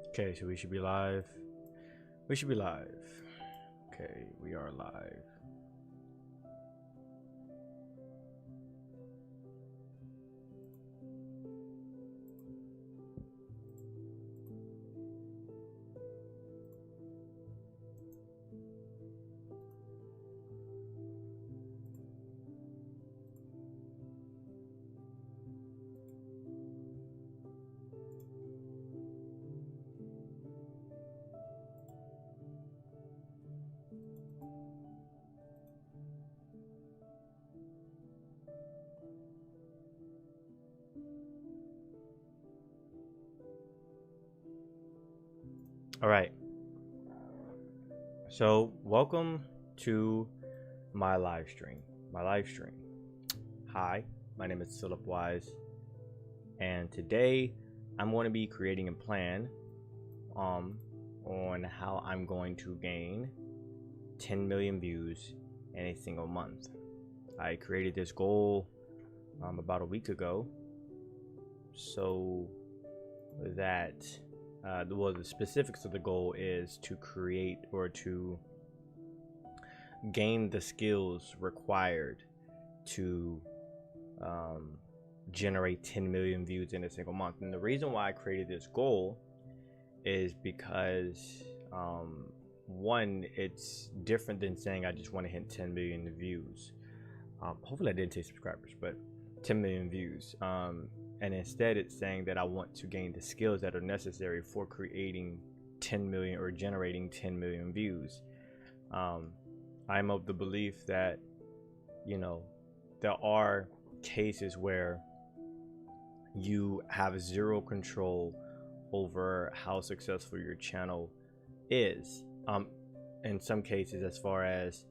Okay, so we should be live. We should be live. Okay, we are live. All right. So, welcome to my live stream. Hi, my name is Phillip Wyze, and today I'm going to be creating a plan on how I'm going to gain 10 million views in a single month. I created this goal about a week ago, so that the specifics of the goal is to create or to gain the skills required to generate 10 million views in a single month. And the reason why I created this goal is because one, it's different than saying I just want to hit 10 million views. Hopefully I didn't say subscribers, but 10 million views. And instead it's saying that I want to gain the skills that are necessary for creating 10 million or generating 10 million views. I'm of the belief that, there are cases where you have zero control over how successful your channel is. In some cases, as far as,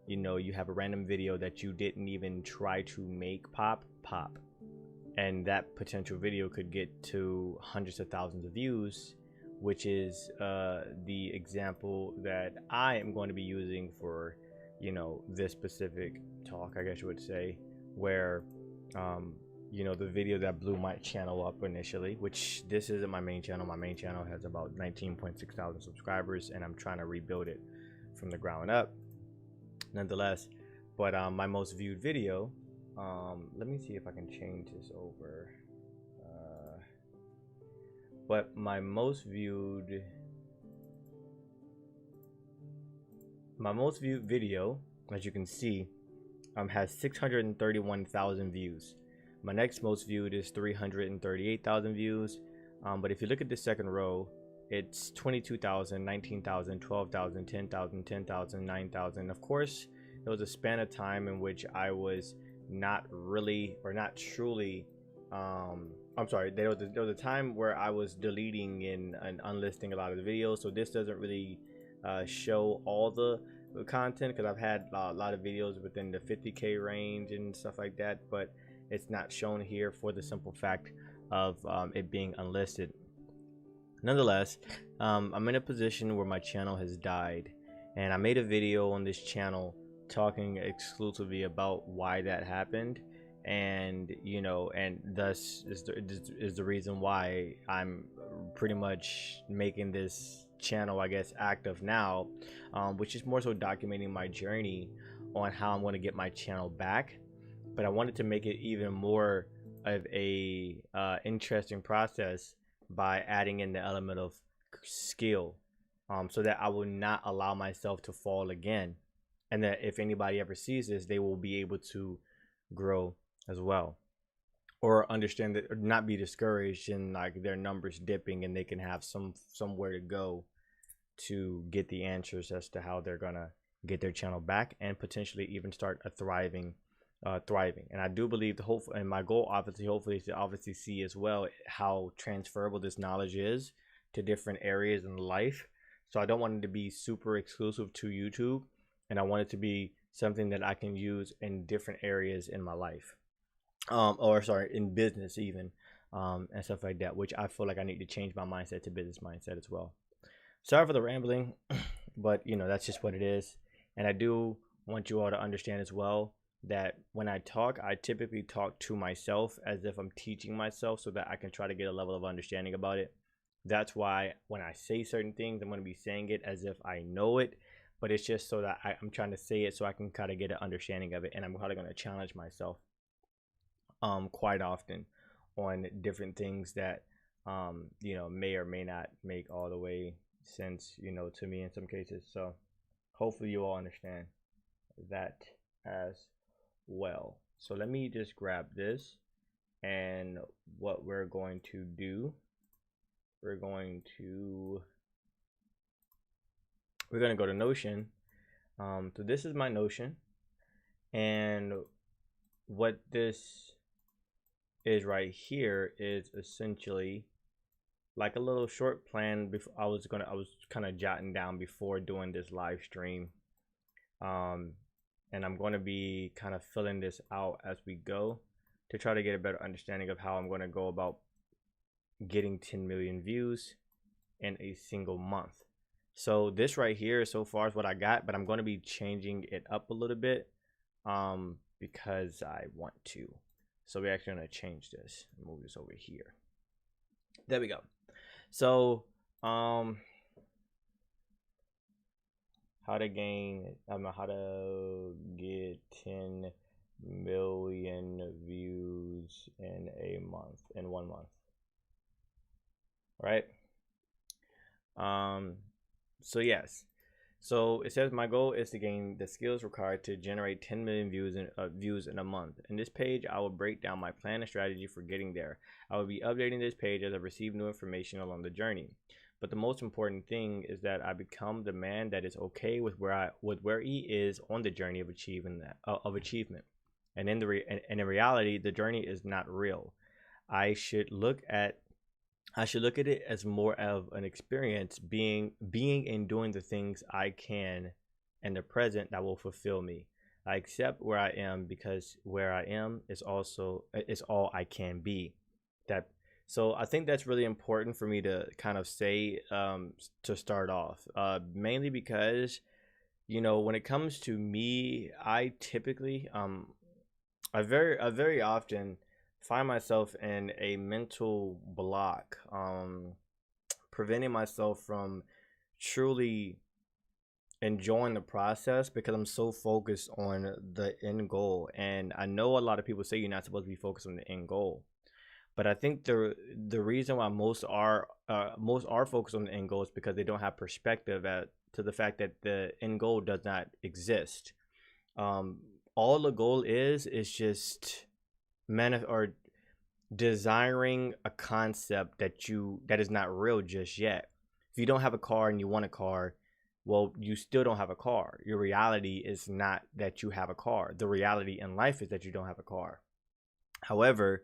you have a random video that you didn't even try to make pop, and that potential video could get to hundreds of thousands of views, which is the example that I am going to be using for, this specific talk, I guess you would say, where, the video that blew my channel up initially, which this isn't my main channel. My main channel has about 19.6 thousand subscribers, and I'm trying to rebuild it from the ground up, nonetheless. But my most viewed video, let me see if I can change this over. But my most viewed video, as you can see, has 631,000 views. My next most viewed is 338,000 views. But if you look at the second row, it's 22,000, 19,000, 12,000, 10,000, 10,000, 9,000. Of course, there was a span of time in which I was not really or not truly I'm sorry, there was a time where I was deleting and unlisting a lot of the videos, so this doesn't really show all the content, because I've had a lot of videos within the 50k range and stuff like that, but it's not shown here for the simple fact of it being unlisted. Nonetheless, I'm in a position where my channel has died, and I made a video on this channel talking exclusively about why that happened, and and thus is the reason why I'm pretty much making this channel, I guess, active now, which is more so documenting my journey on how I'm going to get my channel back. But I wanted to make it even more of a interesting process by adding in the element of skill, so that I will not allow myself to fall again, and that if anybody ever sees this, they will be able to grow as well, or understand that, or not be discouraged in like their numbers dipping, and they can have somewhere to go to get the answers as to how they're gonna get their channel back and potentially even start a thriving. And I do believe the hope, and my goal hopefully is to obviously see as well how transferable this knowledge is to different areas in life. So I don't want it to be super exclusive to YouTube, and I want it to be something that I can use in different areas in my life, or sorry, in business even, and stuff like that, which I feel like I need to change my mindset to business mindset as well. Sorry for the rambling, but that's just what it is. And I do want you all to understand as well that when I talk, I typically talk to myself as if I'm teaching myself, so that I can try to get a level of understanding about it. That's why when I say certain things, I'm going to be saying it as if I know it, but it's just so that I'm trying to say it so I can kind of get an understanding of it. And I'm probably going to challenge myself quite often on different things that may or may not make all the way sense, to me in some cases. So hopefully you all understand that as well. So let me just grab this, and what we're going to do, we're going to go to Notion. So this is my Notion, and what this is right here is essentially like a little short plan. Before I was kind of jotting down before doing this live stream, and I'm going to be kind of filling this out as we go to try to get a better understanding of how I'm going to go about getting 10 million views in a single month. So this right here so far is what I got, but I'm going to be changing it up a little bit because I want to. So we're actually going to change this, move this over here. There we go. So how to get 10 million views in a month, in 1 month. Right? So yes, so it says my goal is to gain the skills required to generate 10 million views in a month. In this page, I will break down my plan and strategy for getting there. I will be updating this page as I receive new information along the journey. But the most important thing is that I become the man that is okay with where he is on the journey of achievement. And in reality, the journey is not real. I should look at it as more of an experience, being and doing the things I can in the present that will fulfill me. I accept where I am because where I am is all I can be. So I think that's really important for me to kind of say to start off, mainly because when it comes to me, I typically I very often find myself in a mental block, preventing myself from truly enjoying the process because I'm so focused on the end goal. And I know a lot of people say you're not supposed to be focused on the end goal, but I think the reason why most are focused on the end goal is because they don't have perspective to the fact that the end goal does not exist. All the goal is just desiring a concept that is not real just yet. If you don't have a car and you want a car, well, you still don't have a car. Your reality is not that you have a car. The reality in life is that you don't have a car. However,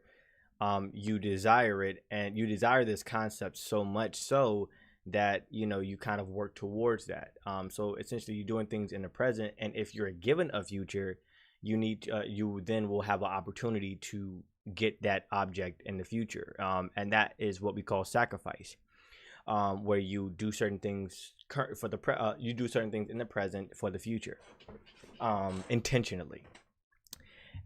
you desire it, and you desire this concept so much so that you kind of work towards that. So essentially you're doing things in the present, and if you're given a future, you then will have an opportunity to get that object in the future, and that is what we call sacrifice, where you do certain things you do certain things in the present for the future, intentionally.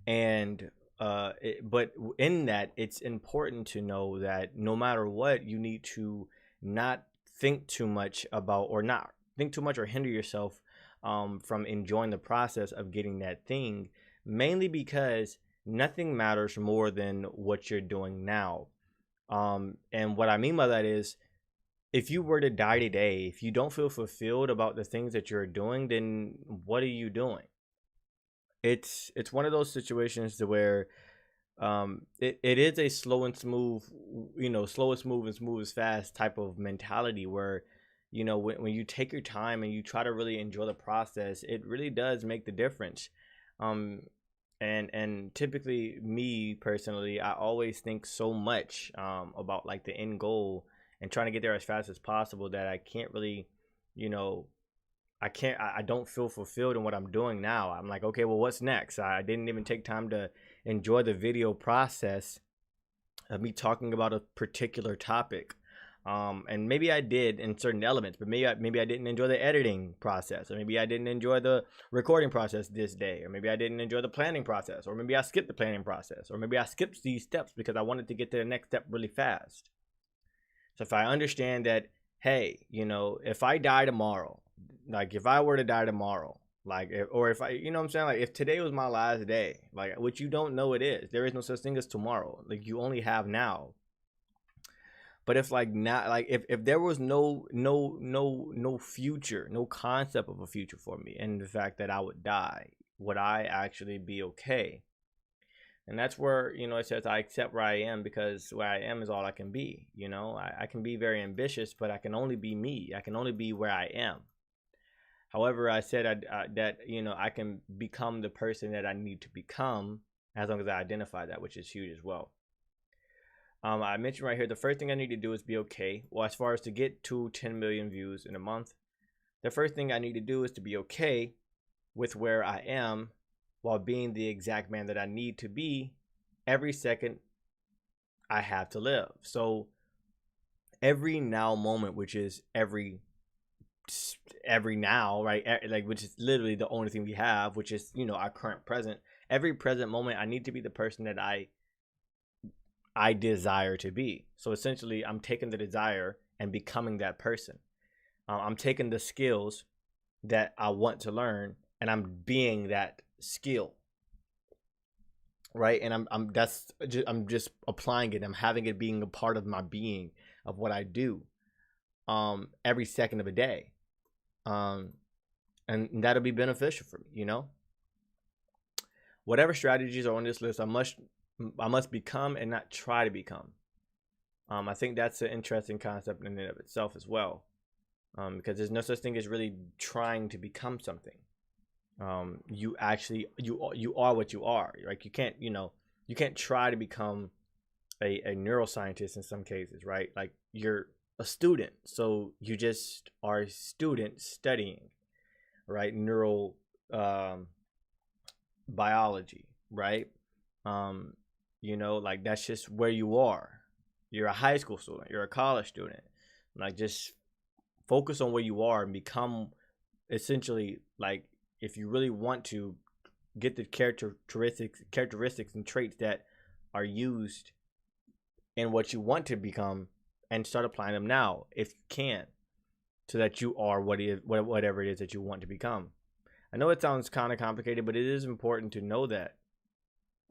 And but in that, it's important to know that no matter what, you need to not think too much about, or not think too much or hinder yourself from enjoying the process of getting that thing, mainly because nothing matters more than what you're doing now. And what I mean by that is, if you were to die today, if you don't feel fulfilled about the things that you're doing, then what are you doing? It's one of those situations to where it is a slow and smooth, slow and smooth and smooth as fast type of mentality, where when you take your time and you try to really enjoy the process, it really does make the difference. And typically, me personally, I always think so much about like the end goal and trying to get there as fast as possible that I can't really, I don't feel fulfilled in what I'm doing now. I'm like, okay, well, what's next? I didn't even take time to enjoy the video process of me talking about a particular topic. And maybe I did in certain elements, but maybe I didn't enjoy the editing process, or maybe I didn't enjoy the recording process this day, or maybe I didn't enjoy the planning process, or maybe I skipped the planning process, or maybe I skipped these steps because I wanted to get to the next step really fast. So if I understand that, hey, you know, if I die tomorrow, like if I were to die tomorrow, like, or if I, you know what I'm saying? Like if today was my last day, like, which you don't know it is, there is no such thing as tomorrow. Like you only have now. But if like not like if there was no future, no concept of a future for me, and the fact that I would die, would I actually be okay? And that's where, you know, it says I accept where I am, because where I am is all I can be. You know, I can be very ambitious, but I can only be me. I can only be where I am. However, I said that, you know, I can become the person that I need to become, as long as I identify that, which is huge as well. I mentioned right here, the first thing I need to do is be okay. Well, as far as to get to 10 million views in a month, the first thing I need to do is to be okay with where I am, while being the exact man that I need to be every second I have to live. So every now moment, which is every now, right? Like, which is literally the only thing we have, which is, you know, our current present. Every present moment, I need to be the person that I desire to be. So essentially, I'm taking the desire and becoming that person. I'm taking the skills that I want to learn, and I'm being that skill, right? And I'm just applying it. I'm having it being a part of my being, of what I do, every second of a day, and that'll be beneficial for me. You know, whatever strategies are on this list, I must become and not try to become. I think that's an interesting concept in and of itself as well, because there's no such thing as really trying to become something. You actually you are what you are. Like you can't try to become a neuroscientist in some cases, right? Like you're a student, so you just are a student studying, right? Neural biology, right? You know, like that's just where you are. You're a high school student, you're a college student. Like just focus on where you are and become, essentially, like, if you really want to get the characteristics and traits that are used in what you want to become, and start applying them now if you can, so that you are whatever it is that you want to become. I know it sounds kind of complicated, but it is important to know that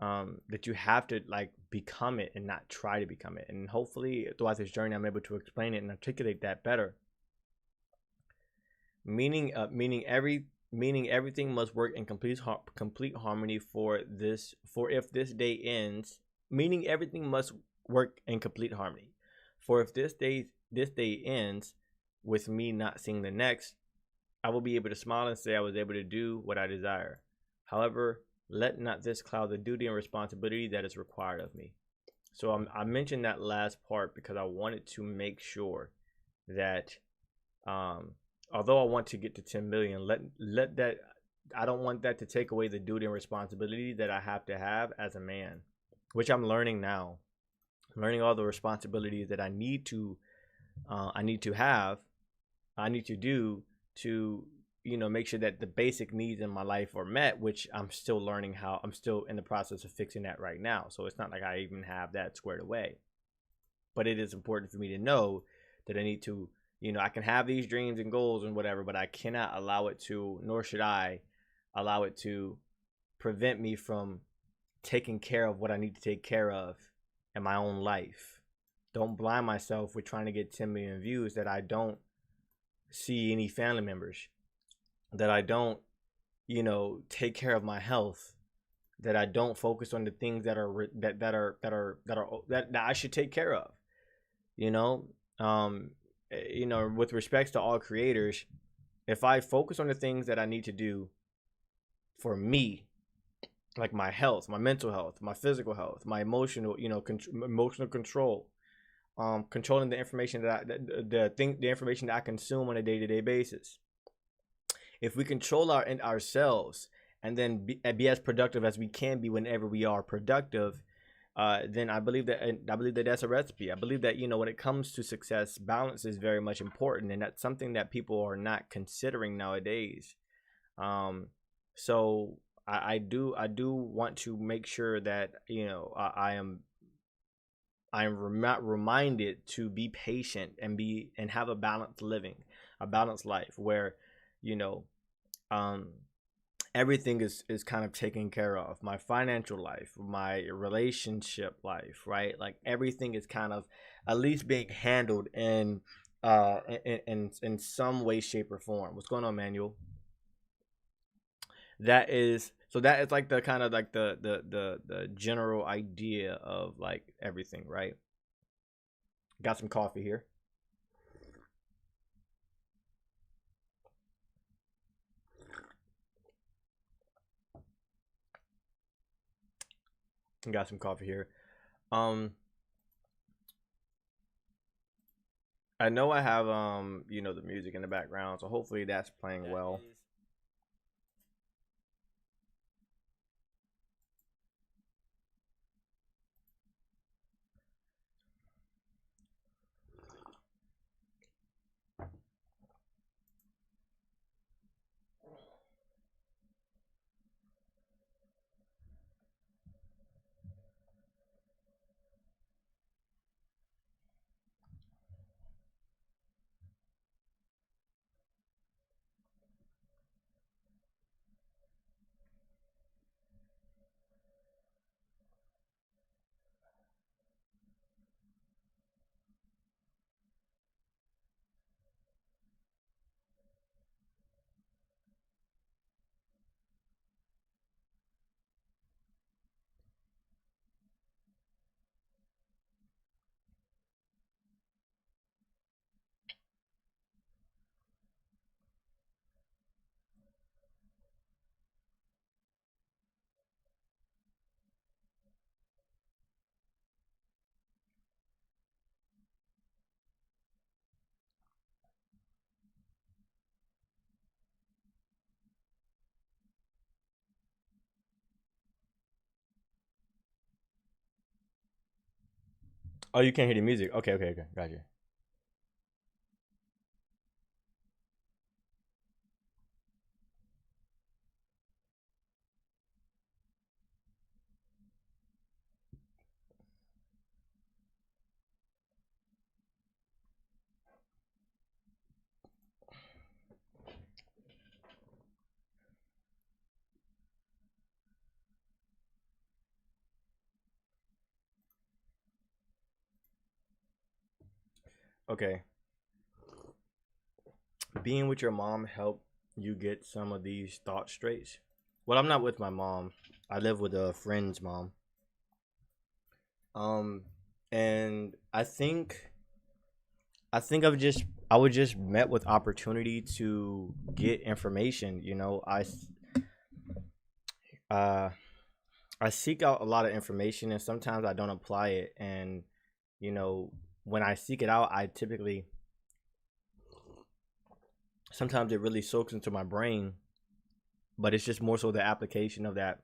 that you have to like become it and not try to become it. And hopefully throughout this journey I'm able to explain it and articulate that better. Meaning everything must work in complete harmony for if this day ends. Meaning everything must work in complete harmony. For if this day ends with me not seeing the next, I will be able to smile and say I was able to do what I desire. However, let not this cloud the duty and responsibility that is required of me. So I mentioned that last part because I wanted to make sure that, although I want to get to 10 million, let that, I don't want that to take away the duty and responsibility that I have to have as a man, which I'm learning now. I'm learning all the responsibilities that I need to do to, you know, make sure that the basic needs in my life are met, which I'm still learning how. I'm still in the process of fixing that right now. So it's not like I even have that squared away. But it is important for me to know that I need to, you know, I can have these dreams and goals and whatever, but I cannot allow it to, nor should I allow it to prevent me from taking care of what I need to take care of in my own life. Don't blind myself with trying to get 10 million views that I don't see any family members, that I don't, you know, take care of my health, that I don't focus on the things that I should take care of. You know, with respects to all creators, if I focus on the things that I need to do for me, like my health, my mental health, my physical health, my emotional, emotional control, controlling the information the information that I consume on a day-to-day basis. If we control ourselves and then be as productive as we can be whenever we are productive, then I believe that that's a recipe. I believe that, when it comes to success, balance is very much important, and that's something that people are not considering nowadays. So I do want to make sure that I am reminded to be patient and have a balanced living, a balanced life where, you know, um everything is kind of taken care of. My financial life, my relationship life, right? Like everything is kind of at least being handled in some way, shape, or form. What's going on, Manuel? That is like the kind of like the general idea of like everything, right? Got some coffee here. Got some coffee here. Um, I know I have the music in the background, so hopefully that's playing well. Oh, you can't hear the music. Okay, okay, okay. Gotcha. Okay. Being with your mom helped you get some of these thoughts straight? Well, I'm not with my mom. I live with a friend's mom. Um, and I think I was just met with opportunity to get information. Uh I seek out a lot of information, and sometimes I don't apply it. And you know, when I seek it out, I typically sometimes it really soaks into my brain, but it's just more so the application of that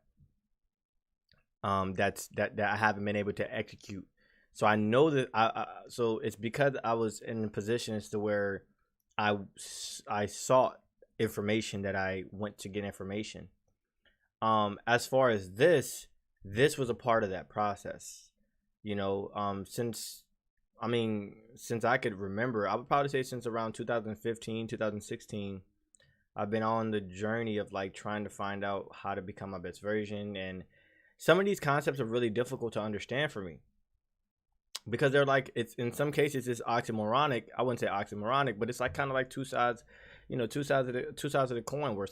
that I haven't been able to execute. So I know that so it's because I was in positions to where I sought information that I went to get information. As far as this was a part of that process. Since I could remember, I would probably say since around 2015, 2016, I've been on the journey of like trying to find out how to become my best version. And some of these concepts are really difficult to understand for me because they're like, it's in some cases it's oxymoronic. I wouldn't say oxymoronic, but it's like kind of like two sides, two sides of the coin, where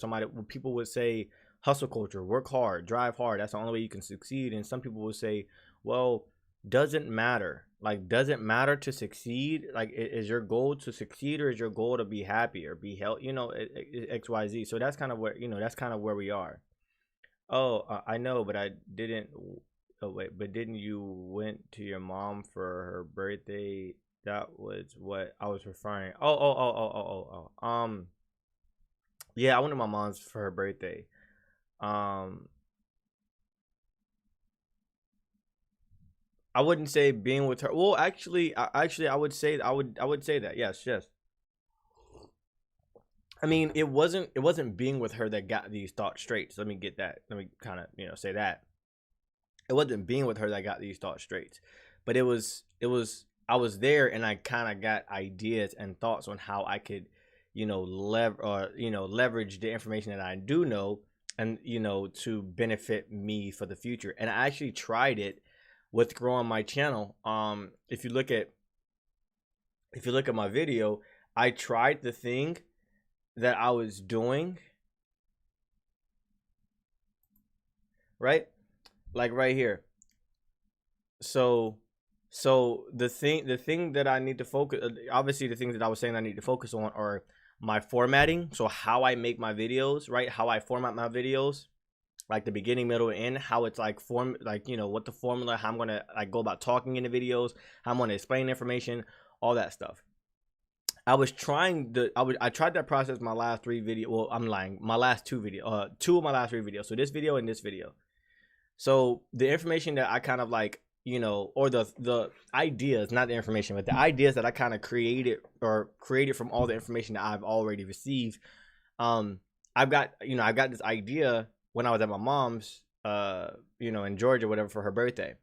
people would say hustle culture, work hard, drive hard, that's the only way you can succeed. And some people would say, well, doesn't matter. Like, does it matter to succeed? Like, is your goal to succeed, or is your goal to be happy or be healthy? XYZ. So that's kind of where we are. Oh, I know, but I didn't. Oh wait, but didn't you went to your mom for her birthday? That was what I was referring. Yeah, I went to my mom's for her birthday. Um, I wouldn't say being with her. Well, actually, I would say that. Yes, yes. I mean, it wasn't being with her that got these thoughts straight. So let me get that. Let me kind of say that it wasn't being with her that got these thoughts straight, but it was I was there, and I kind of got ideas and thoughts on how I could, leverage the information that I do know, and to benefit me for the future. And I actually tried it with growing my channel. If you look at my video, I tried the thing that I was doing, right? Like right here. So the thing that I need to focus, obviously the things that I was saying I need to focus on are my formatting. So how I make my videos, right? How I format my videos, like the beginning, middle, and end, how it's like what the formula, how I'm gonna like go about talking in the videos, how I'm gonna explain information, all that stuff. I tried that process my last 3 videos. Well, I'm lying. My last 2 videos, 2 of my last 3 videos. So this video and this video. So the information that I kind of like, or the ideas, not the information, but the ideas that I kind of created from all the information that I've already received. I've got this idea when I was at my mom's, in Georgia, whatever, for her birthday,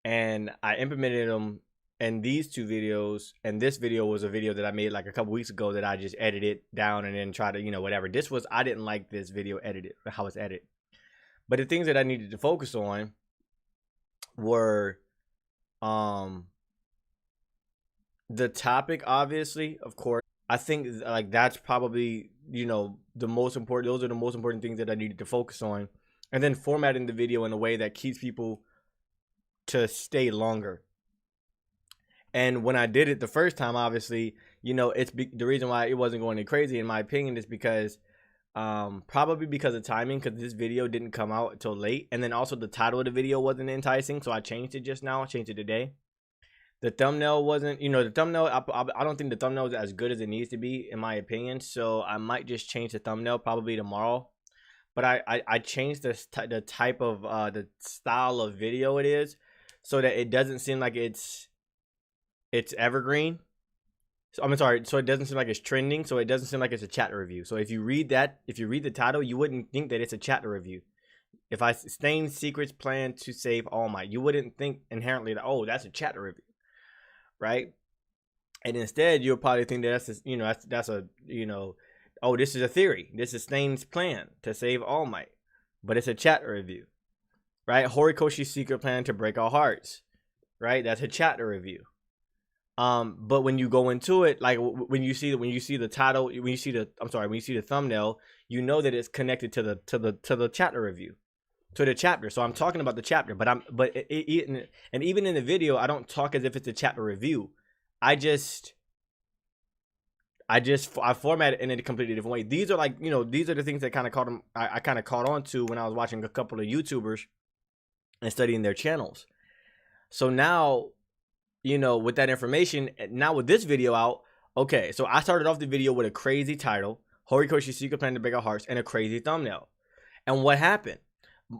and I implemented them in these 2 videos. And this video was a video that I made like a couple weeks ago that I just edited down and then try to, whatever. I didn't like this video edited, how it's edited. But the things that I needed to focus on were the topic, obviously, of course. I think like that's probably, the most important. Those are the most important things that I needed to focus on. And then formatting the video in a way that keeps people to stay longer. And when I did it the first time, obviously, the reason why it wasn't going crazy, in my opinion, is because probably because of timing, because this video didn't come out until late, and then also the title of the video wasn't enticing, so I changed it just now. I changed it today. The thumbnail wasn't, the thumbnail, I don't think the thumbnail is as good as it needs to be, in my opinion, so I might just change the thumbnail probably tomorrow. But I changed the type of the style of video it is, so that it doesn't seem like it's evergreen. So I'm sorry, so it doesn't seem like it's trending, so it doesn't seem like it's a chapter review. So if you read the title, you wouldn't think that it's a chapter review. If I Stain Secrets Plan to Save All Might, you wouldn't think inherently that, oh, that's a chapter review, right? And instead, you'll probably think that that's a oh, this is a theory. This is Stain's plan to save All Might, but it's a chapter review, right? Horikoshi's secret plan to break our hearts, right? That's a chapter review. But when you go into it, like when you see the title, when you see the thumbnail, you know that it's connected to the chapter review, to the chapter. So I'm talking about the chapter, but even in the video, I don't talk as if it's a chapter review. I format it in a completely different way. These are like, these are the things that I kind of caught on to when I was watching a couple of YouTubers and studying their channels. So now, with that information, now with this video out, okay, so I started off the video with a crazy title, Horikoshi's secret plan to break our hearts, and a crazy thumbnail. And what happened?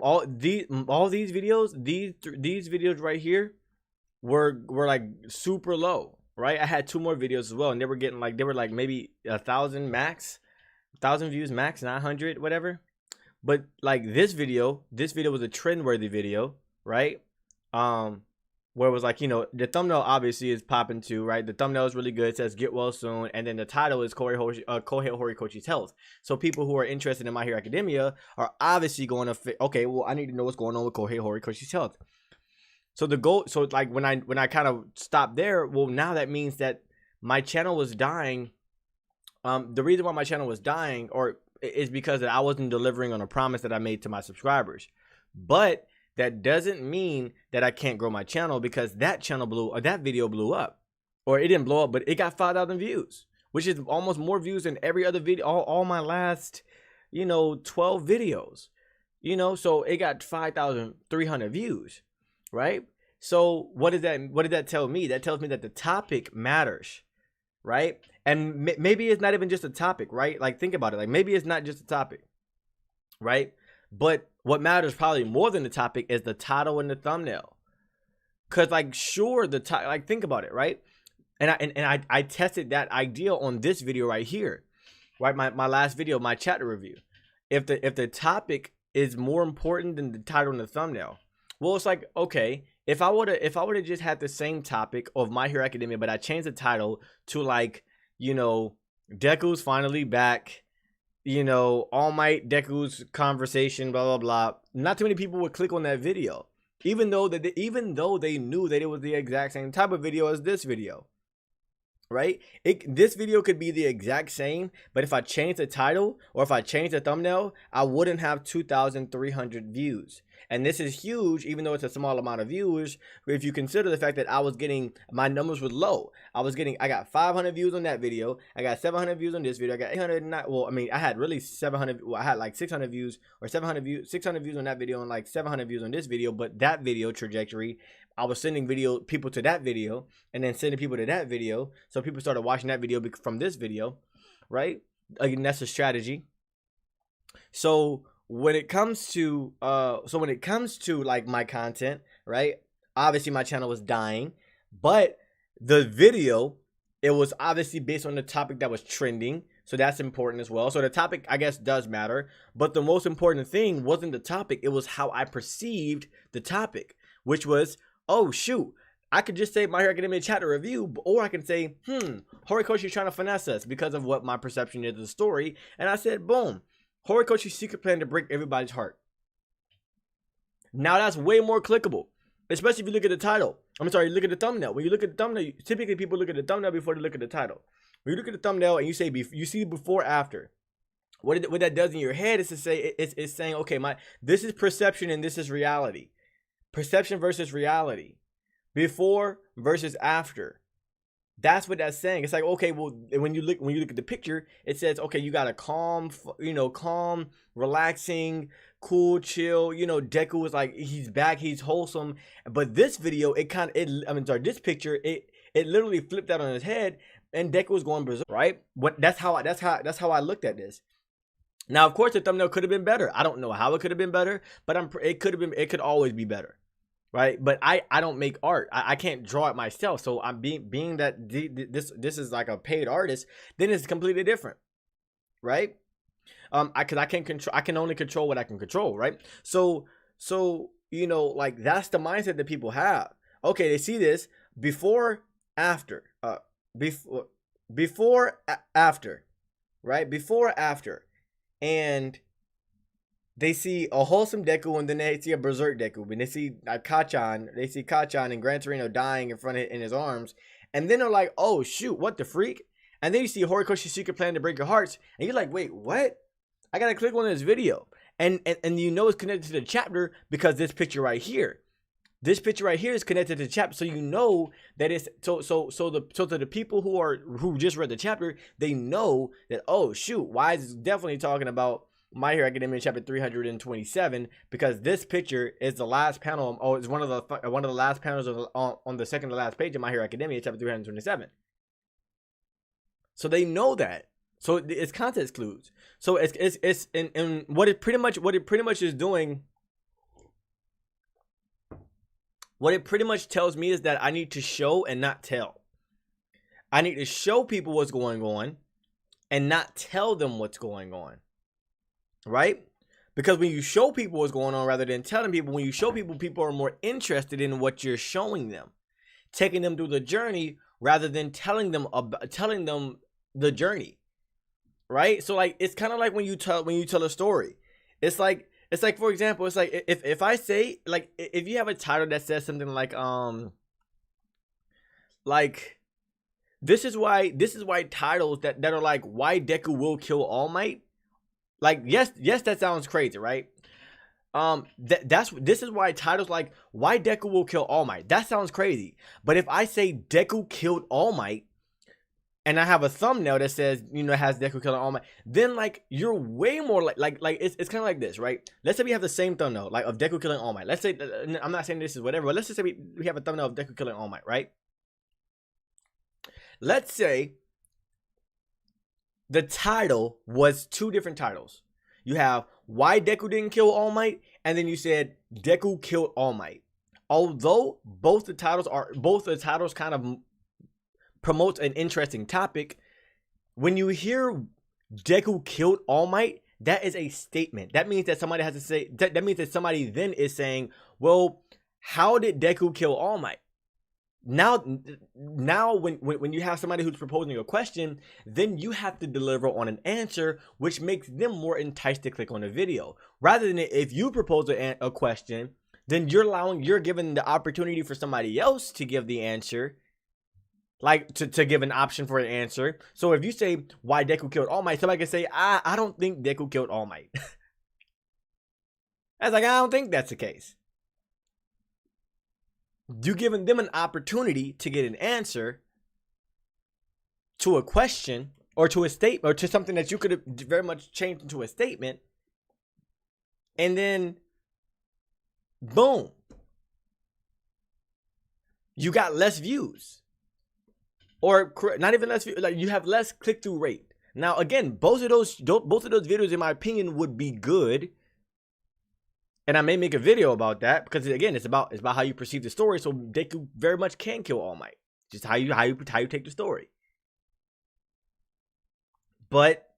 All these videos, these videos right here were like super low, right? I had 2 more videos as well, and they were like maybe 1,000 max, 1,000 views max, 900, whatever. But like this video was a trend-worthy video, right? Where it was like, the thumbnail obviously is popping too, right? The thumbnail is really good. It says "Get well soon," and then the title is Kohei Horikoshi's health. So people who are interested in My Hero Academia are obviously going to okay, well, I need to know what's going on with Kohei Horikoshi's health. So the goal, so like when I kind of stopped there, well, now that means that my channel was dying. The reason why my channel was dying is because I wasn't delivering on a promise that I made to my subscribers. But that doesn't mean that I can't grow my channel, because that video blew up, or it didn't blow up, but it got 5,000 views, which is almost more views than every other video, all my last, 12 videos, so it got 5,300 views, right? So what did that tell me? That tells me that the topic matters, right? And maybe it's not even just a topic, right? Like, think about it. Like, maybe it's not just a topic, right? But what matters probably more than the topic is the title and the thumbnail. Cause like, sure, like, think about it, right? And I tested that idea on this video right here, right? My last video, my chapter review. If the topic is more important than the title and the thumbnail, well, it's like, okay, if I would have just had the same topic of My Hero Academia, but I changed the title to like, you know, Deku's finally back, you know, All Might, Deku's conversation, blah blah blah. Not too many people would click on that video, even though they knew that it was the exact same type of video as this video. Right? This video could be the exact same, but if I change the title or if I change the thumbnail, I wouldn't have 2,300 views. And this is huge, even though it's a small amount of viewers, if you consider the fact that my numbers were low. I got 500 views on that video. I got 700 views on this video. I got 809. Well, I mean, I had really 700. Well, I had like 600 views or 700 views, 600 views on that video and like 700 views on this video. But that video trajectory, I was sending people to that video and then sending people to that video. So people started watching that video from this video, right? Again, that's a strategy. So when it comes to like my content, right? Obviously my channel was dying, but the video, it was obviously based on the topic that was trending. So that's important as well. So the topic, I guess, does matter, but the most important thing wasn't the topic. It was how I perceived the topic, which was, oh shoot, I could just say My Hero Academia chapter review, or I can say, Horikoshi's trying to finesse us because of what my perception is of the story. And I said, boom, Horikoshi's secret plan to break everybody's heart. Now that's way more clickable, especially if you look at the title. I'm sorry, look at the thumbnail. When you look at the thumbnail, typically people look at the thumbnail before they look at the title. When you look at the thumbnail and you say you see before after, what that does in your head is to say it's saying, okay, this is perception and this is reality. Perception versus reality. Before versus after. That's what that's saying. It's like, okay, well, when you look at the picture, it says, okay, you got a calm, calm, relaxing, cool, chill. Deku was like, he's back, he's wholesome. But this video, this picture, it literally flipped out on his head, and Deku was going berserk, right? That's how I looked at this. Now, of course, the thumbnail could have been better. I don't know how it could have been better, but it could always be better. Right, but I don't make art. I can't draw it myself. So I'm being that this is like a paid artist, then it's completely different, right? I can only control what I can control, right? So like that's the mindset that people have. Okay, they see this before, after, before, after, right? Before, after, and they see a wholesome Deku, and then they see a berserk Deku, and they see Kachan and Gran Torino dying in his arms, and then they're like, oh shoot, what the freak? And then you see Horikoshi's secret plan to break your hearts, and you're like, wait, what? I gotta click on this video, and it's connected to the chapter because this picture right here is connected to the chapter, so you know that it's so to the people who just read the chapter, they know that, oh shoot, Wyze is definitely talking about My Hero Academia chapter 327, because this picture is the last panel. Oh, it's one of the last panels on the second to last page of My Hero Academia chapter 327. So they know that. So it's context clues. So it's and what it pretty much is doing. What it pretty much tells me is that I need to show and not tell. I need to show people what's going on and not tell them what's going on. Right? Because when you show people what's going on rather than telling people, when you show people, people are more interested in what you're showing them, taking them through the journey rather than telling them the journey. Right? So like, it's kind of like when you tell a story. It's like, for example, it's like if I say, like, if you have a title that says something like this is why titles that are like, why Deku will kill All Might. Like, yes, that sounds crazy, right? This is why titles like why Deku will kill All Might, that sounds crazy. But if I say Deku killed All Might, and I have a thumbnail that says, has Deku killing All Might, then like you're way more like it's kind of like this, right? Let's say we have the same thumbnail like of Deku killing All Might. Let's say, I'm not saying this is whatever, but let's just say we have a thumbnail of Deku killing All Might, right? Let's say the title was two different titles. You have why Deku didn't kill All Might, and then you said Deku killed All Might. Although both the titles kind of promotes an interesting topic, when you hear Deku killed All Might, that is a statement. That means that somebody has to say that means that somebody then is saying, well, how did Deku kill All Might? Now when you have somebody who's proposing a question, then you have to deliver on an answer, which makes them more enticed to click on the video. Rather than if you propose a question, then you're giving the opportunity for somebody else to give the answer, like to give an option for an answer. So if you say why Deku killed All Might, somebody can say, I don't think Deku killed All Might. That's like, I don't think that's the case. You giving them an opportunity to get an answer to a question or to a statement or to something that you could have very much changed into a statement, and then boom, you got less views, or not even less views, like you have less click-through rate. Now again, both of those videos in my opinion would be good. And I may make a video about that because again, it's about how you perceive the story. So Deku very much can kill All Might, just how you take the story. But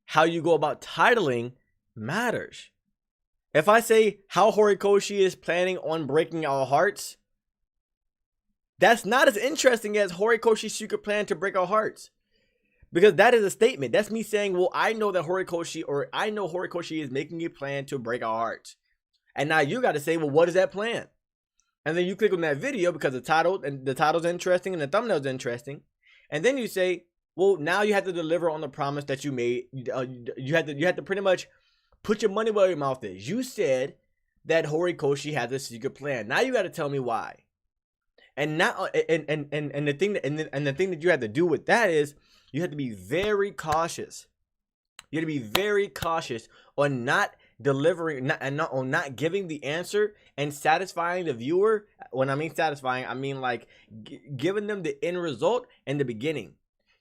how you go about titling matters. If I say how Horikoshi is planning on breaking our hearts, that's not as interesting as Horikoshi's secret plan to break our hearts. Because that is a statement. That's me saying, well, I know Horikoshi is making a plan to break our hearts. And now you got to say, well, what is that plan? And then you click on that video because the title's interesting and the thumbnail's interesting. And then you say, well, now you have to deliver on the promise that you made. You had to pretty much put your money where your mouth is. You said that Horikoshi has a secret plan. Now you got to tell me why. And now, and the thing that you have to do with that is you have to be very cautious. You have to be very cautious on not delivering on not giving the answer and satisfying the viewer. When I mean satisfying, I mean like giving them the end result in the beginning.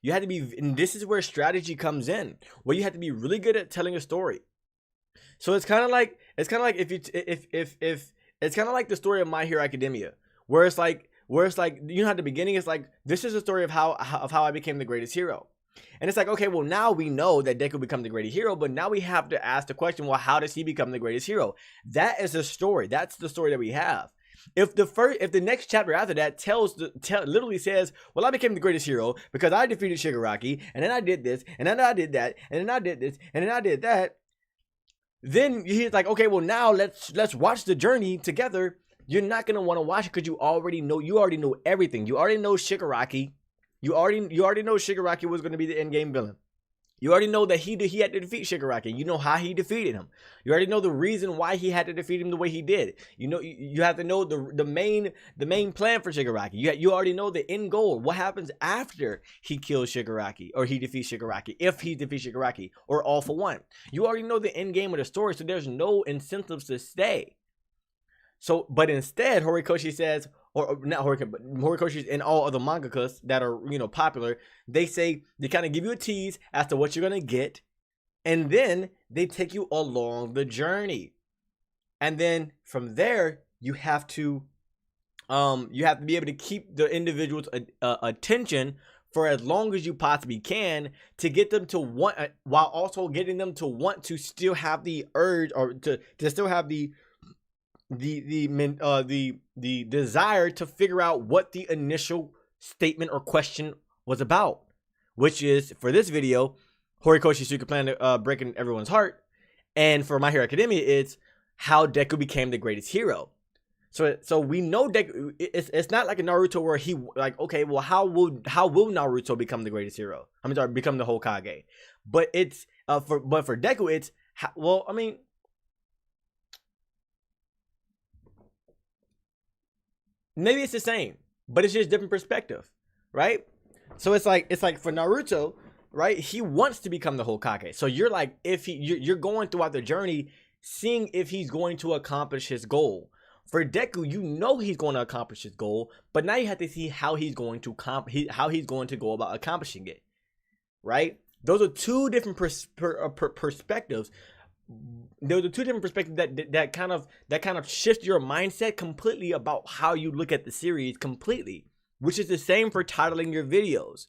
You have to be, and this is where strategy comes in, where you have to be really good at telling a story. So it's kind of like it's kind of like the story of My Hero Academia, where it's like you know, at the beginning it's like, this is a story of how I became the greatest hero. And it's like, okay, well, now we know that Deku become the greatest hero, but now we have to ask the question, well, how does he become the greatest hero? That is a story. That's the story that we have. If the next chapter after that literally says, well, I became the greatest hero because I defeated Shigaraki, and then I did this, and then I did that, and then I did this, and then I did that, then he's like, okay, well, now let's watch the journey together. You're not gonna want to watch it because you already know everything. You already know Shigaraki. You already know Shigaraki was going to be the end game villain. You already know that he had to defeat Shigaraki. You know how he defeated him. You already know the reason why he had to defeat him the way he did. You know, you have to know the main plan for Shigaraki. You already know the end goal. What happens after he kills Shigaraki or he defeats Shigaraki, if he defeats Shigaraki, or all for one. You already know the end game of the story, so there's no incentives to stay. So, but instead, Horikoshi says, or not Horikoshi, but Horikoshi and all other mangakas that are, you know, popular, they say, they kind of give you a tease as to what you're going to get, and then they take you along the journey. And then from there, you have to be able to keep the individual's attention for as long as you possibly can to get them to want, while also getting them to want to still have the urge, or to still have the desire to figure out what the initial statement or question was about, which is, for this video, Horikoshi's secret plan to breaking everyone's heart, and for My Hero Academia, it's how Deku became the greatest hero. So we know Deku. It's not like a Naruto where he like, okay, well, how will Naruto become the greatest hero? I mean, sorry, become the Hokage. But it's for Deku, it's well, I mean, maybe it's the same, but it's just different perspective, right? So it's like for Naruto, right? He wants to become the Hokage. So you're like, you're going throughout the journey, seeing if he's going to accomplish his goal. For Deku, you know he's going to accomplish his goal, but now you have to see how he's going to go about accomplishing it, right? Those are two different perspectives. Those are two different perspectives that kind of shift your mindset completely about how you look at the series completely, which is the same for titling your videos.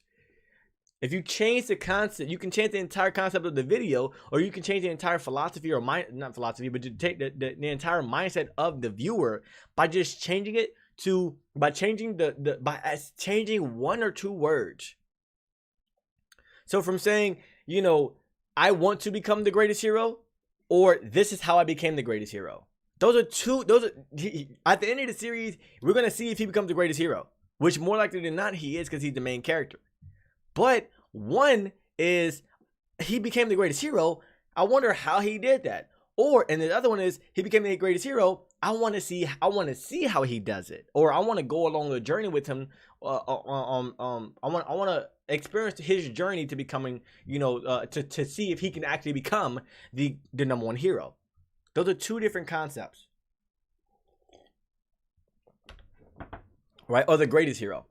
If you change the concept, you can change the entire concept of the video, or you can change the entire philosophy or not philosophy, but to take the entire mindset of the viewer by just changing it to, by changing changing one or two words. So from saying, you know, I want to become the greatest hero, or this is how I became the greatest hero. Those are at the end of the series, we're going to see if he becomes the greatest hero, which more likely than not he is, because he's the main character. But one is he became the greatest hero. I wonder how he did that. And the other one is he became the greatest hero. I want to see how he does it, or I want to go along the journey with him. I want to experience his journey to becoming, you know, to see if he can actually become the number one hero. Those are two different concepts, right? Or the greatest hero.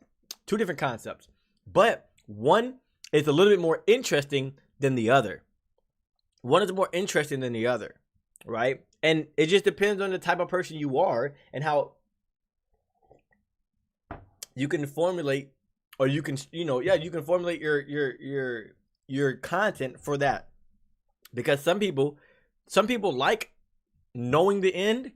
Two different concepts, but one is a little bit more interesting than the other. One is more interesting than the other, right? And it just depends on the type of person you are and how you can formulate, or you can, you know, you can formulate your content for that. Because some people like knowing the end,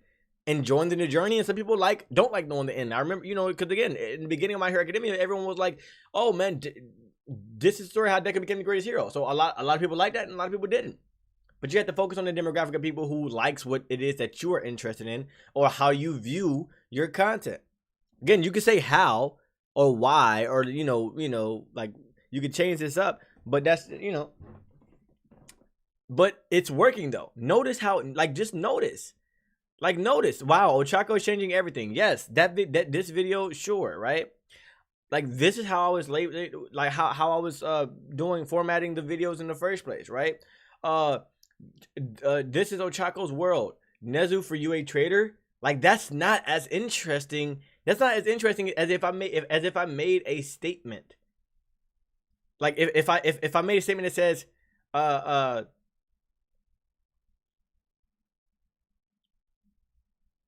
enjoying the journey, and some people don't like knowing the end. I remember, you know, because again, in the beginning of My Hero Academia, everyone was like, "Oh man, this is the story how Deku became the greatest hero." So a lot of people like that, and a lot of people didn't. But you have to focus on the demographic of people who likes what it is that you are interested in, or how you view your content. Again, you can say how or why, or you know, like you can change this up, but that's, you know, but it's working though. Notice how, like, just notice. Like, notice, wow, Ochako is changing everything. Yes, that this video, sure, right? Like, this is how I was like how I was doing formatting the videos in the first place, right? This is Ochako's world. Nezu for UA Trader. Like, that's not as interesting. That's not as interesting as if I made a statement. Like, if I made a statement that says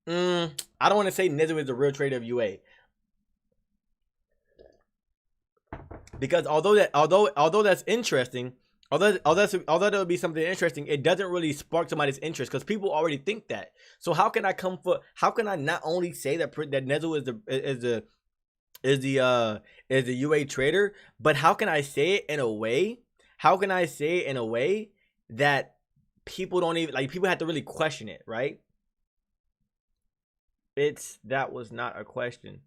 I don't want to say Nezu is the real trader of UA, because although that's interesting, although that would be something interesting, it doesn't really spark somebody's interest because people already think that. So how can I not only say that Nezu is the UA trader, but how can I say it in a way? How can I say it in a way that people don't even, like, people have to really question it, right? That was not a question.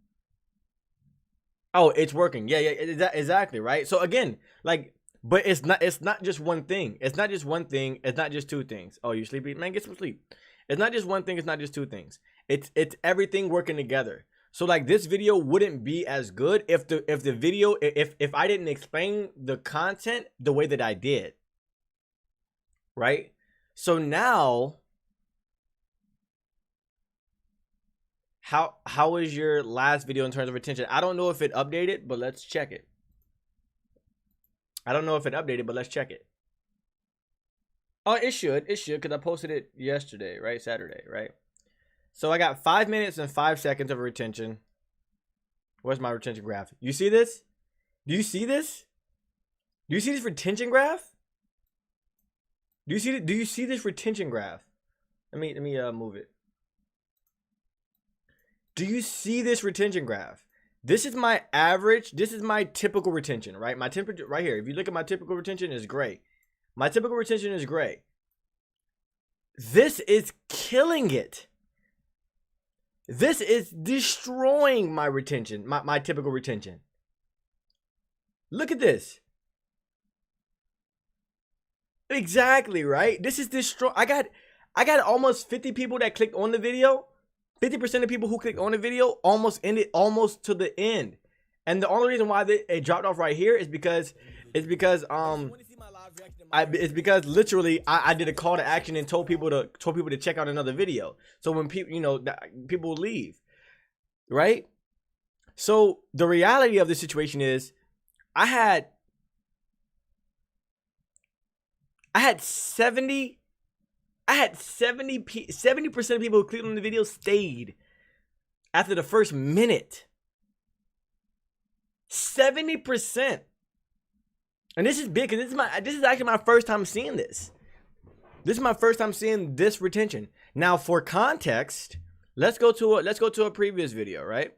Oh, it's working. Yeah, exactly, right? So again, like, but it's not just one thing. It's not just one thing. It's not just two things. Oh, you sleepy? Man, get some sleep. It's not just one thing. It's not just two things. It's everything working together. So like, this video wouldn't be as good if the video, if I didn't explain the content the way that I did. Right? So now, how was your last video in terms of retention? I don't know if it updated, but let's check it. I don't know if it updated, but let's check it. Oh, it should, because I posted it yesterday, right? Saturday, right? So I got 5 minutes and 5 seconds of retention. Where's my retention graph? You see this? Do you see this? Do you see this retention graph? Do you see this retention graph? Let me move it. Do you see this retention graph? This is my average. This is my typical retention, right? My temperature right here. If you look at my typical retention, is gray. My typical retention is gray. This is killing it. This is destroying my retention, my typical retention. Look at this. Exactly, right? This is destroy. I got almost 50 people that clicked on the video. 50% of people who clicked on the video almost ended almost to the end. And the only reason why it dropped off right here is because literally I did a call to action and told people to check out another video. So when people, you know, people leave, right? So the reality of the situation is I had 70% of people who clicked on the video stayed after the first minute. 70%. And this is big because this is actually my first time seeing this. This is my first time seeing this retention. Now, for context, let's go to a previous video, right?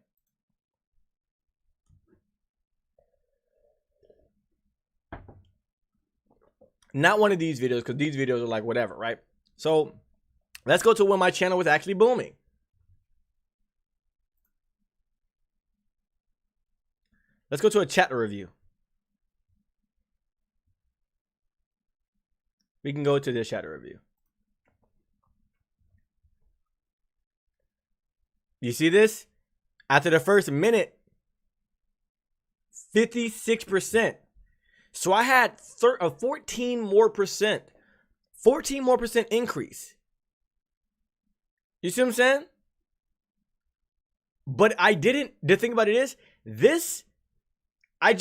Not one of these videos, because these videos are like whatever, right? So let's go to when my channel was actually booming. Let's go to a chatter review. We can go to this chatter review. You see this? After the first minute, 56%. So I had a 14 more percent increase. You see what I'm saying? But I didn't. The thing about it is, this, I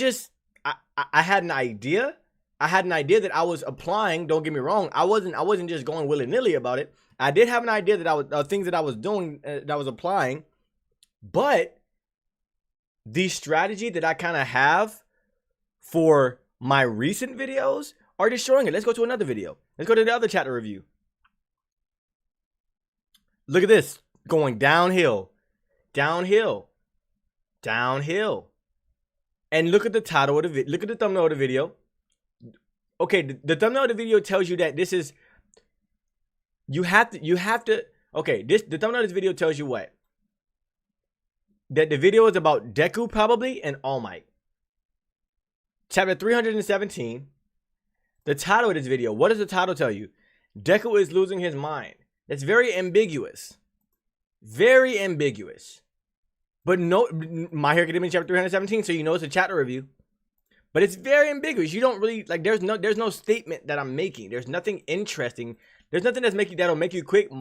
had an idea. I had an idea that I was applying. Don't get me wrong. I wasn't just going willy-nilly about it. I did have an idea that I was things that I was doing, that I was applying. But the strategy that I kind of have for my recent videos are destroying it. Let's go to another video. Let's go to the other chatter review. Look at this, going downhill, downhill, downhill. And look at the title of the video. Look at the thumbnail of the video. Okay, the thumbnail of the video tells you that this is, you have to, okay, the thumbnail of this video tells you what? That the video is about Deku probably and All Might. Chapter 317. The title of this video, what does the title tell you? Deku is losing his mind. That's very ambiguous. Very ambiguous. But no, My Hero Academia chapter 317, so you know it's a chapter review. But it's very ambiguous. You don't really, like, there's no statement that I'm making. There's nothing interesting. There's nothing that'll make you click,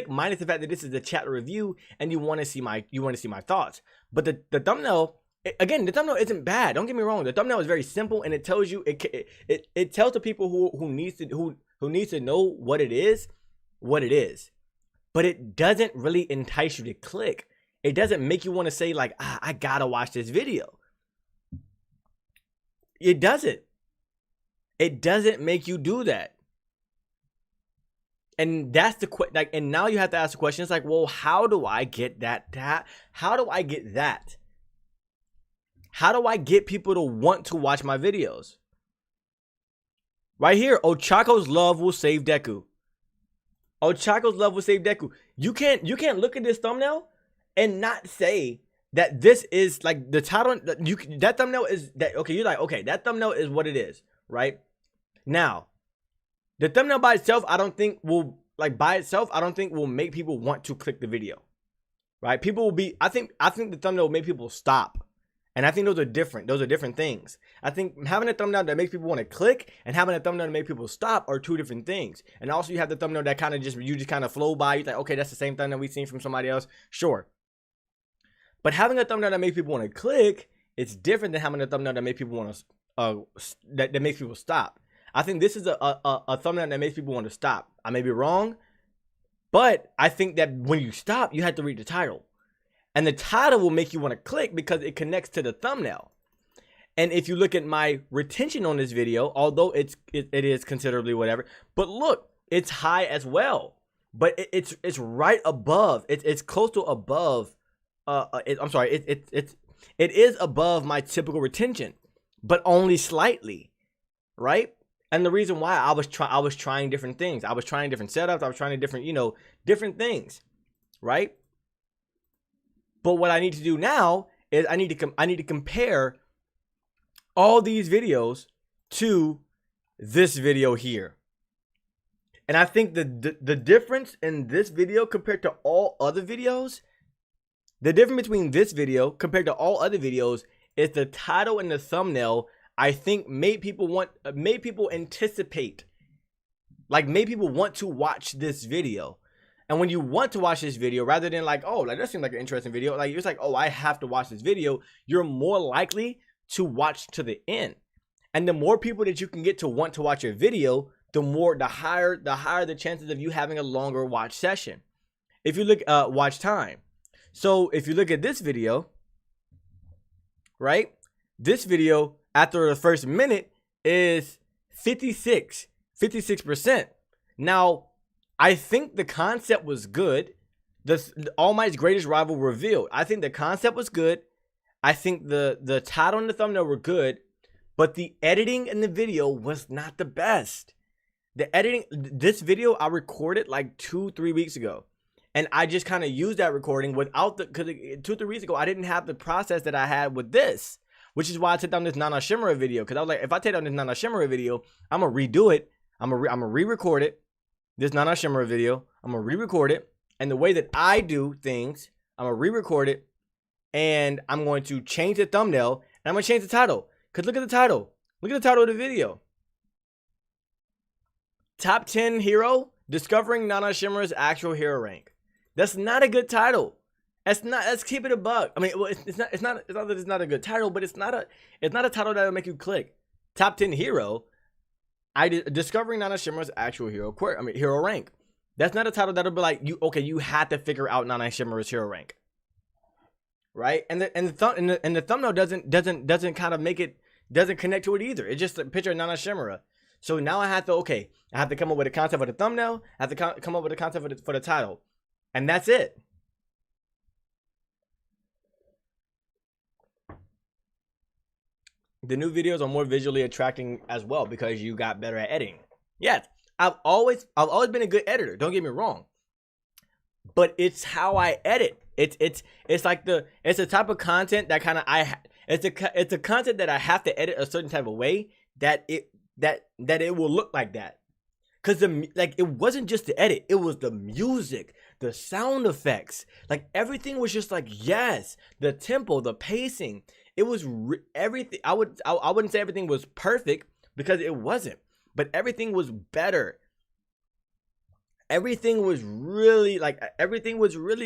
minus the fact that this is a chapter review and you want to see my thoughts. But the thumbnail, again, the thumbnail isn't bad. Don't get me wrong. The thumbnail is very simple and it tells you, it tells the people who needs to know what it is. But it doesn't really entice you to click. It doesn't make you want to say like, I gotta watch this video. It doesn't. It doesn't make you do that. And that's and now you have to ask the question. It's like, well, how do I get that? How do I get that? How do I get people to want to watch my videos? Right here, Ochako's love will save Deku. Ochako's love will save Deku. You can't look at this thumbnail and not say that this is like the title. That thumbnail is that, okay, you're like, okay, that thumbnail is what it is, right? Now, the thumbnail by itself, I don't think will make people want to click the video, right? People will be, I think the thumbnail will make people stop. And I think those are different things. I think having a thumbnail that makes people want to click and having a thumbnail that makes people stop are two different things. And also you have the thumbnail that kind of you just kind of flow by. You're like, okay, that's the same thing that we've seen from somebody else. Sure. But having a thumbnail that makes people want to click, it's different than having a thumbnail that makes people want to, that makes people stop. I think this is a thumbnail that makes people want to stop. I may be wrong, but I think that when you stop, you have to read the title. And the title will make you want to click because it connects to the thumbnail. And if you look at my retention on this video, although it is considerably whatever, but look, it's high as well. But it's right above. It's close to above. I'm sorry. It is above my typical retention, but only slightly, right? And the reason why I was trying different things. I was trying different setups. I was trying different things, right? But what I need to do now is I need to compare all these videos to this video here. And I think the difference in this video compared to all other videos, the difference between this video compared to all other videos is the title and the thumbnail. I think made people anticipate, like made people want to watch this video. And when you want to watch this video, rather than like, oh, like that seems like an interesting video, like it's like, oh, I have to watch this video, you're more likely to watch to the end. And the more people that you can get to want to watch your video, the higher the chances of you having a longer watch session. If you look watch time. So if you look at this video, right? This video, after the first minute, is 56%. Now, I think the concept was good. All Might's greatest rival revealed. I think the concept was good. I think the title and the thumbnail were good, but the editing in the video was not the best. The editing, this video I recorded like 2-3 weeks ago, and I just kind of used that recording without because 2-3 weeks ago I didn't have the process that I had with this, which is why I took down this Nana Shimura video, because I was like, if I take down this Nana Shimura video, I'm gonna redo it. I'm gonna re-record it. This Nana Shimura video, I'm gonna re-record it, and the way that I do things, I'm gonna re-record it. And I'm going to change the thumbnail, and I'm going to change the title. Because look at the title. Look at the title of the video. Top 10 Hero, Discovering Nana Shimura's Actual Hero Rank. That's not a good title. Let's keep it a buck. I mean, well, it's not that it's not a good title, but it's not a title that'll make you click. Top 10 Hero, Discovering Nana Shimura's Actual Hero Rank. That's not a title that'll be like, you have to figure out Nana Shimura's hero rank. Right, and the thumbnail doesn't kind of make it, doesn't connect to it either. It's just a picture of Nana Shimura. So now I have to come up with a concept for the thumbnail. I have to come up with a concept for the title, and that's it. The new videos are more visually attracting as well because you got better at editing. Yes, I've always been a good editor. Don't get me wrong, but it's how I edit. It's like it's a type of content that kind of it's a content that I have to edit a certain type of way that it will look like that. Cause it wasn't just the edit, it was the music, the sound effects, like everything was just like, yes, the tempo, the pacing. It was everything. I wouldn't say everything was perfect because it wasn't, but everything was better. Everything was really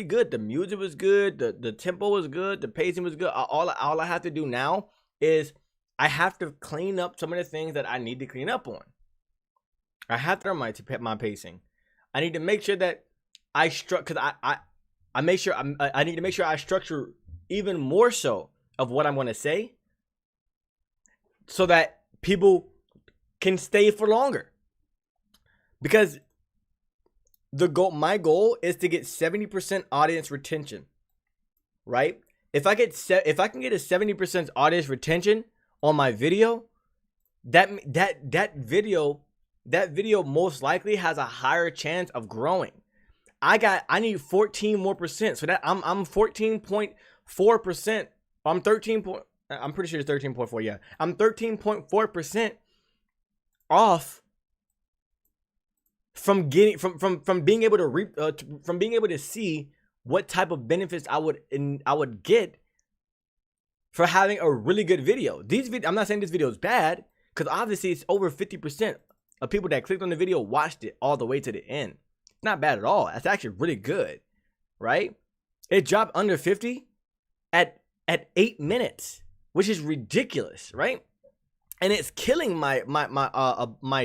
good. The music was good. The tempo was good. The pacing was good. All I have to do now is I have to clean up some of the things that I need to clean up on. I have to my pacing. I need to make sure that I I need to make sure I structure even more so of what I'm going to say so that people can stay for longer. Because my goal is to get 70% audience retention, right? If I can get a 70% audience retention on my video, that video most likely has a higher chance of growing. I need 14 more percent, so that I'm 14.4%. I'm pretty sure it's 13.4. Yeah, I'm 13.4% off from getting from being able to see what type of benefits I would get for having a really good video. I'm not saying this video is bad, because obviously it's over 50% of people that clicked on the video watched it all the way to the end. It's not bad at all. That's actually really good, right? It dropped under 50 at 8 minutes, which is ridiculous, right? And it's killing my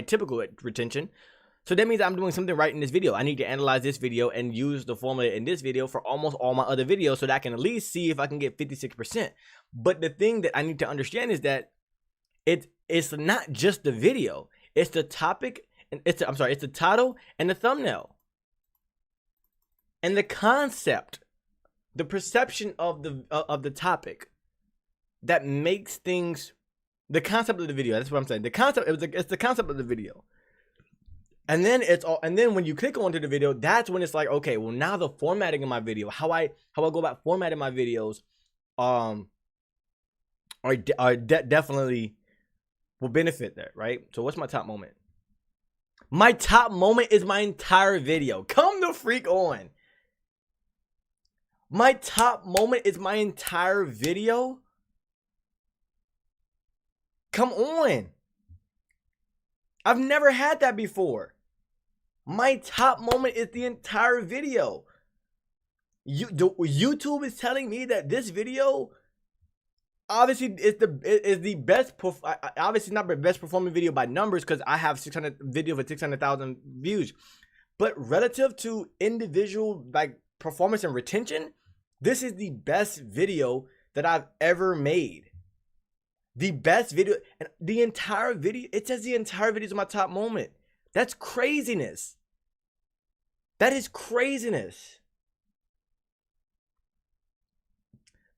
typical retention. So that means I'm doing something right in this video. I need to analyze this video and use the formula in this video for almost all my other videos so that I can at least see if I can get 56%. But the thing that I need to understand is that it's not just the video. It's the topic, and it's the title and the thumbnail. And the concept, the perception of the topic that makes things, the concept of the video. That's what I'm saying. It's the concept of the video. And then when you click onto the video, that's when it's like, okay, well, now the formatting of my video, how I go about formatting my videos, definitely will benefit that, right? So what's my top moment? My top moment is my entire video. Come the freak on. My top moment is my entire video. Come on. I've never had that before. My top moment is the entire video. YouTube is telling me that this video obviously is the best, obviously not the best performing video by numbers, because I have 600 video with 600,000 views, but relative to individual like performance and retention, this is the best video that I've ever made. The best video, and the entire video, it says the entire video is my top moment. That's craziness. That is craziness.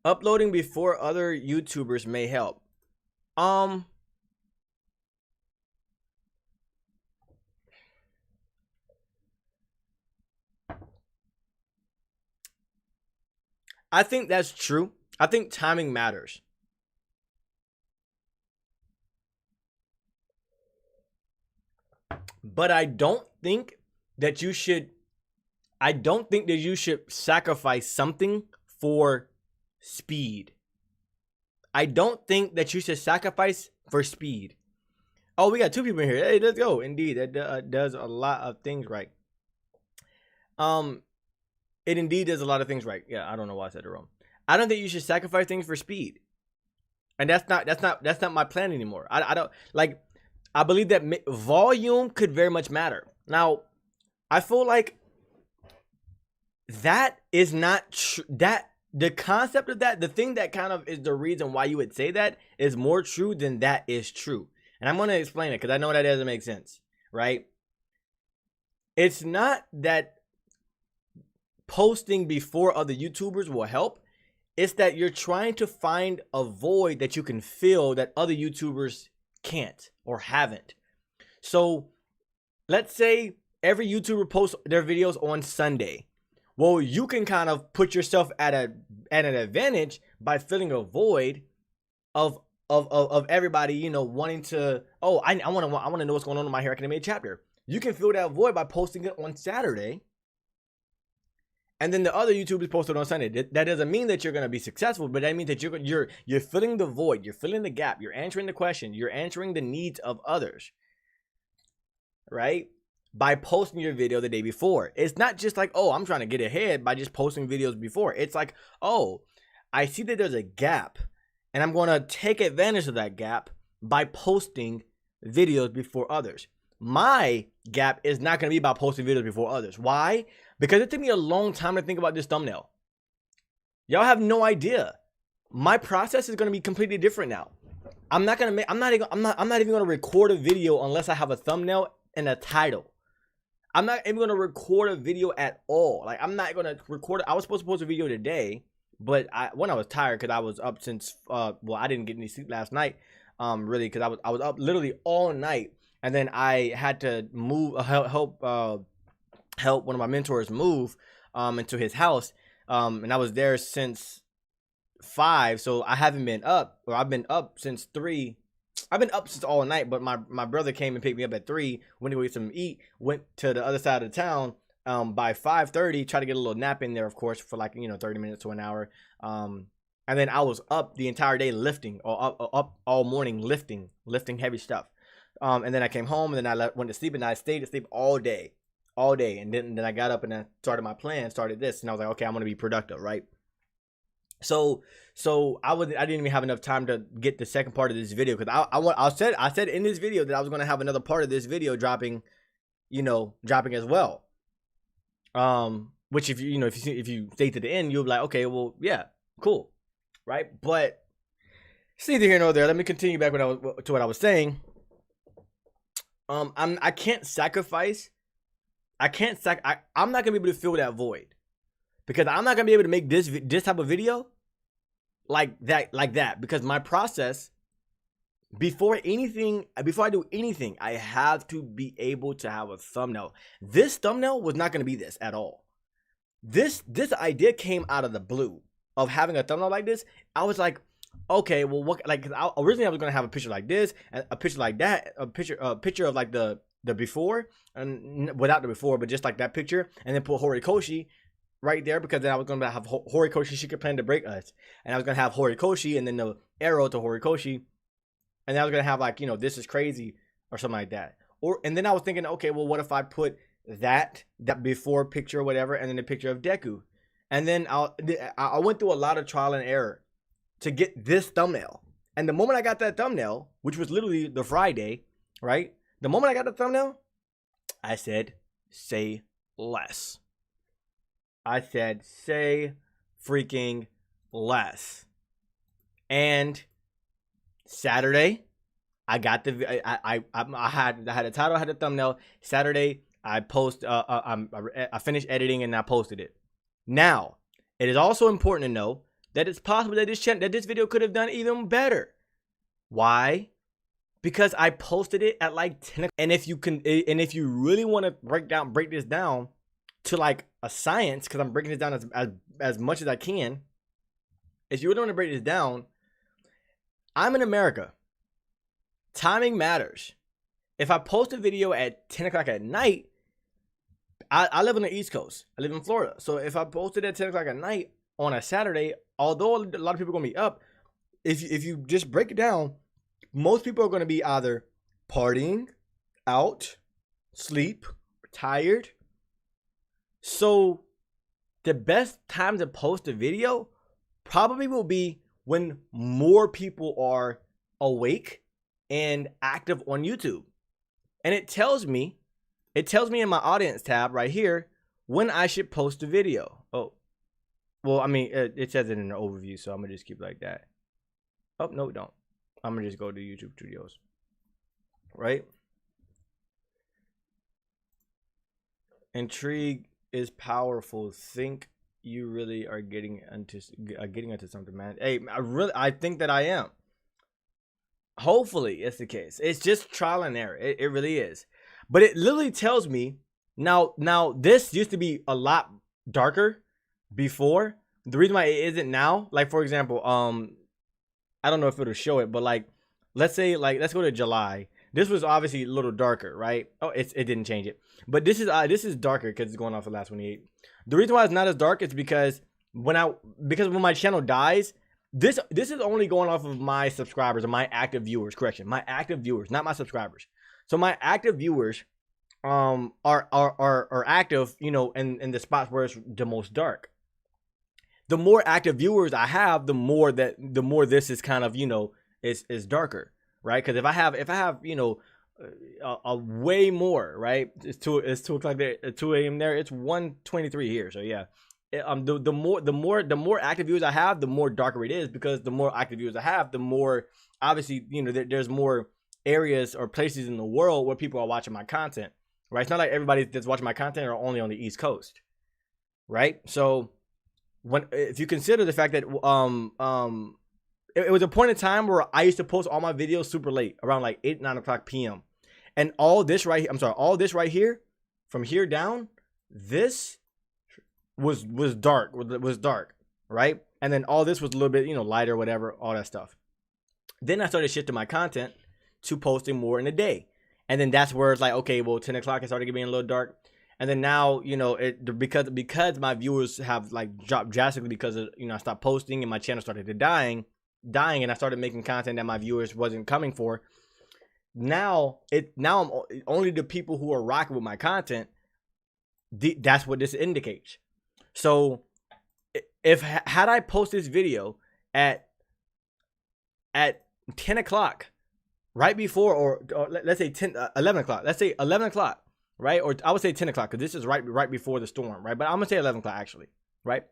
Uploading before other YouTubers may help. I think that's true. I think timing matters. But I don't think that you should sacrifice something for speed. I don't think that you should sacrifice for speed. Oh, we got 2 people in here. Hey, let's go. Indeed, that does a lot of things right. It indeed does a lot of things right. Yeah, I don't know why I said it wrong. I don't think you should sacrifice things for speed. And that's not my plan anymore. I don't like. I believe that volume could very much matter. Now, I feel like that is not true. That the concept of that, the thing that kind of is the reason why you would say that is more true than that is true. And I'm going to explain it because I know that doesn't make sense, right? It's not that posting before other YouTubers will help. It's that you're trying to find a void that you can fill that other YouTubers can't or haven't. So let's say every YouTuber posts their videos on Sunday. Well, you can kind of put yourself at an advantage by filling a void of everybody, you know, wanting to, oh, I want to know what's going on in My Hero Academia chapter. You can fill that void by posting it on Saturday. And then the other YouTubers posted on Sunday. That doesn't mean that you're going to be successful, but that means that you're filling the void, you're filling the gap, you're answering the question, you're answering the needs of others, right? By posting your video the day before. It's not just like, oh, I'm trying to get ahead by just posting videos before. It's like, oh, I see that there's a gap, and I'm going to take advantage of that gap by posting videos before others. My gap is not going to be about posting videos before others. Why? Because it took me a long time to think about this thumbnail. Y'all have no idea. My process is going to be completely different now. I'm not even going to record a video unless I have a thumbnail and a title. I'm not even going to record a video at all. Like, I'm not going to record it. I was supposed to post a video today, but I was tired because I was up since well, I didn't get any sleep last night, really, because I was up literally all night, and then I had to move help one of my mentors move into his house, and I was there since 5, so I haven't been up, or I've been up since 3. I've been up since all night, but my brother came and picked me up at 3, went to get something to eat, went to the other side of the town by 5:30, tried to get a little nap in there, of course, for like, 30 minutes to an hour, and then I was up the entire day lifting, or up all morning lifting heavy stuff, and then I came home, and then I went to sleep, and I stayed asleep all day, and then I got up and I started my plan, started this, and I was like, okay, I'm gonna be productive, right? So I didn't even have enough time to get the second part of this video, because I said in this video that I was gonna have another part of this video dropping as well. Which if you stay to the end, you'll be like, okay, well, yeah, cool, right? But it's neither here nor there. Let me continue back to what I was saying. I can't sacrifice. I'm not gonna be able to fill that void, because I'm not gonna be able to make this type of video like that, because my process, before I do anything, I have to be able to have a thumbnail. This thumbnail was not gonna be this at all. This idea came out of the blue of having a thumbnail like this. I was like, okay, well, what, like, originally I was gonna have a picture like this, and a picture like that, a picture of like the before, and without the before, but just like that picture, and then put Horikoshi right there, because then I was gonna have Horikoshi, she could plan to break us, and I was gonna have Horikoshi, and then the arrow to Horikoshi, and then I was gonna have like, this is crazy or something like that. And then I was thinking, okay, well, what if I put that before picture or whatever, and then the picture of Deku, and then I went through a lot of trial and error to get this thumbnail. And the moment I got that thumbnail, which was literally the Friday, right? The moment I got the thumbnail, I said, say less. I said, say freaking less. And Saturday, I got the I had a title, I had a thumbnail. Saturday, I finished editing and I posted it. Now, it is also important to know that it's possible that this video could have done even better. Why? Because I posted it at like 10. And if you really want to break this down to like a science, because I'm breaking this down as much as I can. If you really want to break this down, I'm in America. Timing matters. If I post a video at 10 o'clock at night, I live on the East Coast. I live in Florida. So if I posted at 10 o'clock at night on a Saturday, although a lot of people are going to be up, if you just break it down, most people are going to be either partying, out, sleep, tired. So the best time to post a video probably will be when more people are awake and active on YouTube. And it tells me in my audience tab right here when I should post a video. Oh, well, I mean, it says it in the overview, so I'm going to just keep it like that. Oh, no, don't. I'm going to just go to YouTube Studios. Right? Intrigue is powerful. Think you really are getting into something, man. Hey, I think that I am. Hopefully it's the case. It's just trial and error. It really is. But it literally tells me now this used to be a lot darker before. The reason why it isn't now, like for example, I don't know if it'll show it, but like let's go to July. This was obviously a little darker, right? Oh, it didn't change it. But this is darker because it's going off of last 28. The reason why it's not as dark is because when my channel dies, this is only going off of my subscribers or my active viewers. Correction, my active viewers, not my subscribers. So my active viewers are active, you know, in the spots where it's the most dark. The more active viewers I have, the more this is kind of, you know, is darker, right? Because if I have you know a way more, right? It's 2 o'clock there, 2 a.m. there. It's 1:23 here. So yeah, the more active viewers I have, the more darker it is, because the more active viewers I have, the more obviously, you know, there's more areas or places in the world where people are watching my content, right? It's not like everybody that's watching my content are only on the East Coast, right? So if you consider the fact that it was a point in time where I used to post all my videos super late, around like 8-9 o'clock p.m. and all this right here, from here down, this was dark, right? And then all this was a little bit, you know, lighter, whatever, all that stuff. Then I started shifting my content to posting more in the day, and then that's where it's like, okay, well, 10 o'clock it started getting a little dark. And then now, you know, because my viewers have like dropped drastically because of, you know, I stopped posting and my channel started to dying, and I started making content that my viewers wasn't coming for. Now I'm only the people who are rocking with my content. That's what this indicates. So had I posted this video at 10 o'clock, right before, or let's say 11 o'clock, let's say 11 o'clock, right? Or I would say 10 o'clock, because this is right before the storm, right? But I'm gonna say 11 o'clock actually, right?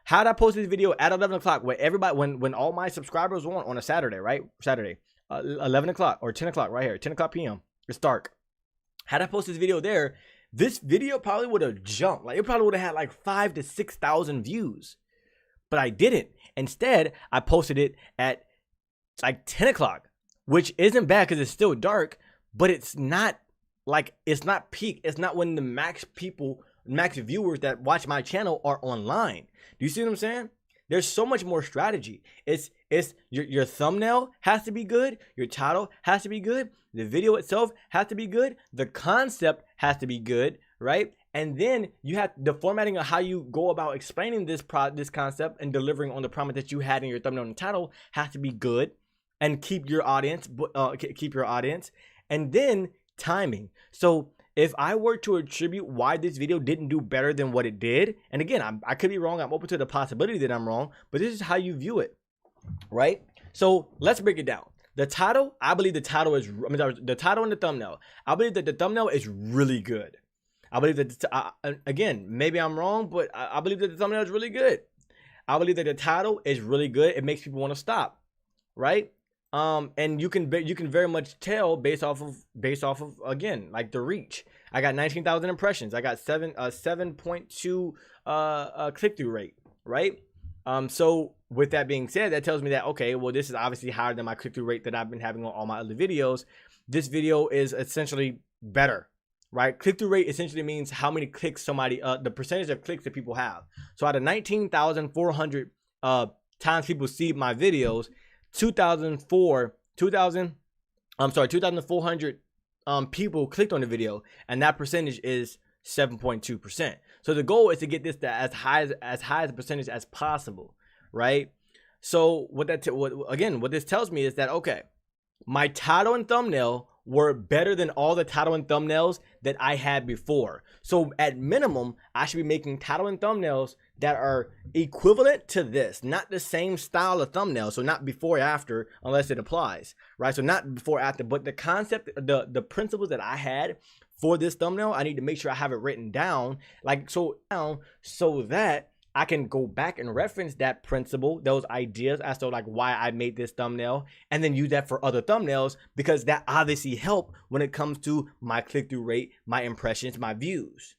How'd I post this video at 11 o'clock where everybody, when all my subscribers were on a Saturday, right? Saturday, 11 o'clock or 10 o'clock right here, 10 o'clock p.m. It's dark. Had I posted this video there, this video probably would have jumped. Like, it probably would have had like 5,000 to 6,000 views. But I didn't. Instead, I posted it at like 10 o'clock, which isn't bad because it's still dark, but it's not peak. It's not when the max viewers that watch my channel are online. Do you see what I'm saying? There's so much more strategy. It's your thumbnail has to be good. Your title has to be good. The video itself has to be good. The concept has to be good, right? And then you have the formatting of how you go about explaining this concept and delivering on the promise that you had in your thumbnail and title has to be good, and keep your audience. And then timing. So if I were to attribute why this video didn't do better than what it did, and again, I could be wrong. I'm open to the possibility that I'm wrong, but this is how you view it, right? So let's break it down. The title, I believe the title is, the title and the thumbnail, I believe that the thumbnail is really good. I believe that, again, maybe I'm wrong, but I believe that the thumbnail is really good. I believe that the title is really good. It makes people want to stop, right? And you can very much tell based off of again, like, the reach. I got 19,000 impressions. I got 7.2 click-through rate, right? So with that being said, that tells me that, okay, well, this is obviously higher than my click-through rate that I've been having on all my other videos. This video is essentially better, right? Click-through rate essentially means how many clicks somebody, the percentage of clicks that people have. So out of 19,400 times people see my videos, 2,400 people clicked on the video, and that percentage is 7.2%. So the goal is to get this to as high as a percentage as possible, right? So what this tells me is that, okay, my title and thumbnail were better than all the title and thumbnails that I had before. So at minimum, I should be making title and thumbnails that are equivalent to this, not the same style of thumbnail. So not before or after, unless it applies, right? So not before or after, but the concept, the principles that I had for this thumbnail, I need to make sure I have it written down, like, so that I can go back and reference that principle, those ideas as to, like, why I made this thumbnail, and then use that for other thumbnails, because that obviously help when it comes to my click-through rate, my impressions, my views.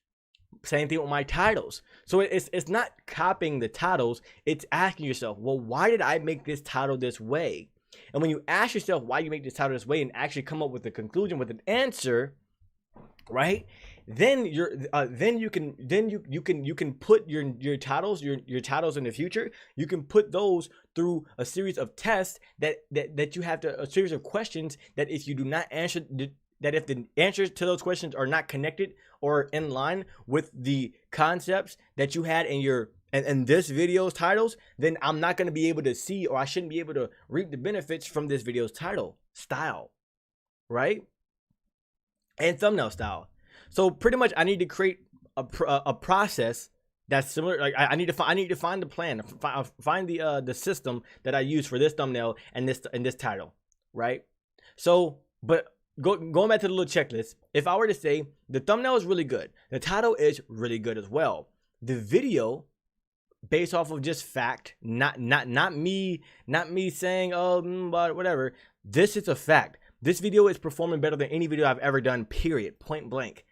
Same thing with my titles. So it's not copying the titles, it's asking yourself, well, why did I make this title this way? And when you ask yourself why you make this title this way and actually come up with a conclusion, with an answer, right? Then you can put your titles in the future. You can put those through a series of tests that you have to, a series of questions that if you do not answer, that if the answers to those questions are not connected or in line with the concepts that you had in your and this video's titles, then I'm not going to be able to see, or I shouldn't be able to reap the benefits from this video's title style, right? And thumbnail style. So pretty much I need to create a process that's similar. Like I need to find the plan, find the system that I use for this thumbnail and this title, right? So, but going back to the little checklist, if I were to say the thumbnail is really good, the title is really good as well, the video, based off of just fact, not me saying, oh, but whatever, this is a fact. This video is performing better than any video I've ever done, period, point blank.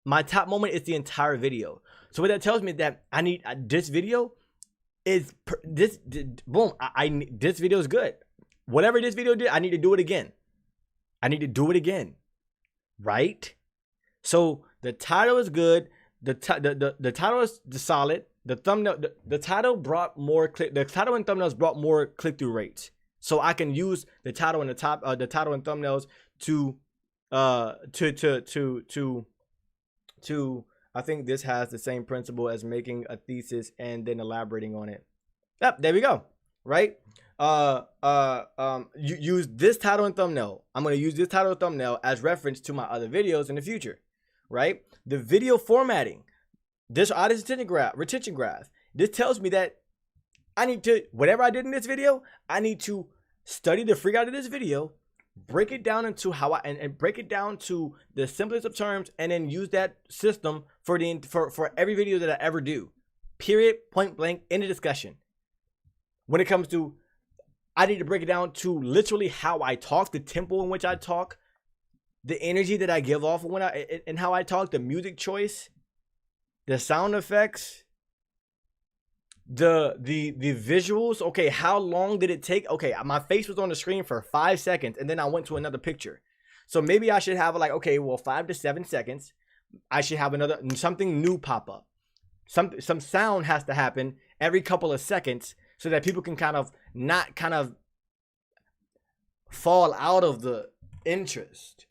My top moment is the entire video. So what that tells me is that I need this video is this video is good. Whatever this video did, I need to do it again. I need to do it again, right? So the title is good. The title is solid. The thumbnail, the title brought more click. The title and thumbnails brought more click-through rates. So I can use the title and the title and thumbnails to I think this has the same principle as making a thesis and then elaborating on it. Yep, there we go. Right? You use this title and thumbnail. I'm going to use this title and thumbnail as reference to my other videos in the future. Right? The video formatting, this audience retention graph. This tells me that I need to, whatever I did in this video, I need to study the freak out of this video, break it down into how and break it down to the simplest of terms, and then use that system for every video that I ever do. Period, point blank, end of discussion. When it comes to, I need to break it down to literally how I talk, the tempo in which I talk, the energy that I give off when and how I talk, the music choice, the sound effects, the visuals. Okay, how long did it take? Okay, my face was on the screen for 5 seconds and then I went to another picture. So maybe I should have like, okay, well, 5 to 7 seconds. I should have something new pop up. Some sound has to happen every couple of seconds so that people can not fall out of the interest.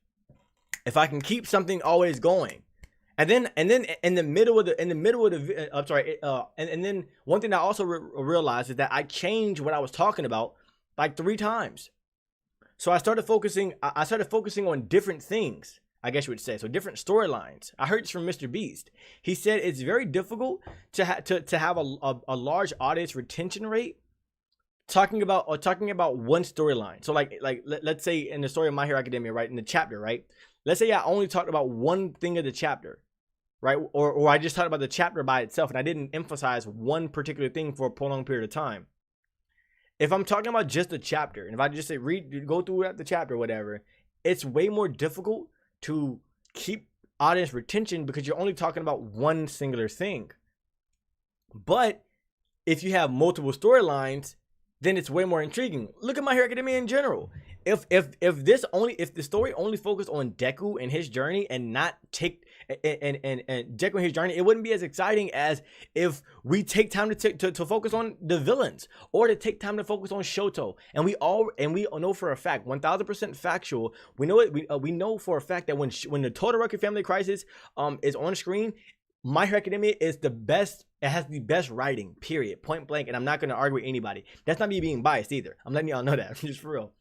If I can keep something always going. And then in the middle of the and then one thing I also realized is that I changed what I was talking about like 3 times. So I started focusing on different things, I guess you would say. So different storylines. I heard this from Mr. Beast. He said it's very difficult to have a large audience retention rate talking about one storyline. So like let's say in the story of My Hero Academia, right, in the chapter, right? Let's say I only talked about one thing of the chapter, right? Or I just talked about the chapter by itself and I didn't emphasize one particular thing for a prolonged period of time. if I'm talking about just a chapter, and if I just say go through the chapter or whatever, it's way more difficult to keep audience retention because you're only talking about one singular thing. But if you have multiple storylines, then it's way more intriguing. Look at My Hero Academia in general. If the story only focused on Deku and his journey and not take and Deku and his journey, it wouldn't be as exciting as if we take time to focus on the villains, or to take time to focus on Shoto. And we know for a fact, 1000% factual, we know for a fact that when the Todoroki family crisis is on screen, My Hero Academia is the best. It has the best writing, period, point blank. And I'm not going to argue with anybody. That's not me being biased either. I'm letting y'all know that, just for real.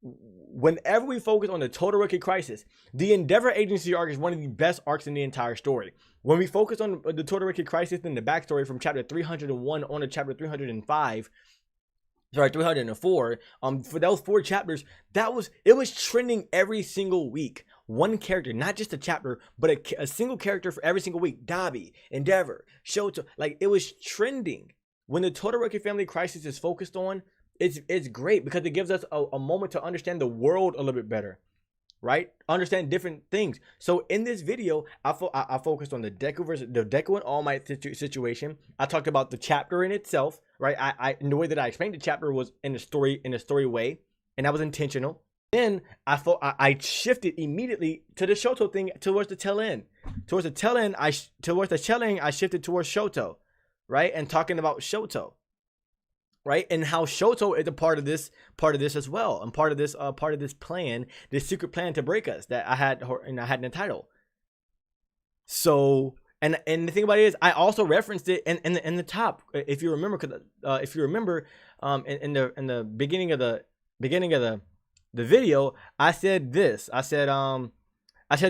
Whenever we focus on the Todoroki crisis, the Endeavor Agency arc is one of the best arcs in the entire story. When we focus on the Todoroki crisis and the backstory from chapter 301 on to chapter 305, sorry, 304, for those 4 chapters, it was trending every single week. One character, not just a chapter, but a single character for every single week. Dabi, Endeavor, Shoto, like it was trending. When the Todoroki family crisis is focused on, it's great because it gives us a moment to understand the world a little bit better, right? Understand different things. So in this video, I focused on the Deku and All Might situation. I talked about the chapter in itself, right? And the way that I explained the chapter was in a story way, and that was intentional. Then I shifted immediately to the Shoto thing towards the tail end. Towards the tail end, I shifted towards Shoto, right? And talking about Shoto, right? And how Shoto is a part of this as well, and part of this plan, this secret plan to break us that I had in the title. So, and the thing about it is, I also referenced it in the top, if you remember, in the beginning of the video, I said this. I said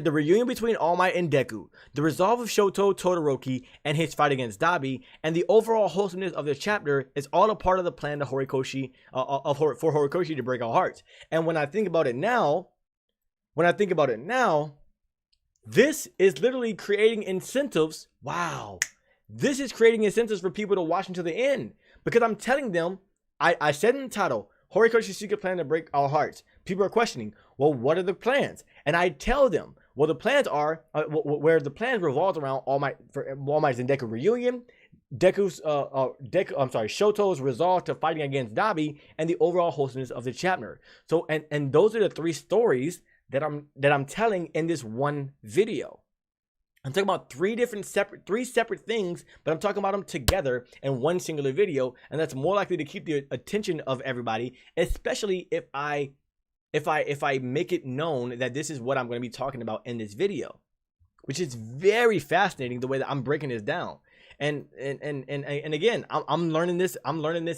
the reunion between All Might and Deku, the resolve of Shoto Todoroki and his fight against Dabi, and the overall wholesomeness of this chapter is all a part of the plan to for Horikoshi to break all hearts. And when I think about it now, this is literally creating incentives. Wow, this is creating incentives for people to watch until the end, because I'm telling them, I said in the title, Horikoshi's secret plan to break all hearts. People are questioning, well, what are the plans? And I tell them, well, the plans are where the plans revolve around All Might's and Deku reunion, Shoto's resolve to fighting against Dabi, and the overall wholesomeness of the chapter. So, and those are the 3 stories that I'm telling in this one video. I'm talking about 3 separate things, but I'm talking about them together in one singular video, and that's more likely to keep the attention of everybody, especially if I make it known that this is what I'm going to be talking about in this video, which is very fascinating the way that I'm breaking this down. And again, I'm learning this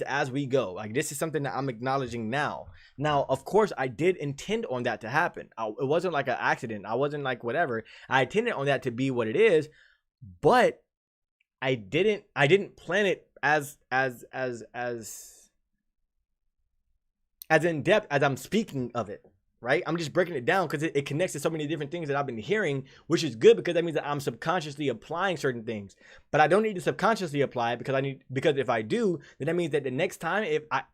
as we go. Like, this is something that I'm acknowledging now. Now, of course, I did intend on that to happen. It wasn't like an accident. I wasn't like whatever. I intended on that to be what it is, but I didn't plan it as in depth as I'm speaking of it. Right? I'm just breaking it down because it connects to so many different things that I've been hearing, which is good because that means that I'm subconsciously applying certain things. But I don't need to subconsciously apply it because if I do, then that means that the next time if I'm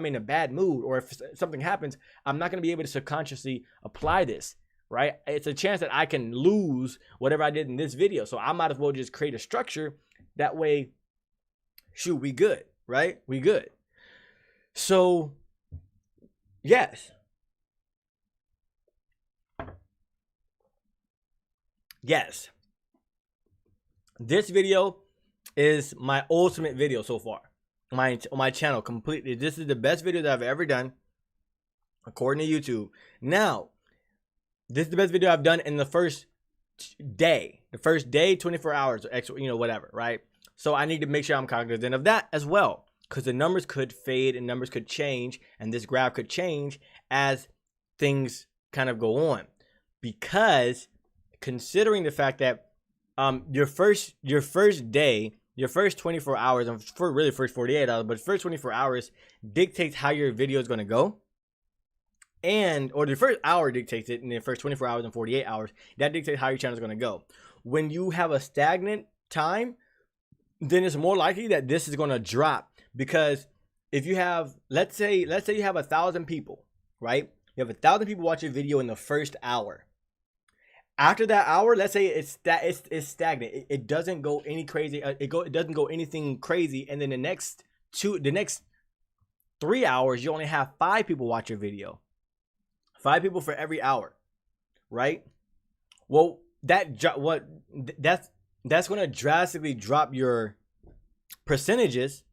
in a bad mood or if something happens, I'm not going to be able to subconsciously apply this. Right? It's a chance that I can lose whatever I did in this video. So I might as well just create a structure. That way, shoot, we good. Right? We good. So, yes. Yes, this video is my ultimate video so far on my channel. Completely, this is the best video that I've ever done, according to YouTube. Now, this is the best video I've done in the first day. 24 hours, or extra, whatever, right? So I need to make sure I'm cognizant of that as well, because the numbers could fade and numbers could change, and this graph could change as things kind of go on, because considering the fact that your first day, your first 24 hours, and for really first 48 hours, but first 24 hours dictates how your video is going to go, or the first hour dictates it, and the first 24 hours and 48 hours, that dictates how your channel is going to go. When you have a stagnant time, then it's more likely that this is going to drop. Because if you have, let's say you have 1,000 people, right? You have 1,000 people watch your video in the first hour. After that hour, let's say it's stagnant. It doesn't go any crazy. It doesn't go anything crazy. And then the next 3 hours, you only have 5 people watch your video. 5 people for every hour, right? Well, that's going to drastically drop your percentages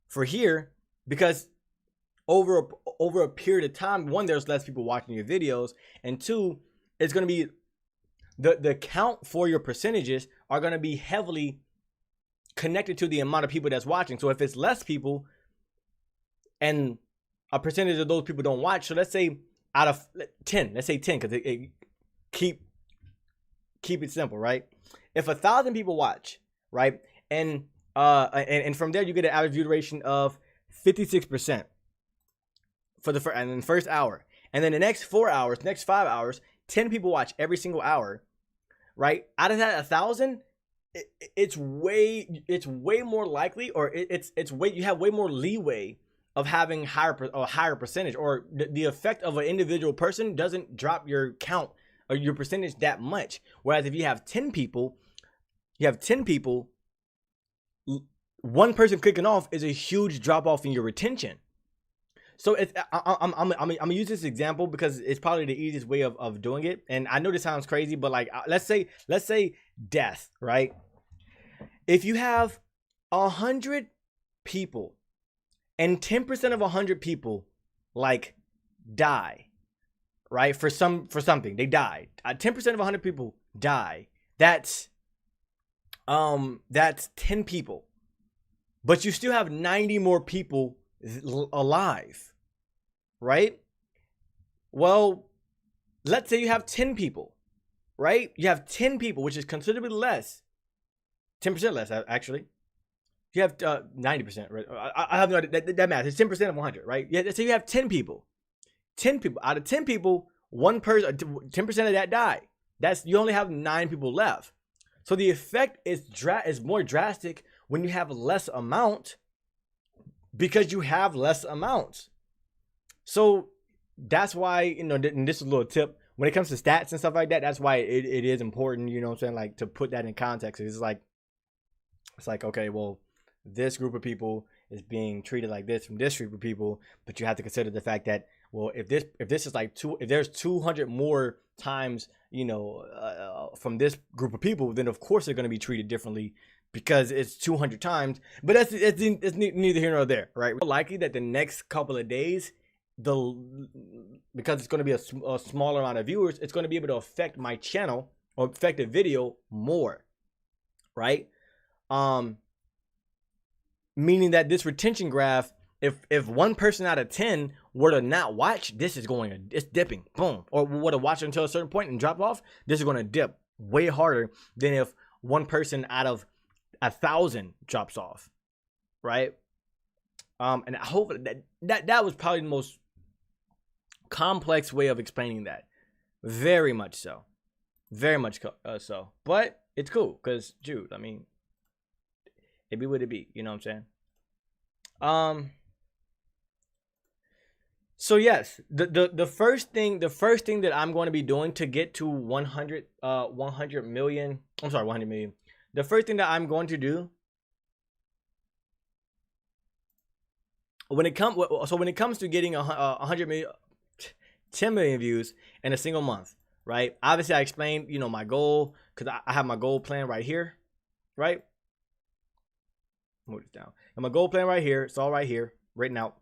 for here, because over a period of time, one, there's less people watching your videos, and two, it's going to be the count for your percentages are going to be heavily connected to the amount of people that's watching. So if it's less people and a percentage of those people don't watch, so let's say out of 10, let's say 10, because keep it simple, right? If 1,000 people watch, right, and from there you get an average view duration of 56% for the first hour, and then the next 4 hours, next 5 hours, 10 people watch every single hour, right? Out of that 1,000, it's way more likely, or you have way more leeway of having a higher percentage, or the effect of an individual person doesn't drop your count or your percentage that much. Whereas if you have 10 people, one person clicking off is a huge drop off in your retention. So I'm gonna use this example because it's probably the easiest way of doing it. And I know this sounds crazy, but like, let's say death, right? If you have 100 people and 10% of 100 people like die, right? For something, they died. 10% of 100 people die. That's 10 people, but you still have 90 more people alive, right? Well, let's say you have 10 people, right? You have 10 people, which is considerably less, 10% less actually. You have 90%, right? I have no idea, that math. It's 10% of 100, right? Yeah. So you have 10 people. 10 people out of 10 people, one person, 10% of that died. You only have 9 people left. So the effect is more drastic when you have less amount, because you have less amounts. So that's why, and this is a little tip when it comes to stats and stuff like that. That's why it is important, you know what I'm saying, like, to put that in context. It's like, okay, well, this group of people is being treated like this from this group of people, but you have to consider the fact that, well, if this is like if there's 200 more times, from this group of people, then of course they're going to be treated differently because it's 200 times. But it's neither here nor there, right? We're likely that the next couple of days, because it's going to be a smaller amount of viewers, it's going to be able to affect my channel or affect the video more, right? Meaning that this retention graph, if one person out of 10 were to not watch, it's dipping, boom. Or were to watch until a certain point and drop off, this is going to dip way harder than if one person out of 1,000 drops off, right? And I hope that was probably the most complex way of explaining that. Very much so. Very much so. But it's cool because, dude, I mean, it be what it be. You know what I'm saying? So yes, the first thing that I'm going to be doing to get to 100 million. I'm sorry, 100 million. The first thing that I'm going to do when it comes to getting 100 million, 10 million views in a single month, right? Obviously, I explained, my goal, because I have my goal plan right here, right? Move this down. And my goal plan right here. It's all right here, written out.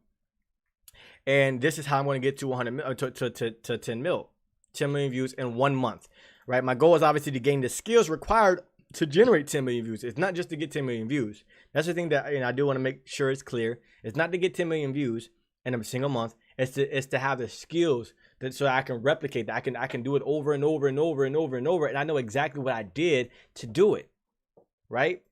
And this is how I'm going to get to 100 to 10 million views in 1 month, right? My goal is obviously to gain the skills required to generate 10 million views. It's not just to get 10 million views. That's the thing that I do want to make sure it's clear. It's not to get 10 million views in a single month. It's to have the skills so I can replicate that. I can do it over and over and over and over and over, and I know exactly what I did to do it, right?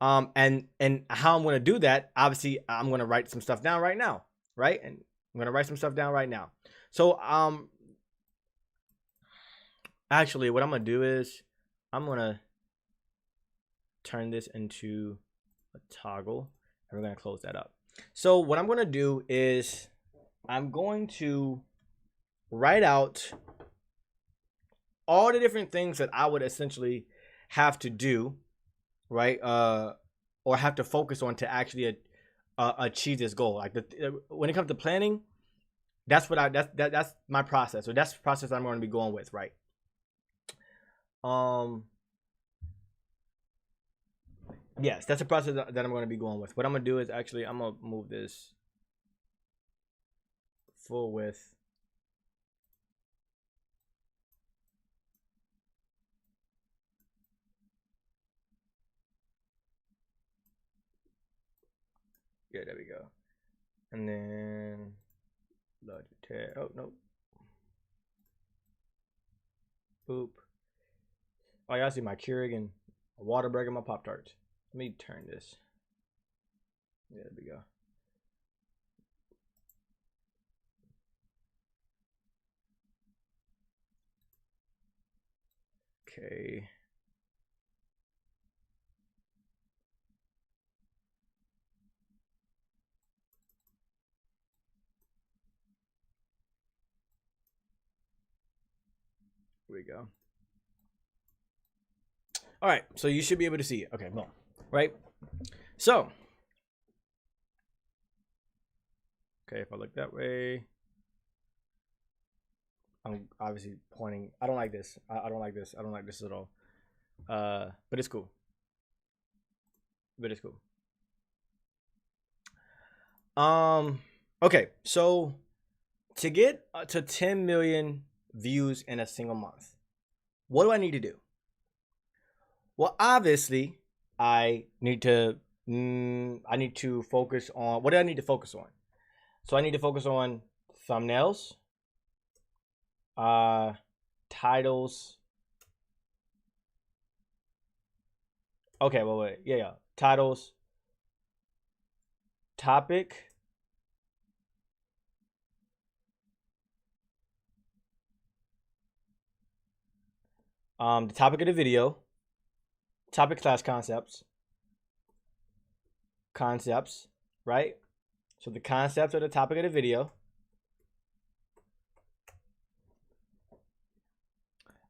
And how I'm going to do that, obviously, I'm going to write some stuff down right now, right? And I'm going to write some stuff down right now. So, actually, what I'm going to do is I'm going to turn this into a toggle, and we're going to close that up. So what I'm going to do is I'm going to write out all the different things that I would essentially have to do, right? Or have to focus on to actually achieve this goal. Like when it comes to planning, that's what that's my process. So that's the process I'm going to be going with, right? Yes, that's the process that I'm going to be going with. What I'm going to do is actually I'm going to move this full width. Yeah, there we go. And then larger tab. Oh no. Boop. Oh, y'all see my Keurig and a water break and my Pop Tarts. Let me turn this. Yeah, there we go. Okay. Here we go. All right, so you should be able to see it. Okay, boom. Right? So, okay, if I look that way, I'm obviously pointing. I don't like this. I don't like this. I don't like this at all. But it's cool. But it's cool. Okay, so to get to 10 million views in a single month, what do I need to do? Well, obviously, I need to focus on, what do I need to focus on? So I need to focus on thumbnails, titles. Okay, wait. Yeah. Titles, topic, the topic of the video, topic / concepts, right? So the concepts are the topic of the video.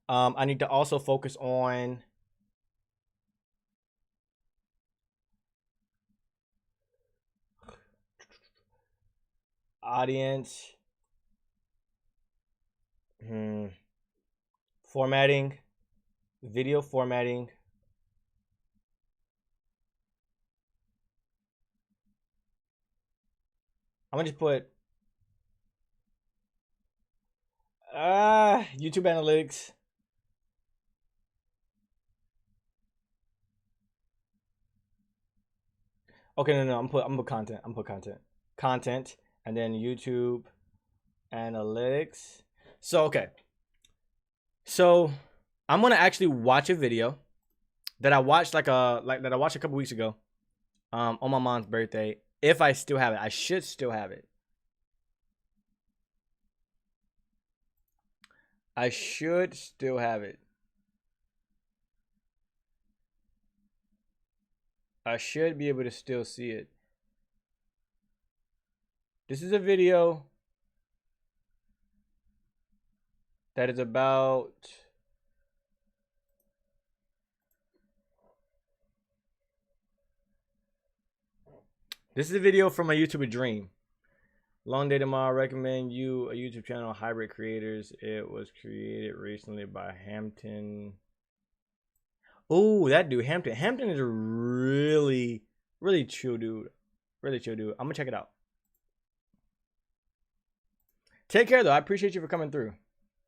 I need to also focus on audience, formatting, video formatting, I'm gonna just put YouTube analytics. Okay, no, I'm gonna put content. Content, and then YouTube analytics. So okay. So I'm gonna actually watch a video that I watched that I watched a couple weeks ago, on my mom's birthday. If I still have it, I should still have it. I should still have it. I should be able to still see it. This is a video that is about this is a video from my YouTuber dream. Long day tomorrow. Recommend you a YouTube channel, Hybrid Creators. It was created recently by Hampton. Oh, that dude, Hampton. Hampton is a really chill dude. Really chill dude. I'm gonna check it out. Take care though. I appreciate you for coming through.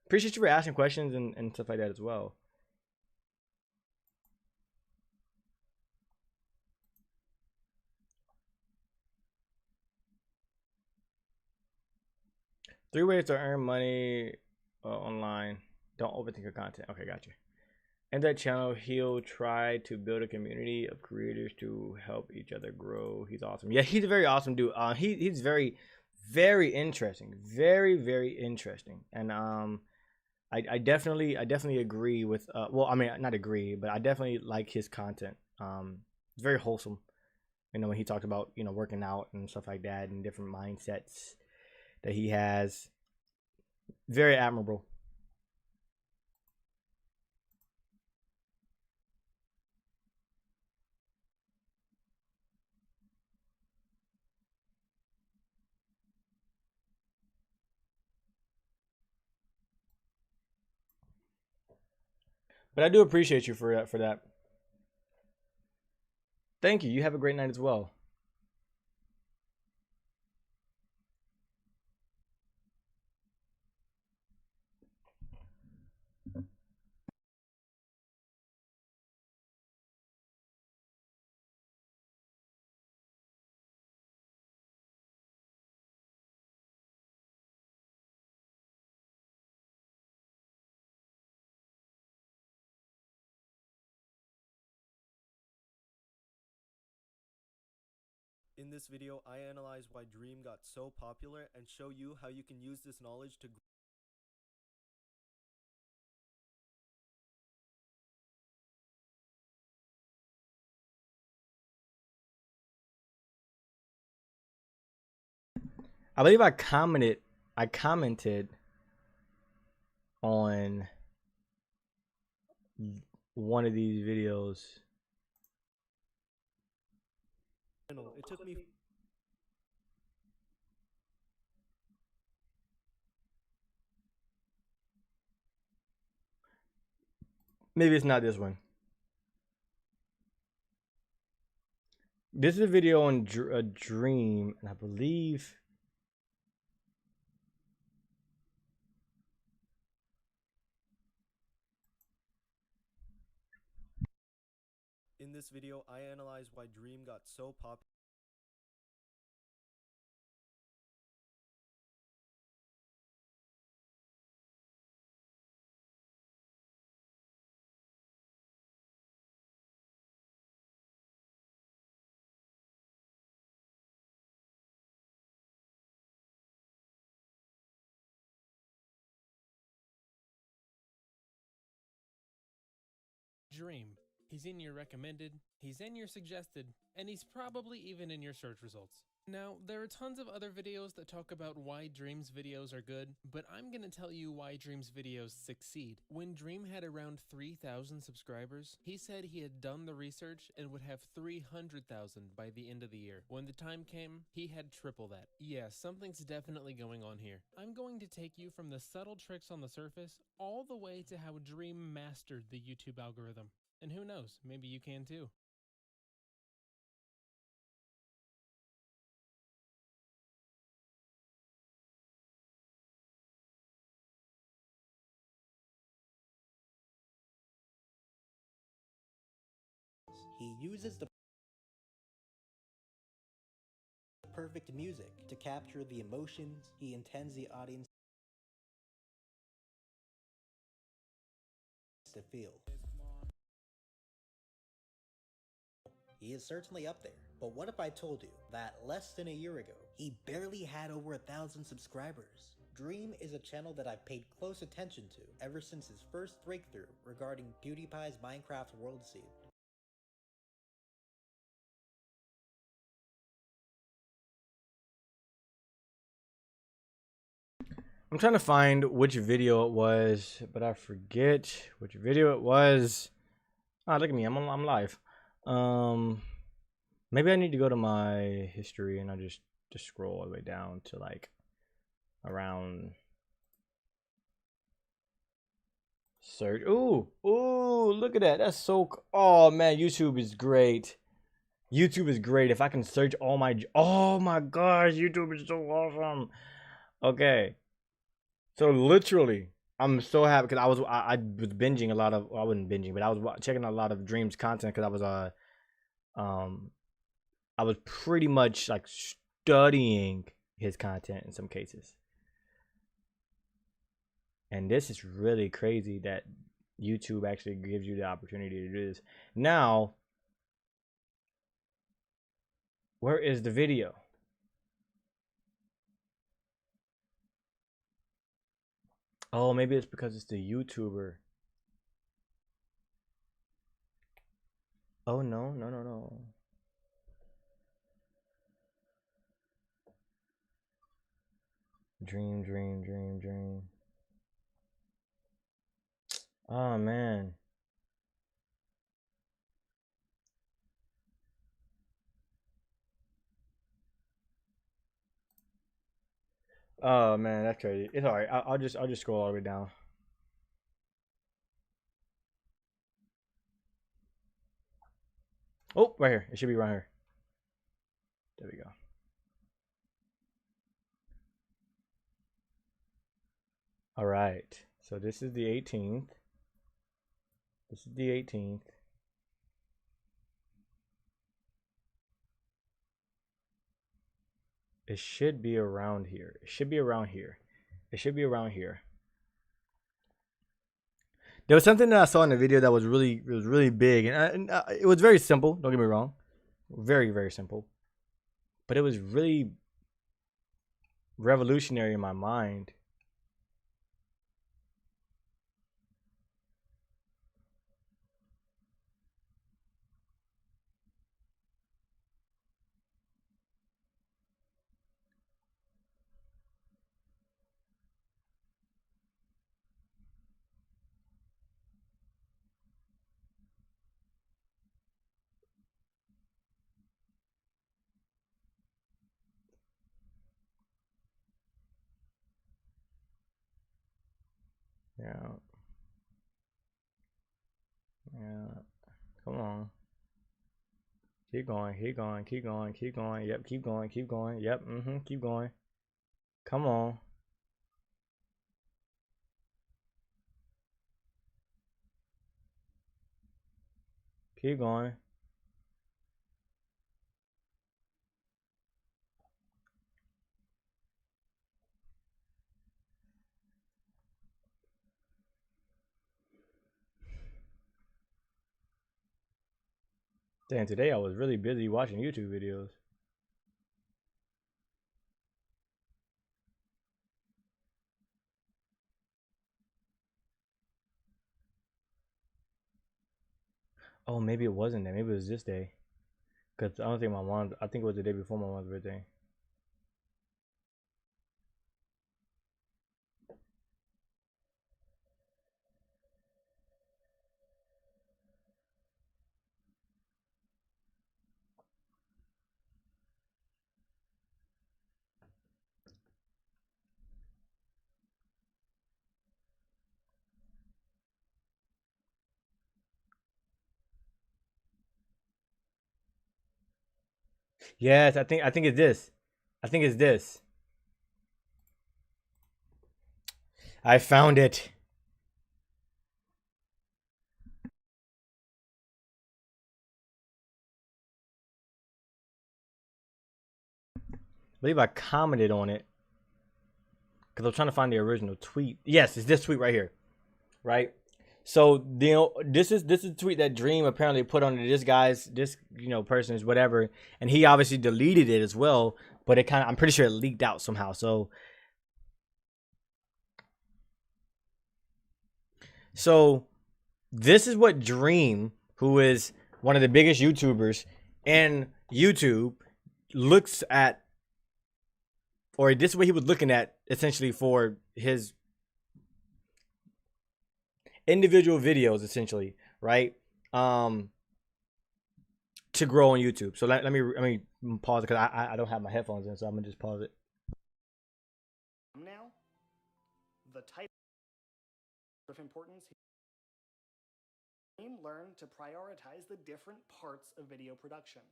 Appreciate you for asking questions and stuff like that as well. Three ways to earn money online. Don't overthink your content. Okay, gotcha. And that channel, he'll try to build a community of creators to help each other grow. He's awesome. Yeah, he's a very awesome dude. He's very interesting. Very interesting. And I definitely agree with well, I mean, not agree, but I definitely like his content. It's very wholesome. You know, when he talked about, you know, working out and stuff like that and different mindsets that he has. Very admirable. But I do appreciate you for that. Thank you. You have a great night as well. In this video, I analyze why Dream got so popular and show you how you can use this knowledge to I believe I commented on one of these videos. It took me Maybe it's not this one. This is a video on a dream, and I believe In this video, I analyze why Dream got so popular. Dream. He's in your recommended, he's in your suggested, and he's probably even in your search results. Now, there are tons of other videos that talk about why Dream's videos are good, but I'm gonna tell you why Dream's videos succeed. When Dream had around 3,000 subscribers, he said he had done the research and would have 300,000 by the end of the year. When the time came, he had triple that. Yeah, something's definitely going on here. I'm going to take you from the subtle tricks on the surface all the way to how Dream mastered the YouTube algorithm. And who knows, maybe you can too. He uses the perfect music to capture the emotions he intends the audience to feel. He is certainly up there, but what if I told you that less than a year ago, he barely had over 1,000 subscribers? Dream is a channel that I've paid close attention to ever since his first breakthrough regarding PewDiePie's Minecraft World Seed. I'm trying to find which video it was, but I forget which video it was. Ah, look at me, I'm live. Maybe I need to go to my history and I just scroll all the way down to like around search. Ooh, look at that. That's so. Oh man, YouTube is great. YouTube is great. If I can search all my. Oh my gosh, YouTube is so awesome. Okay, so literally, I'm so happy because I was binging a lot of. Well, I wasn't binging, but I was checking a lot of Dream's content because I was pretty much like studying his content in some cases. And this is really crazy that YouTube actually gives you the opportunity to do this. Now, where is the video? Oh, maybe it's because it's the YouTuber. Oh, no. Dream. Oh man. Oh man, that's crazy. It's alright. I'll just scroll all the way down. Oh, right here. It should be right here. There we go. All right. So this is the 18th. This is the 18th. It should be around here. It should be around here. It should be around here. There was something that I saw in the video that was really big, and it was very simple. Don't get me wrong, very simple, but it was really revolutionary in my mind. Yeah. Come on. Keep going. Yep, keep going. Yep, keep going. Come on. Keep going. Damn, today I was really busy watching YouTube videos. Oh, maybe it wasn't that. Maybe it was this day. Because I don't think I think it was the day before my mom's birthday. Yes, I think it's this. I think it's this. I found it. I believe I commented on it because I was trying to find the original tweet. Yes, it's this tweet right here, right? So this is a tweet that Dream apparently put on this person's whatever, and he obviously deleted it as well. But I'm pretty sure it leaked out somehow. So this is what Dream, who is one of the biggest YouTubers in YouTube, looks at, or this is what he was looking at essentially for his individual videos, essentially, right? To grow on YouTube. So let me pause it because I don't have my headphones in, so I'm gonna just pause it. Now, the type of importance. Dream learned to prioritize the different parts of video production.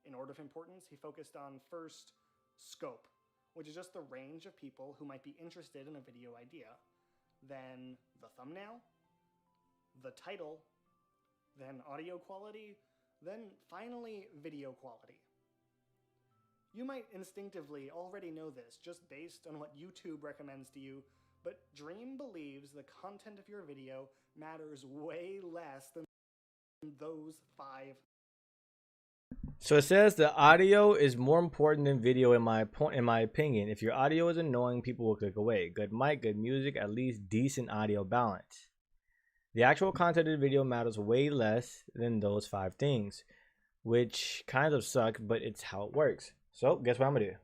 In order of importance, he focused on first, scope, which is just the range of people who might be interested in a video idea. Then the thumbnail, the title, then audio quality, then finally video quality. You might instinctively already know this just based on what YouTube recommends to you, but Dream believes the content of your video matters way less than those 5. So it says the audio is more important than video in my opinion. If your audio is annoying, people will click away. Good mic, good music, at least decent audio balance. The actual content of the video matters way less than those 5 things, which kind of suck, but it's how it works. So guess what I'm gonna do?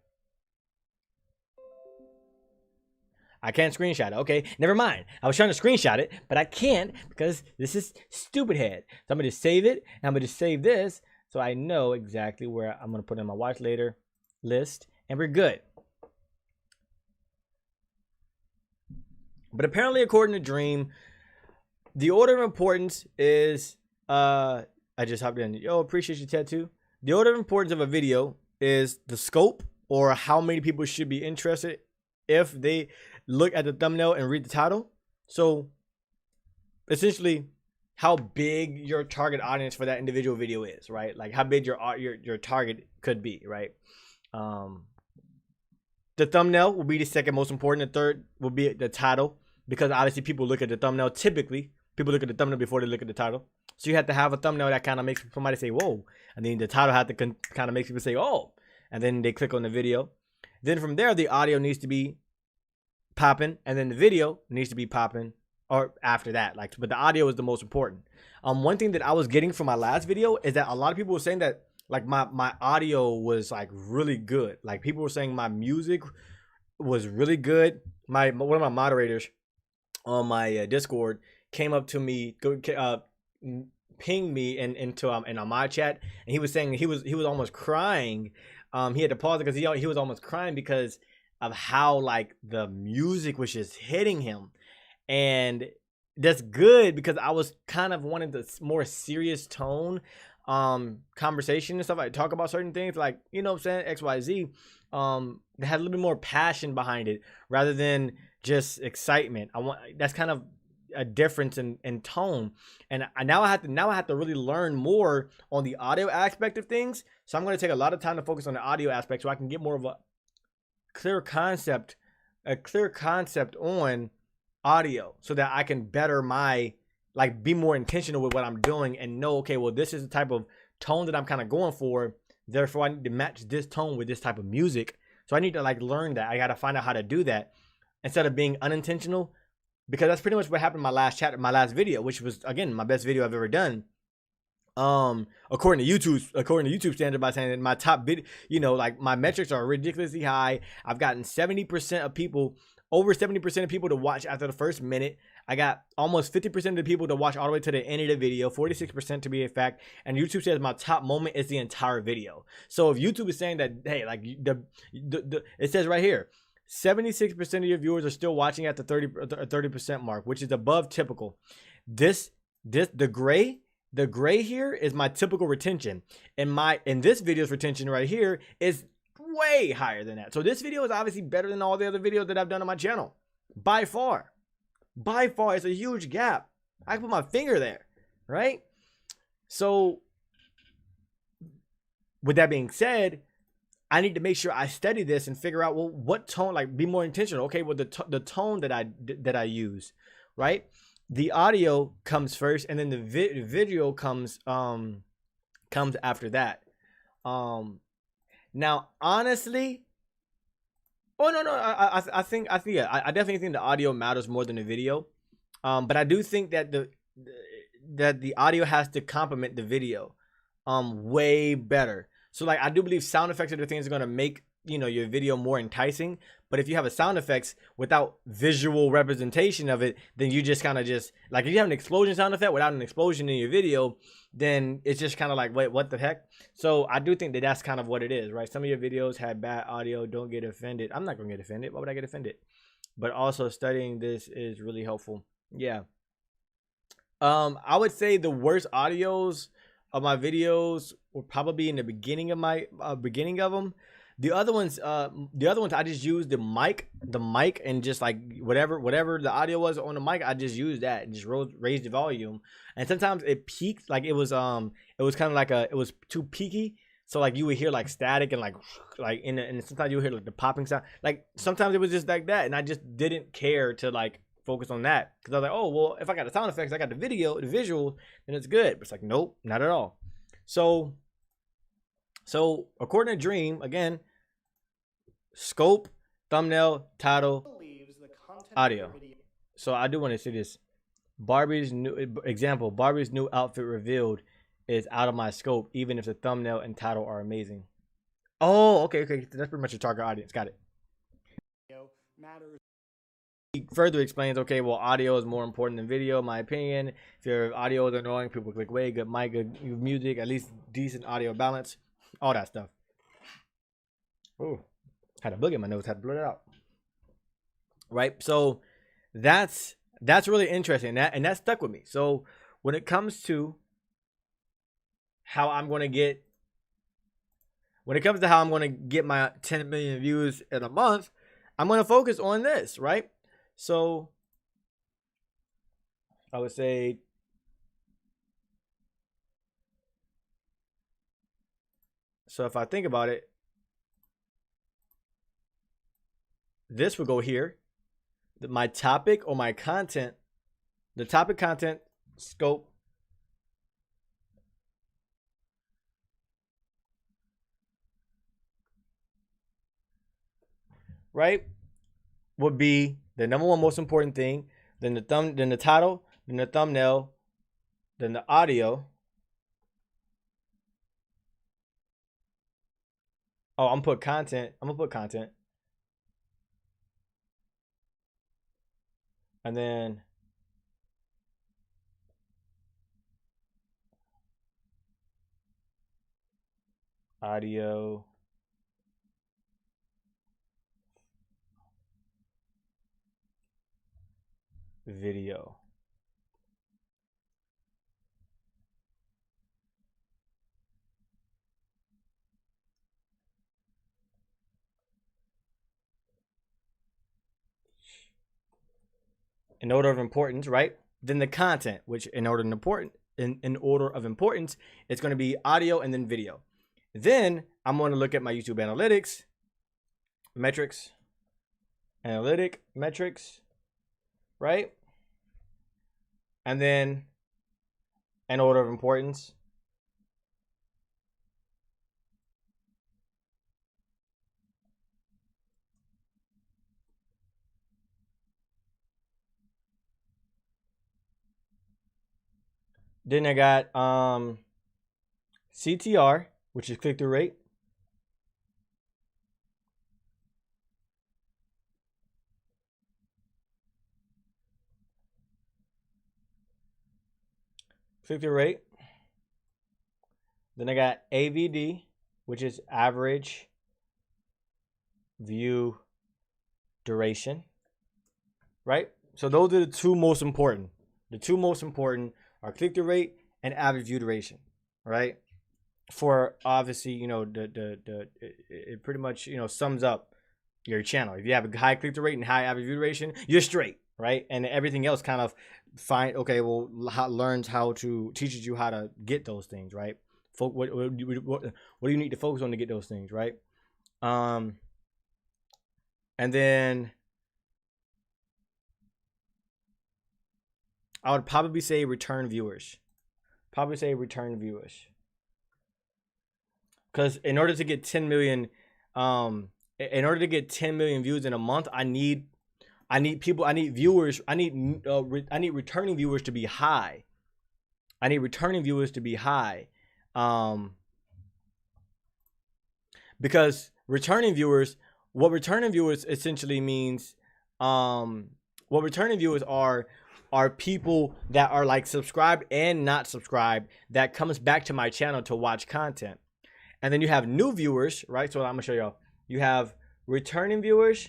I can't screenshot it. Okay, never mind. I was trying to screenshot it, but I can't because this is stupid head. So I'm gonna just save it, and I'm gonna just save this so I know exactly where I'm gonna put in my watch later list, and we're good. But apparently, according to Dream, the order of importance is I just hopped in. Yo, appreciate your tattoo. The order of importance of a video is the scope, or how many people should be interested if they look at the thumbnail and read the title. So essentially, how big your target audience for that individual video is, right? Like how big your target could be, right? The thumbnail will be the second most important. The third will be the title, because obviously people look at the thumbnail. Typically, people look at the thumbnail before they look at the title. So you have to have a thumbnail that kind of makes somebody say, whoa. And then the title had to kind of make people say, oh. And then they click on the video. Then from there, the audio needs to be popping. And then the video needs to be popping, or after that. But the audio is the most important. One thing that I was getting from my last video is that a lot of people were saying that like my audio was like really good. Like people were saying my music was really good. One of my moderators on my Discord came up to me, pinged me in a mod chat, and he was saying he was almost crying. He had to pause it because he was almost crying because of how like the music was just hitting him. And that's good, because I was kind of wanting the more serious tone conversation and stuff. I talk about certain things, like, you know what I'm saying, XYZ, that had a little bit more passion behind it rather than just excitement. That's kind of a difference in tone. And now I have to really learn more on the audio aspect of things. So I'm going to take a lot of time to focus on the audio aspect so I can get more of a clear concept on audio, so that I can better be more intentional with what I'm doing and know, okay, well, this is the type of tone that I'm kind of going for. Therefore, I need to match this tone with this type of music. So I need to learn that. I got to find out how to do that instead of being unintentional, because that's pretty much what happened in my last video, which was, again, my best video I've ever done. According to YouTube standard, by saying that my top video, my metrics are ridiculously high. I've gotten 70% of people, over 70% of people to watch after the first minute. I got almost 50% of the people to watch all the way to the end of the video, 46% to be a fact. And YouTube says my top moment is the entire video. So if YouTube is saying that, hey, it says right here, 76% of your viewers are still watching at the 30% mark, which is above typical. The gray here is my typical retention, and this video's retention right here is way higher than that. So this video is obviously better than all the other videos that I've done on my channel, by far. It's a huge gap. I can put my finger there, right? So with that being said, I need to make sure I study this and figure out, well, what tone, be more intentional. Okay, well, the tone that I use, right? The audio comes first, and then the video comes after that. Now, honestly, I think yeah, I definitely think the audio matters more than the video. But I do think that the audio has to complement the video way better. So I do believe sound effects are the things that are going to make your video more enticing. But if you have a sound effects without visual representation of it, then you just kind of if you have an explosion sound effect without an explosion in your video, then it's just kind of wait, what the heck? So I do think that that's kind of what it is, right? Some of your videos have bad audio. Don't get offended. I'm not going to get offended. Why would I get offended? But also, studying this is really helpful. Yeah. I would say the worst audios of my videos were probably in the beginning of them. The other ones I just used the mic and just whatever the audio was on the mic, I just used that and just raised the volume. And sometimes it peaked, it was kind of it was too peaky, so you would hear static and and sometimes you would hear the popping sound. Sometimes it was just like that, and I just didn't care to focus on that, because I was oh well, if I got the sound effects, I got the visual, then it's good. But it's nope, not at all. So according to Dream, again, scope, thumbnail, title, audio. So I do want to say this. Barbie's new outfit revealed is out of my scope, even if the thumbnail and title are amazing. Oh, okay. That's pretty much your target audience. Got it. Matters he further explains, okay, well, audio is more important than video, in my opinion. If your audio is annoying, people click away. Good mic, good music, at least decent audio balance, all that stuff. Oh, had a bug in my nose, had to blur it out. Right, so that's really interesting, and that stuck with me. So when it comes to how I'm going to get, my 10 million views in a month, I'm going to focus on this, right? So I would say if I think about it, this would go here. My topic or my content, the topic, content, scope, right, would be the number one most important thing. Then the title, then the thumbnail, then the audio. Oh, I'm gonna put content. And then audio, video. In order of importance, right? Then the content, which in order of importance, it's going to be audio and then video. Then I'm going to look at my YouTube analytics, metrics, right? And then in order of importance, then I got CTR, which is click-through rate. Click-through rate. Then I got AVD, which is average view duration, right? So those are the two most important. The two most important are click-through rate and average view duration, right? For obviously, it pretty much, sums up your channel. If you have a high click-through rate and high average view duration, you're straight, right? And everything else kind of teaches you how to get those things, right? What do you need to focus on to get those things, right? And then I would probably say return viewers. Because in order to get 10 million, views in a month, I need viewers. I need returning viewers to be high. Because what returning viewers essentially means, what returning viewers are people that are like subscribed and not subscribed that comes back to my channel to watch content. And then you have new viewers, right? So I'm gonna show y'all. You have returning viewers.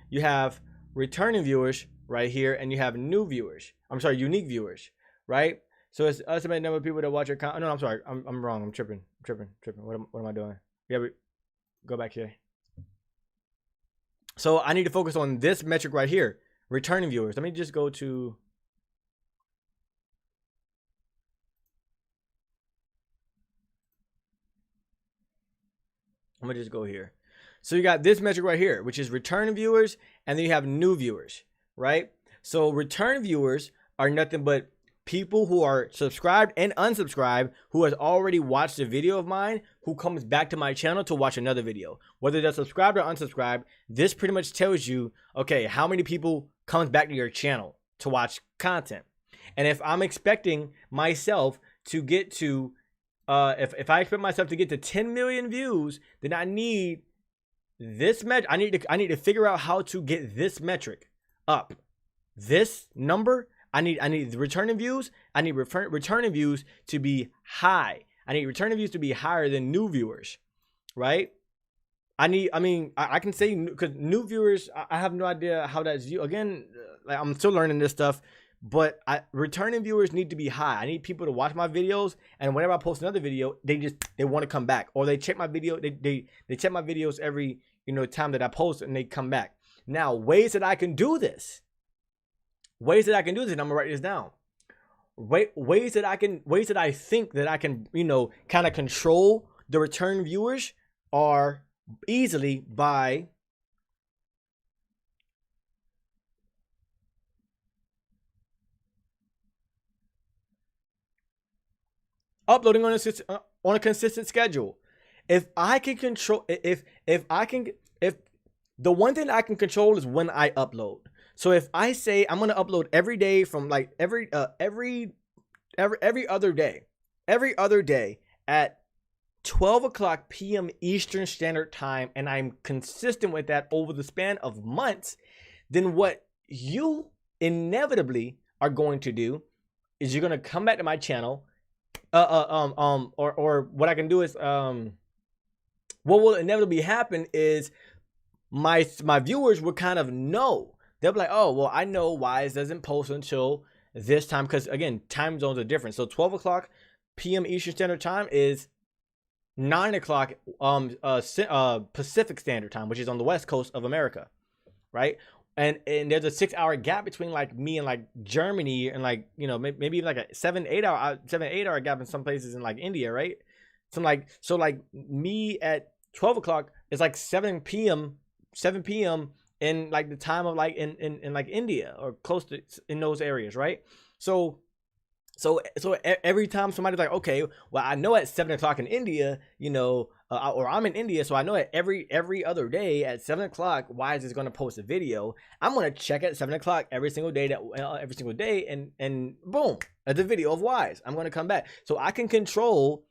You have returning viewers right here, and you have new viewers. Unique viewers, right? So it's estimated number of people that watch your content. No, I'm sorry. I'm wrong. I'm tripping. What am I doing? Yeah, go back here. So I need to focus on this metric right here, returning viewers. Let me just go to. I'm gonna just go here. So you got this metric right here, which is return viewers, and then you have new viewers, right? So return viewers are nothing but people who are subscribed and unsubscribed, who has already watched a video of mine, who comes back to my channel to watch another video. Whether they're subscribed or unsubscribed, this pretty much tells you, okay, how many people comes back to your channel to watch content. And if I'm expecting myself to get to, if I expect myself to get to 10 million views, then I need this metric, I need to figure out how to get this metric up. This number, I need the returning views. I need returning views to be high. I need returning views to be higher than new viewers, right? I can say, because new viewers, I have no idea how that's viewed. Again, like, I'm still learning this stuff, but returning viewers need to be high. I need people to watch my videos, and whenever I post another video, they want to come back, or they check my video. They check my videos every time that I post, and they come back. Now, ways that I can do this. And I'm gonna write this down. Ways that I think that I can, kind of control the return viewers are easily by uploading on a consistent schedule. If I can control, if the one thing I can control is when I upload. So if I say I'm gonna upload every day from like every other day at 12 p.m. Eastern Standard Time, and I'm consistent with that over the span of months, then what you inevitably are going to do is you're gonna come back to my channel, or what I can do is what will inevitably happen is my viewers will kind of know. They'll be like, oh, well, I know Wyze doesn't post until this time, because again, time zones are different. So 12 p.m. Eastern Standard Time is 9 o'clock Pacific Standard Time, which is on the West Coast of America, right? And there's a 6-hour gap between like me and like Germany, and like maybe like a 7-8 hour gap in some places in like India, right? So like me at 12 o'clock is like 7 p.m. in like the time of like in like India or close to in those areas, right? So every time somebody's like, okay, well, I know at 7 o'clock in India, or I'm in India, so I know that every other day at 7 o'clock, Wyze is going to post a video. I'm going to check at 7 o'clock every single day, and boom, that's a video of Wyze. I'm going to come back. So I can control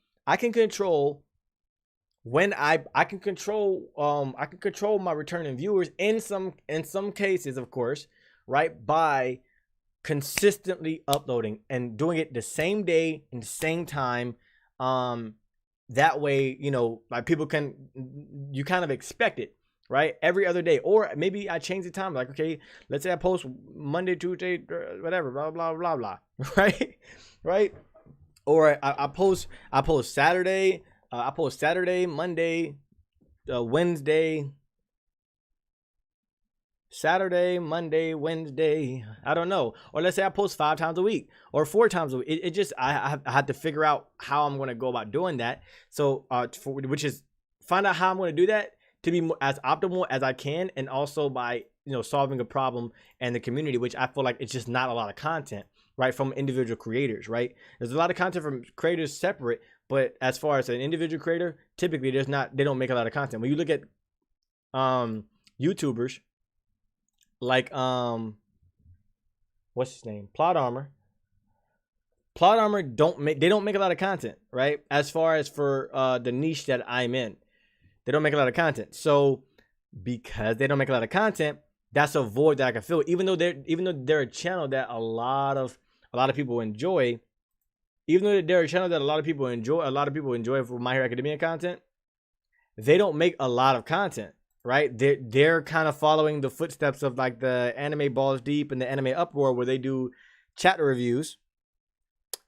when I can control my returning viewers in some cases, of course, right, by consistently uploading and doing it the same day and the same time. That way, like people you kind of expect it, right, every other day. Or maybe I change the time, like, okay, let's say I post Monday, Tuesday, whatever, blah blah blah blah, right, or I post Saturday, Monday, Wednesday, Saturday, Monday, Wednesday, I don't know. Or let's say I post 5 times a week or 4 times a week. It just, I had to figure out how I'm going to go about doing that. So, which is find out how I'm going to do that to be as optimal as I can. And also by, solving a problem and the community, which I feel like it's just not a lot of content, right, from individual creators, right? There's a lot of content from creators separate, but as far as an individual creator, typically they don't make a lot of content. When you look at YouTubers, like what's his name, Plot Armor don't make a lot of content, right? As far as for the niche that I'm in, they don't make a lot of content. So because they don't make a lot of content, that's a void that I can fill. Even though they're a channel that a lot of people enjoy, a lot of people enjoy for My Hero Academia content, they don't make a lot of content. Right, they're kind of following the footsteps of like the Anime Balls Deep and the Anime Uproar, where they do chapter reviews,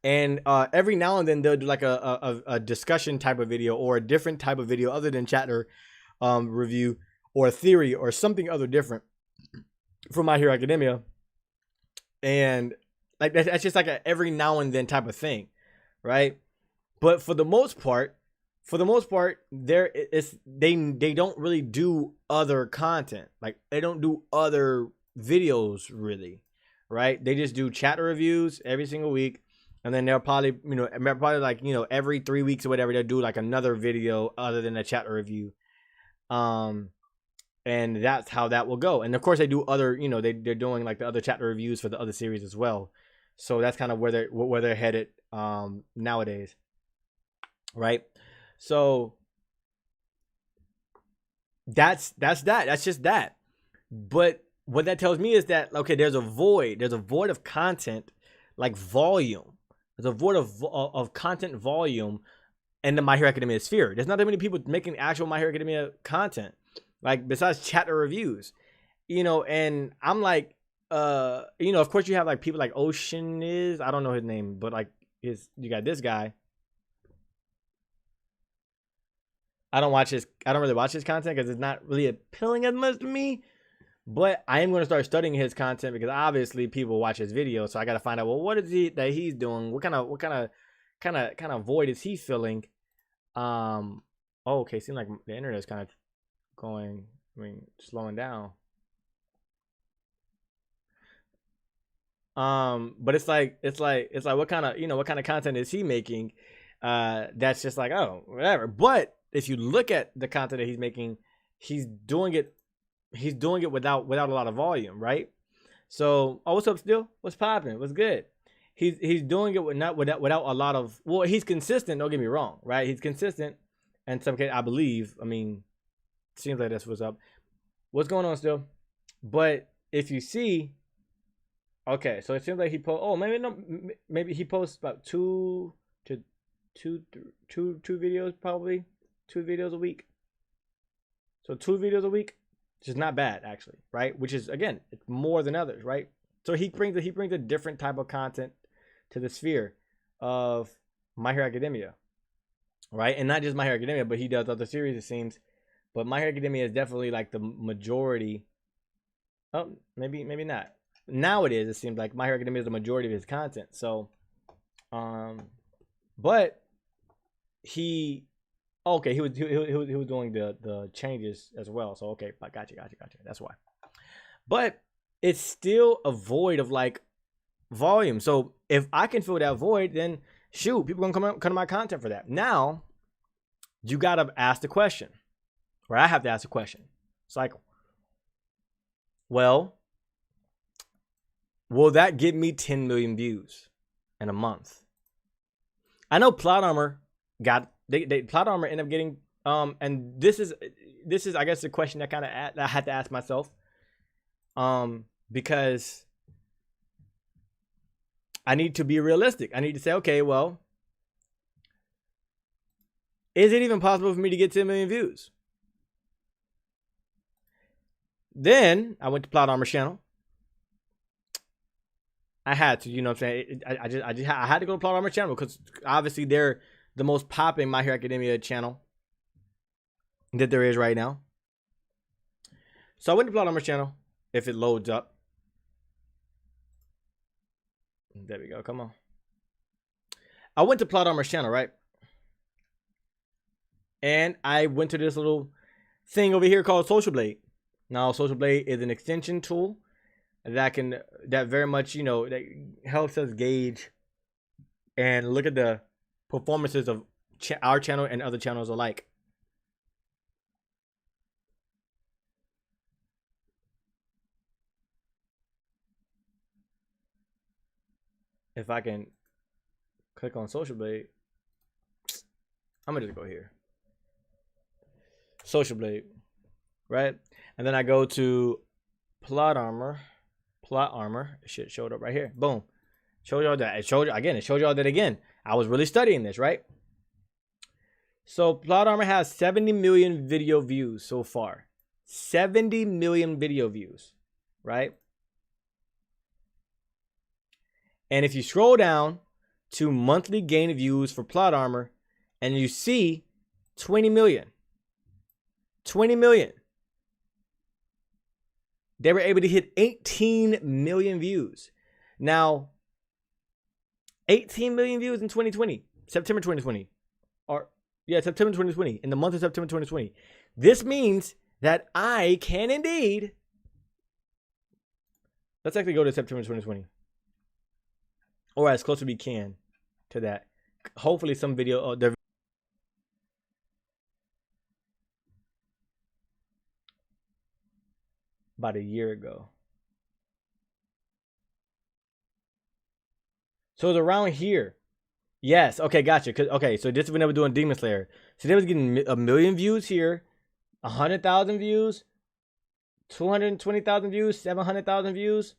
and every now and then they'll do like a discussion type of video or a different type of video other than chapter review or a theory or something other different from My Hero Academia, and like that's just like a every now and then type of thing, right? But for the most part, they don't really do other content. Like they don't do other videos really, right? They just do chapter reviews every single week, and then they'll probably like every 3 weeks or whatever, they'll do like another video other than a chapter review, and that's how that will go. And of course they do other, they're doing like the other chapter reviews for the other series as well. So that's kind of where they're headed nowadays, right? So That's just that. But what that tells me is that, okay, there's a void of content, like volume. There's a void of content volume in the My Hero Academia sphere. There's not that many people making actual My Hero Academia content, like besides chat or reviews, and I'm like, of course you have like people like Ocean is, I don't know his name, but like you got this guy. I don't really watch his content because it's not really appealing as much to me. But I am going to start studying his content because obviously people watch his videos. So I got to find out, well, what is he that he's doing? What kind of void is he filling? Okay, seems like the internet is kind of slowing down. But it's like what kind of content is he making? That's just like, oh, whatever. But if you look at the content that he's making, he's doing it without a lot of volume, right? So, what's up, still? What's popping? What's good? He's doing it without a lot of. Well, he's consistent. Don't get me wrong, right? He's consistent, and some case I believe. I mean, seems like that's what's up. What's going on still? But if you see, okay, so it seems like he posts. Oh, maybe he posts about two videos, probably 2 videos a week. So 2 videos a week. Which is not bad, actually, right? Which is, again, it's more than others, right? So he brings a different type of content to the sphere of My Hero Academia, right? And not just My Hero Academia, but he does other series, it seems. But My Hero Academia is definitely like the majority. Oh, maybe not. Now it seems like My Hero Academia is the majority of his content. So, but he. Okay, he was doing the changes as well. So okay, gotcha. That's why. But it's still a void of like volume. So if I can fill that void, then shoot, people gonna come to my content for that. Now you gotta ask the question, or I have to ask the question. Cycle. Well, will that get me 10 million views in a month? I know Plot Armor got. Plot Armor ended up getting and this is I guess the question that I had to ask myself, because I need to be realistic. I need to say, okay, well, is it even possible for me to get 10 million views? Then I went to Plot Armor's channel. I had to, what I'm saying. I had to go to Plot Armor's channel because obviously they're the most popping My Hero Academia channel that there is right now. So I went to Plot Armor's channel. If it loads up. There we go. Come on. I went to Plot Armor's channel, right? And I went to this little thing over here called Social Blade. Now, Social Blade is an extension tool that very much, that helps us gauge and look at the performances of our channel and other channels alike. If I can click on Social Blade, I'm gonna just go here. Social Blade, right? And then I go to Plot Armor. Shit showed up right here. Boom. Showed y'all that. It showed y'all that again. I was really studying this, right? So Plot Armor has 70 million video views so far. 70 million video views, right? And if you scroll down to monthly gain views for Plot Armor, and you see 20 million. 20 million. They were able to hit 18 million views. Now, 18 million views in 2020, September 2020. September 2020, in the month of September 2020. This means that I can indeed. Let's actually go to September 2020. Or as close as we can to that. Hopefully some video, about a year ago. So it's around here. Yes. Okay, gotcha. Okay, so this is when they were doing Demon Slayer. So they was getting 1 million views here, 100,000 views, 220,000 views, 700,000 views,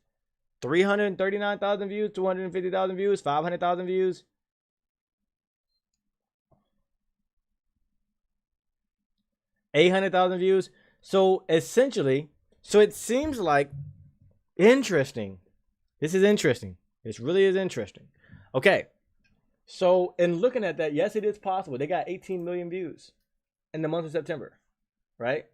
339,000 views, 250,000 views, 500,000 views. $800,000 views. So essentially, so it seems like interesting. This is interesting. This really is interesting. Okay. So in looking at that, yes, it is possible. They got 18 million views in the month of September, right?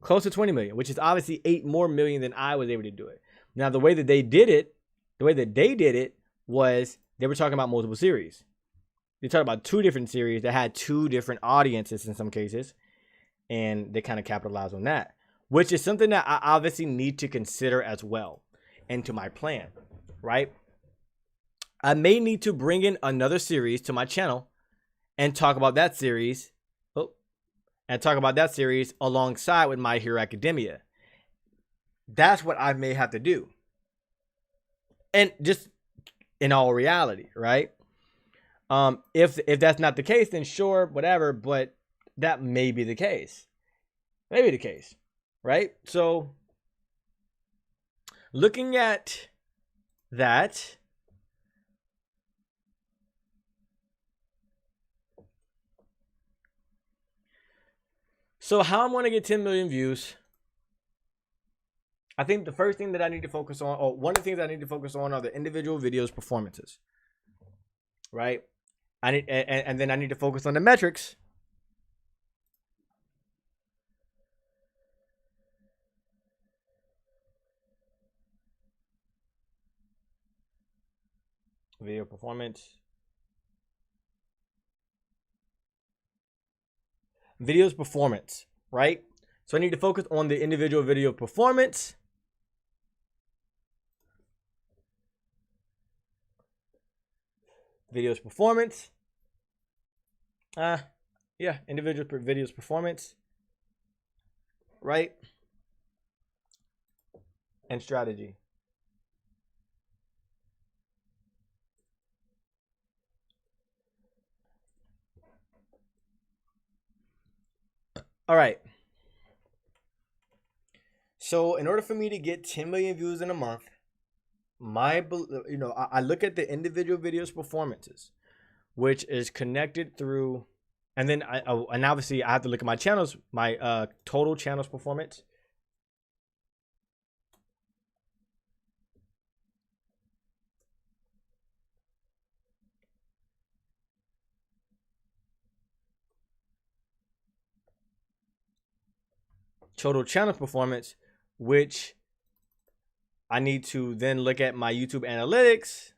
Close to 20 million, which is obviously 8 more million than I was able to do it. Now, the way that they did it was they were talking about multiple series. They talked about 2 different series that had 2 different audiences in some cases, and they kind of capitalized on that, which is something that I obviously need to consider as well into my plan, right? I may need to bring in another series to my channel and talk about that series. Alongside with My Hero Academia. That's what I may have to do. And just in all reality, right? If that's not the case, then sure, whatever, but that may be the case. Maybe the case, right? So looking at that, so how I'm going to get 10 million views, I think the first thing that I need to focus on, or one of the things I need to focus on, are the individual videos performances, right? And then I need to focus on the metrics. Video performance. Videos performance, right? So I need to focus on the individual video performance. Videos performance. Yeah, individual videos performance, right? And strategy. All right. So in order for me to get 10 million views in a month, I look at the individual videos performances, which is connected through, and then and obviously I have to look at my channels, my total channels performance. Total channel performance, which I need to then look at my YouTube analytics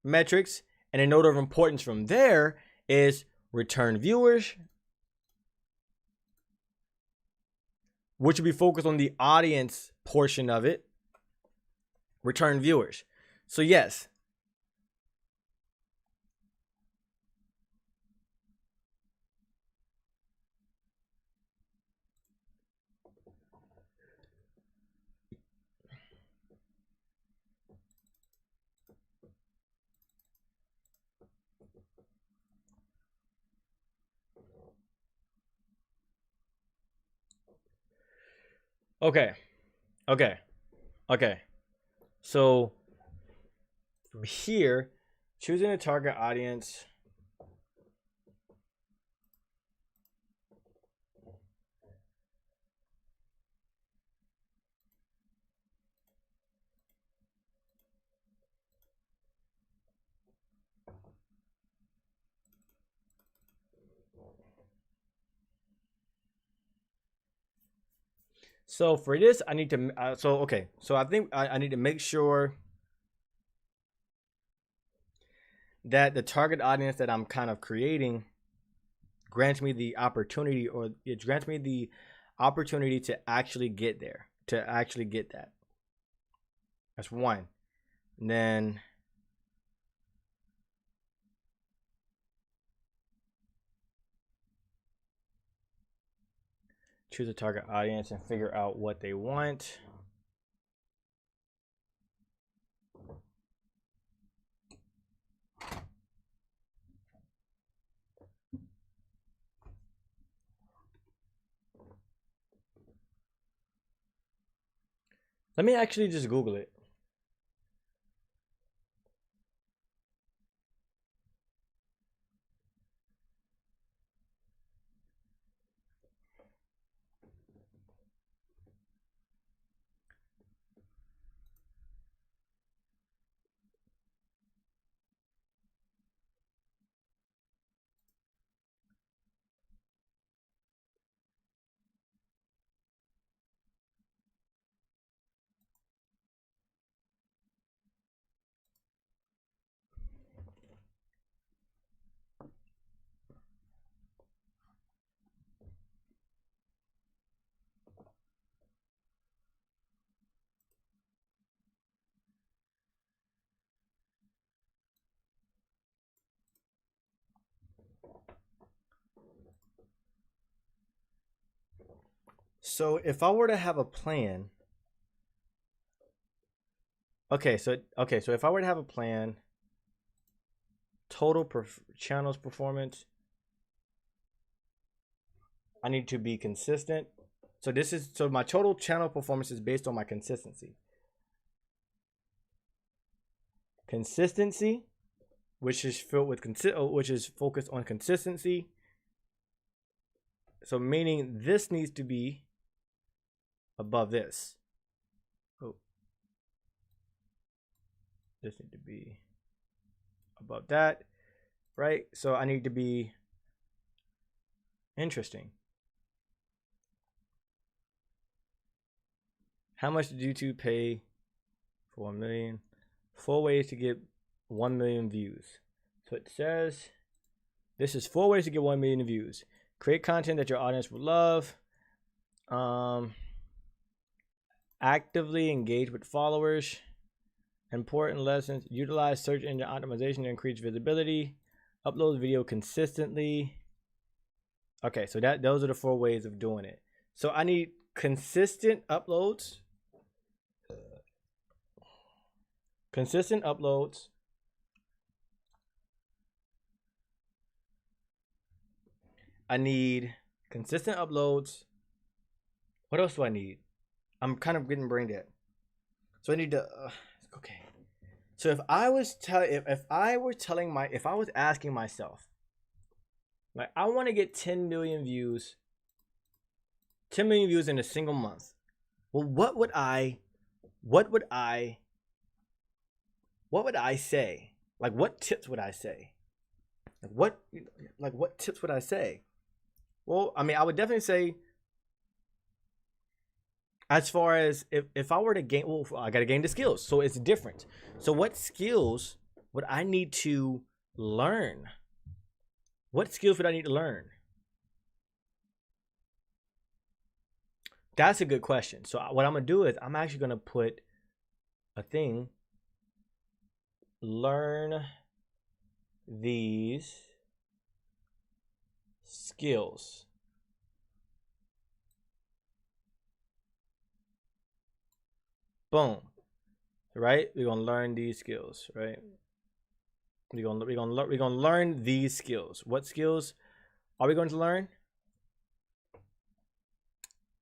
metrics, and a note of importance from there is return viewers, which will be focused on the audience portion of it. Return viewers. So yes, okay. So from here, choosing a target audience. So for this, I need to, so I think I need to make sure that the target audience that I'm kind of creating grants me the opportunity, or it grants me the opportunity to actually get there, to actually get that. That's one. And then choose a target audience and figure out what they want. Let me actually just Google it. So if I were to have a plan, so if I were to have a plan, total channels performance, I need to be consistent. So my total channel performance is based on my consistency. Consistency, which is focused on consistency. So meaning this needs to be above this. Oh, this needs to be above that, right? So I need to be interesting. How much did YouTube pay for 1 million? 4 ways to get 1 million views. So it says this is 4 ways to get 1 million views. Create content that your audience will love. Actively engage with followers. Important lessons. Utilize search engine optimization to increase visibility. Upload video consistently. Okay, so those are the 4 ways of doing it. So I need consistent uploads. Consistent uploads. I need consistent uploads. What else do I need? I'm kind of getting brain dead. So I need to okay. So if I was asking myself, like, I want to get 10 million views, 10 million views in a single month. Well, what would I say? Like, what tips would I say? What tips would I say? Well, I mean, I would definitely say, as far as if I were to gain, well, I got to gain the skills. So it's different. So what skills would I need to learn? What skills would I need to learn? That's a good question. So what I'm going to do is I'm actually going to put a thing, learn these skills. Boom. Right? We're going to learn these skills, right? We're going to learn these skills. What skills are we going to learn?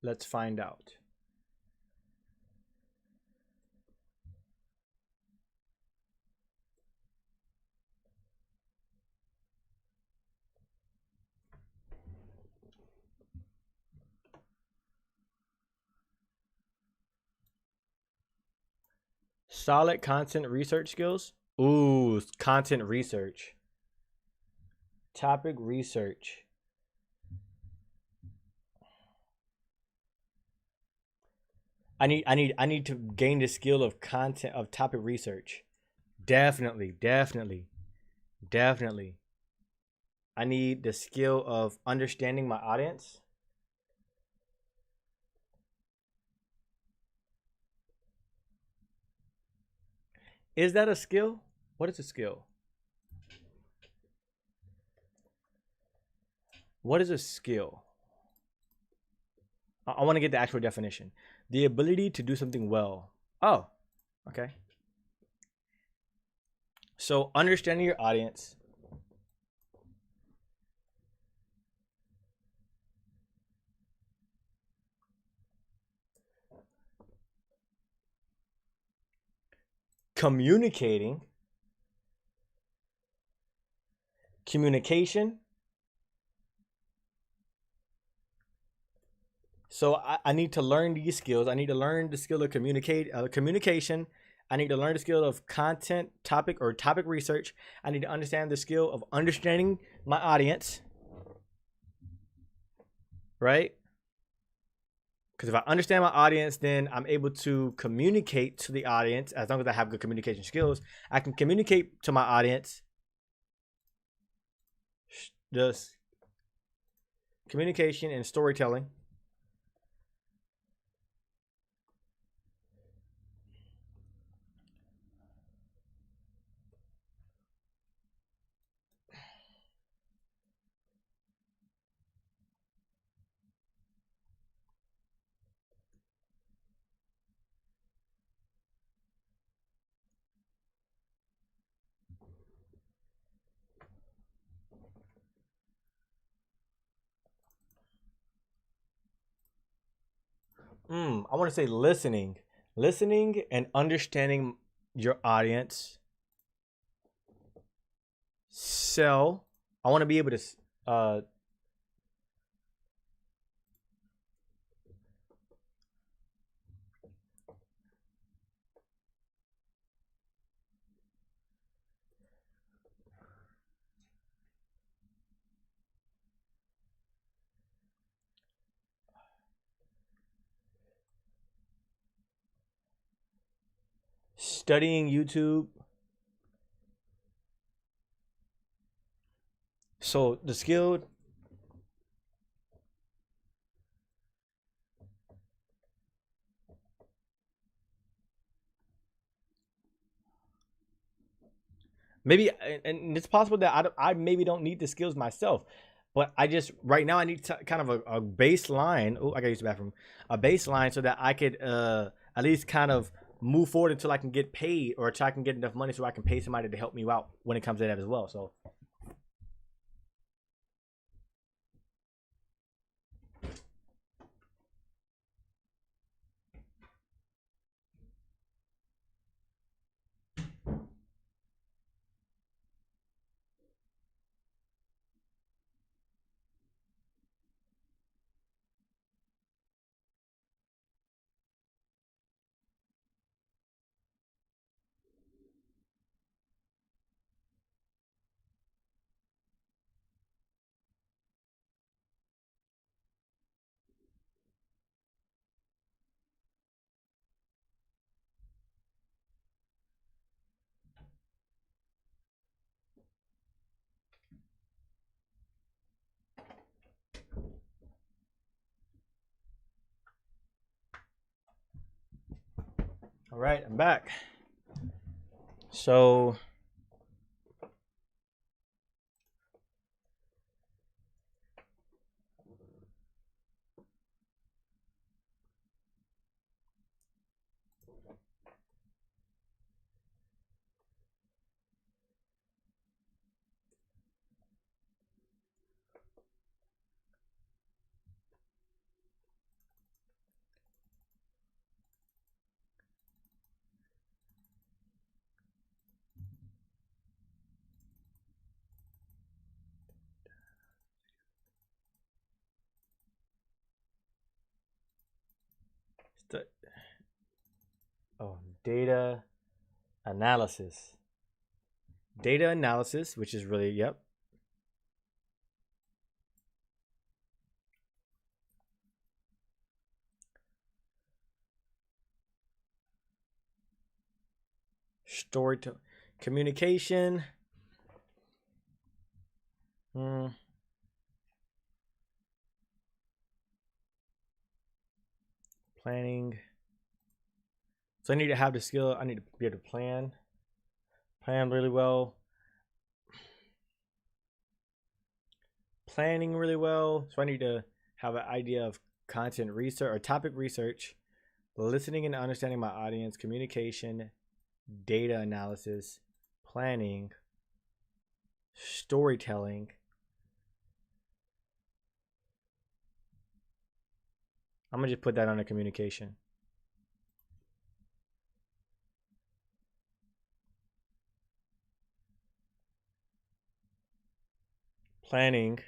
Let's find out. Solid content research skills. Ooh, content research. Topic research. I need to gain the skill of topic research. Definitely. I need the skill of understanding my audience. Is that a skill? What is a skill? What is a skill? I want to get the actual definition. The ability to do something well. Oh, okay. So understanding your audience. communicating, communication. So I need to learn these skills. I need to learn the skill of communication. I need to learn the skill of content, topic research. I need to understand the skill of understanding my audience, right? Because if I understand my audience, then I'm able to communicate to the audience. As long as I have good communication skills, I can communicate to my audience. Just communication and storytelling. I want to say listening and understanding your audience. Sell. I want to be able to studying YouTube. So the skill. Maybe, and it's possible that I maybe don't need the skills myself, but I just right now I need kind of a baseline. Oh, I gotta use the bathroom. A baseline so that I could at least kind of move forward until I can get paid, or until I can get enough money so I can pay somebody to help me out when it comes to that as well. So. All right, I'm back. So data analysis. Data analysis, which is really, yep. Story to communication. Planning. So I need to have the skill. I need to be able to plan really well. Planning really well. So I need to have an idea of content research or topic research, listening and understanding my audience, communication, data analysis, planning, storytelling. I'm gonna just put that on a communication. planning,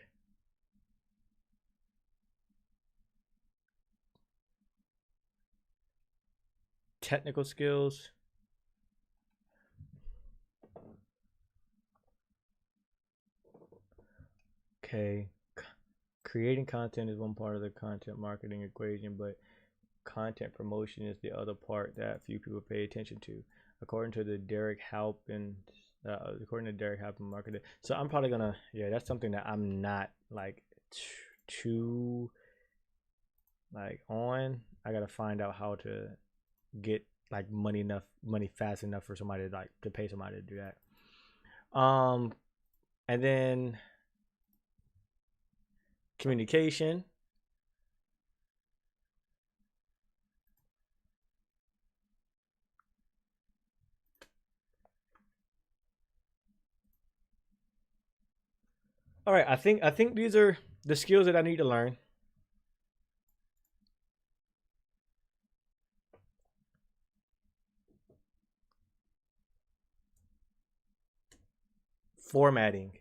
technical skills, okay, creating content is one part of the content marketing equation, but content promotion is the other part that few people pay attention to, according to Derek Halpin marketing. So I'm probably gonna, yeah, that's something that I'm not like too like on. I gotta find out how to get like money fast enough for somebody like to pay somebody to do that. And then communication. All right, I think these are the skills that I need to learn. Formatting.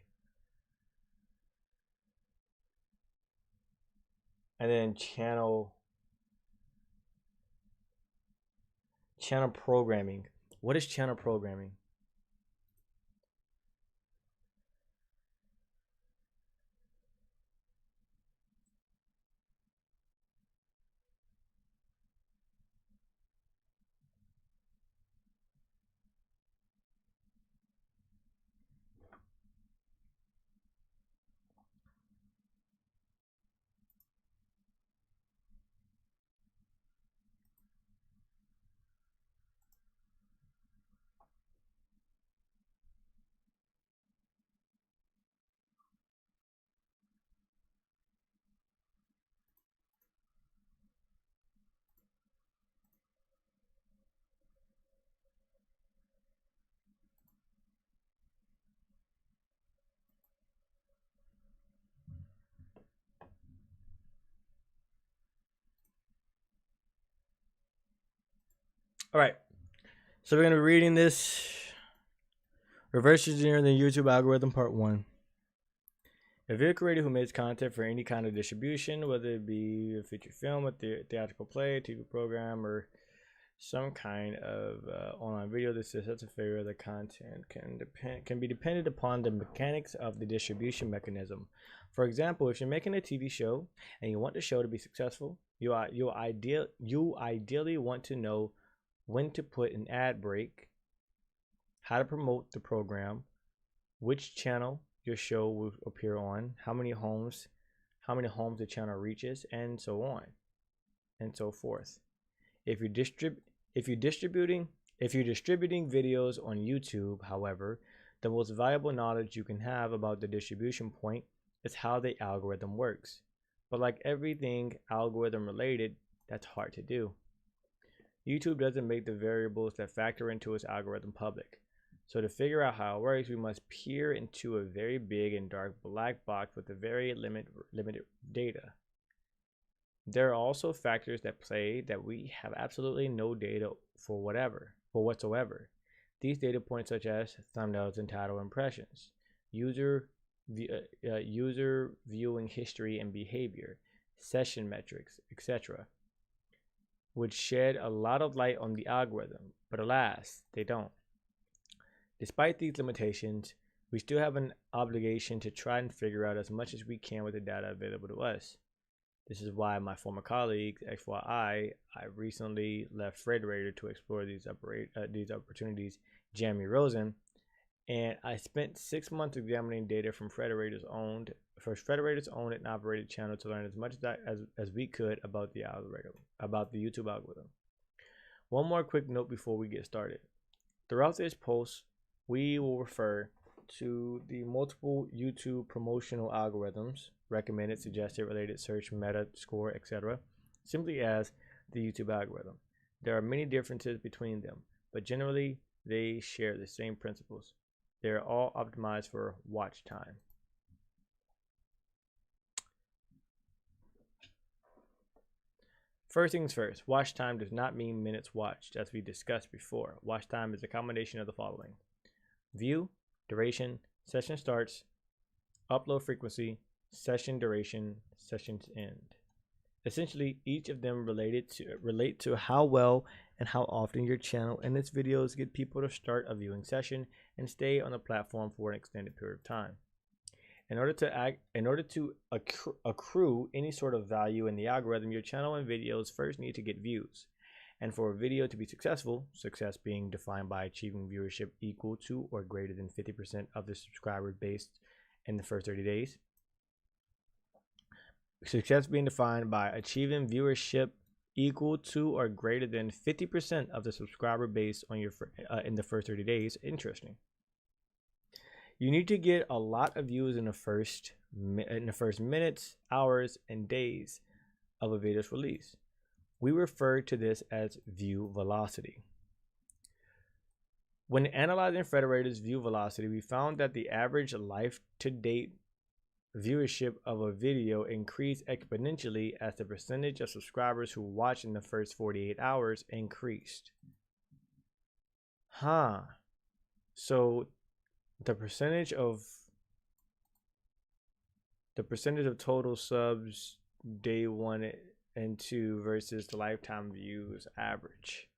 And then channel programming. What is channel programming? All right, so we're gonna be reading this. Reverse engineering the YouTube algorithm, part 1. A video creator who makes content for any kind of distribution, whether it be a feature film, a theatrical play, a TV program, or some kind of online video, this is such a favor. The content can be dependent upon the mechanics of the distribution mechanism. For example, if you're making a TV show and you want the show to be successful, you ideally want to know when to put an ad break, how to promote the program, which channel your show will appear on, how many homes the channel reaches, and so on and so forth. If you're distributing videos on YouTube, however, the most valuable knowledge you can have about the distribution point is how the algorithm works. But like everything algorithm related, that's hard to do. YouTube doesn't make the variables that factor into its algorithm public. So to figure out how it works, we must peer into a very big and dark black box with a very limited data. There are also factors that play that we have absolutely no data for whatsoever. These data points such as thumbnails and title impressions, user viewing history and behavior, session metrics, etc., would shed a lot of light on the algorithm, but alas, they don't. Despite these limitations, we still have an obligation to try and figure out as much as we can with the data available to us. This is why my former colleague, XYI, I recently left Frederator to explore these opportunities, Jeremy Rosen, and I spent 6 months examining data from Frederator's owned and operated channel to learn as much as we could about the YouTube algorithm. One more quick note before we get started. Throughout this post, we will refer to the multiple YouTube promotional algorithms, recommended, suggested, related, search, meta, score, etc., simply as the YouTube algorithm. There are many differences between them, but generally they share the same principles. They are all optimized for watch time. First things first, watch time does not mean minutes watched, as we discussed before. Watch time is a combination of the following: view, duration, session starts, upload frequency, session duration, sessions end. Essentially, each of them relate to how well and how often your channel and its videos get people to start a viewing session and stay on the platform for an extended period of time. In order to accrue any sort of value in the algorithm, your channel and videos first need to get views. And for a video to be successful, success being defined by achieving viewership equal to or greater than 50% of the subscriber base in the first 30 days. Success being defined by achieving viewership equal to or greater than 50% of the subscriber base on your in the first 30 days. Interesting. You need to get a lot of views in the first minutes, hours, and days of a video's release. We refer to this as view velocity. When analyzing Federated's view velocity, we found that the average life-to-date viewership of a video increased exponentially as the percentage of subscribers who watched in the first 48 hours increased. So the percentage of total subs day 1 and 2 versus the lifetime views average.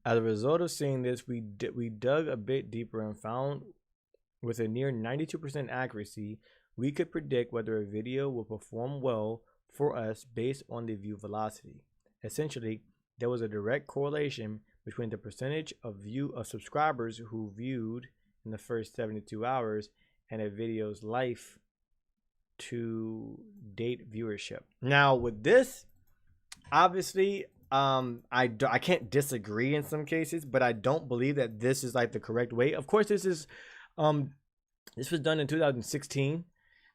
As a result of seeing this, we dug a bit deeper and found with a near 92% accuracy, we could predict whether a video will perform well for us based on the view velocity. Essentially, there was a direct correlation between the percentage of subscribers who viewed in the first 72 hours and a video's life to date viewership. Now with this, obviously, I can't disagree in some cases, but I don't believe that this is like the correct way. Of course, this was done in 2016,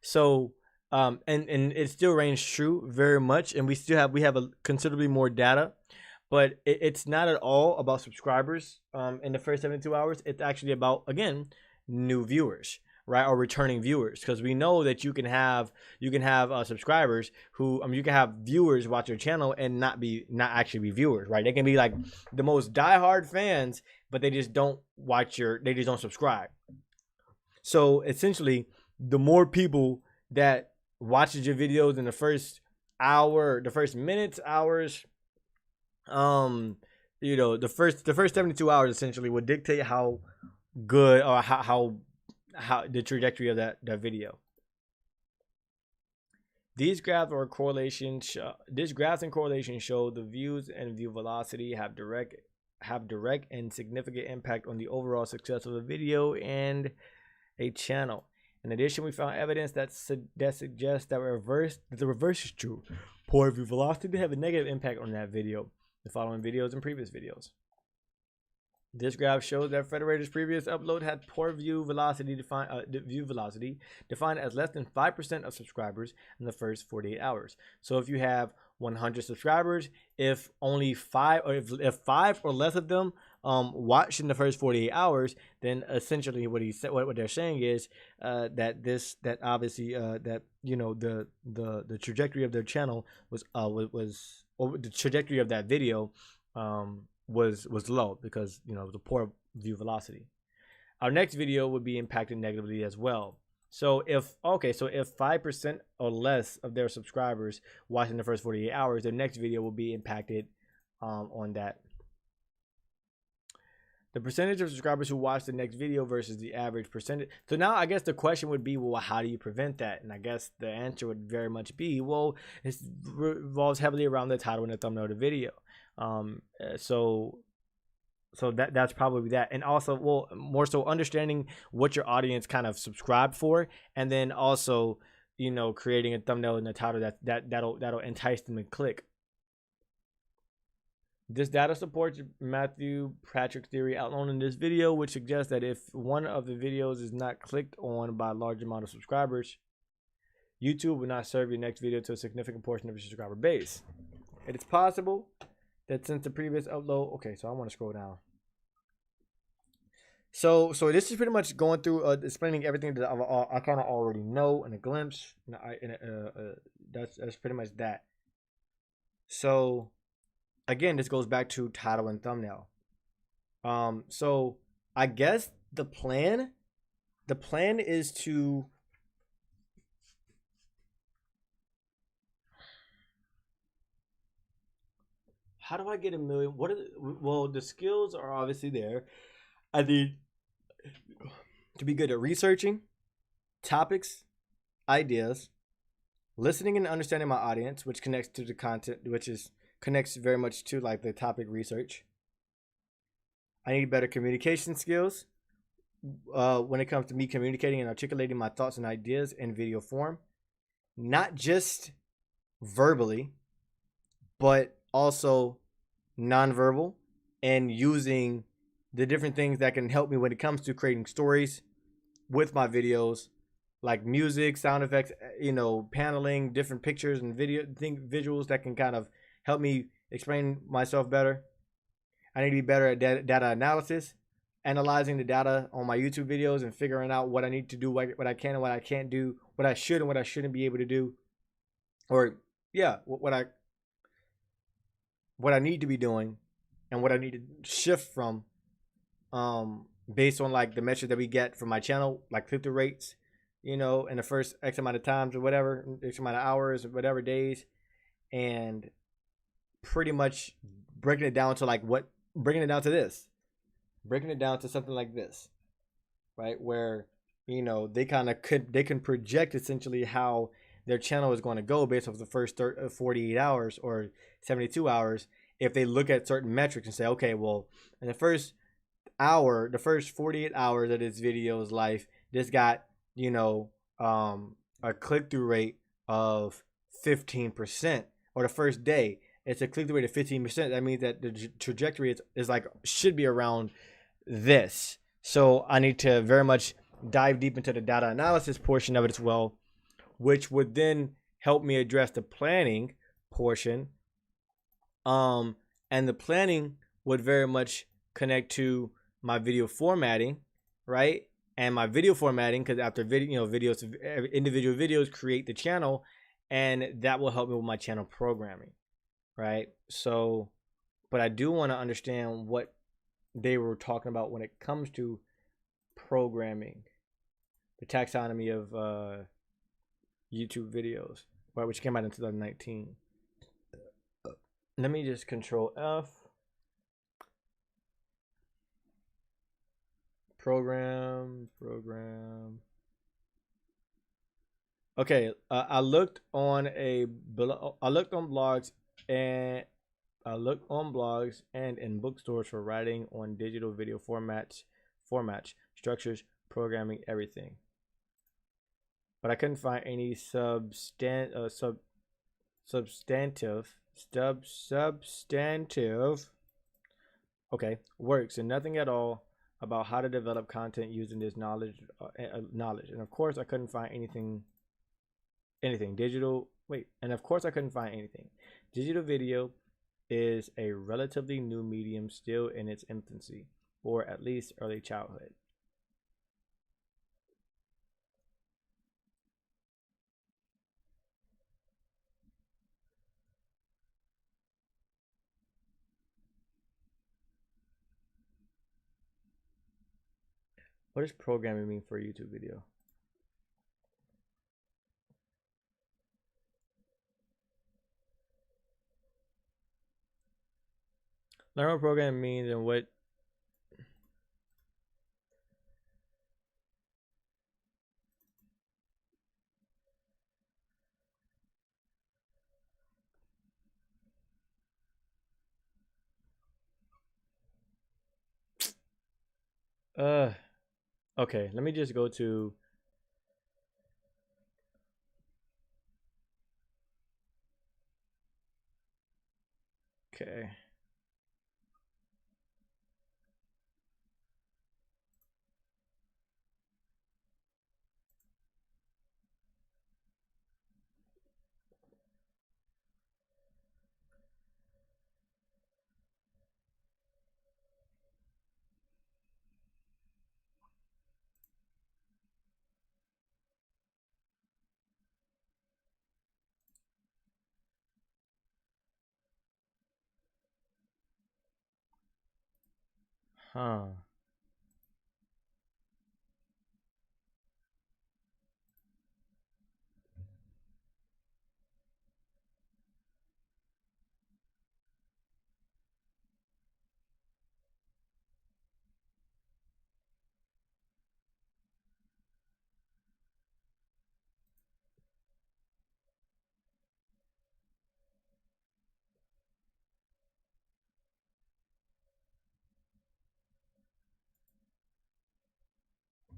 so and it still reigns true very much, and we have a considerably more data, but it's not at all about subscribers in the first 72 hours. It's actually about, again, new viewers, right, or returning viewers, because we know that you can have subscribers who you can have viewers watch your channel and not actually be viewers, right? They can be like the most diehard fans, but they just don't subscribe. So essentially, the more people that watches your videos in the first hour, the first minutes, hours, the first 72 hours essentially would dictate how good or how the trajectory of that video. These graphs and correlations show the views and view velocity have direct and significant impact on the overall success of a video and a channel. In addition, we found evidence that suggests that the reverse is true. Poor view velocity have a negative impact on that video, the following videos and previous videos. This graph shows that Federated's previous upload had poor view velocity defined as less than 5% of subscribers in the first 48 hours. So if you have 100 subscribers, if only 5 or less of them watched in the first 48 hours, then essentially what they're saying is that the trajectory of their channel was the trajectory of that video was low because the poor view velocity. Our next video would be impacted negatively as well. So if 5% or less of their subscribers watch in the first 48 hours, their next video will be impacted on that. The percentage of subscribers who watch the next video versus the average percentage. So now I guess the question would be, well, how do you prevent that? And I guess the answer would very much be, well, it revolves heavily around the title and the thumbnail of the video. So that's probably that. And also, well, more so understanding what your audience kind of subscribed for, and then also, creating a thumbnail and a title that'll entice them to click. This data supports Matthew Patrick's theory outlined in this video, which suggests that if one of the videos is not clicked on by a large amount of subscribers, YouTube will not serve your next video to a significant portion of your subscriber base. It is possible that since the previous upload, okay, so I want to scroll down. So this is pretty much going through explaining everything that I kind of already know in a glimpse. That's pretty much that. So again, this goes back to title and thumbnail. So I guess the plan is to how do I get a million? What are well, the skills are obviously there. I need to be good at researching topics, ideas, listening and understanding my audience, which connects to the content, which is connects very much to like the topic research. I need better communication skills when it comes to me communicating and articulating my thoughts and ideas in video form, not just verbally, but also nonverbal, and using the different things that can help me when it comes to creating stories with my videos, like music, sound effects, paneling, different pictures and visuals that can kind of help me explain myself better. I need to be better at data analysis, analyzing the data on my YouTube videos and figuring out what I need to do, what I can and what I can't do, what I should and what I shouldn't be able to do, or yeah, what I need to be doing and what I need to shift from, based on like the metrics that we get from my channel, like click through rates, in the first X amount of times or whatever, X amount of hours or whatever days, and pretty much breaking it down to breaking it down to something like this, right? Where, they can project essentially how their channel is going to go based off the first 48 hours or 72 hours. If they look at certain metrics and say, okay, well, in the first 48 hours of this video's life, this got, a click-through rate of 15%, or the first day, it's a click-through rate of 15%. That means that the trajectory is like, should be around this. So I need to very much dive deep into the data analysis portion of it as well, which would then help me address the planning portion. And the planning would very much connect to my video formatting, right? And my video formatting, because after videos, individual videos create the channel, and that will help me with my channel programming, right? So, but I do want to understand what they were talking about when it comes to programming, the taxonomy of YouTube videos, right, which came out in 2019. Let me just Control F. Program. Okay, I looked on blogs and in bookstores for writing on digital video formats, structures, programming, everything. But I couldn't find any substantive works, and nothing at all about how to develop content using this knowledge. And of course I couldn't find anything digital. And of course I couldn't find anything. Digital video is a relatively new medium, still in its infancy, or at least early childhood. What does programming mean for a YouTube video? Learn what programming means and what okay, let me just go to okay. Huh.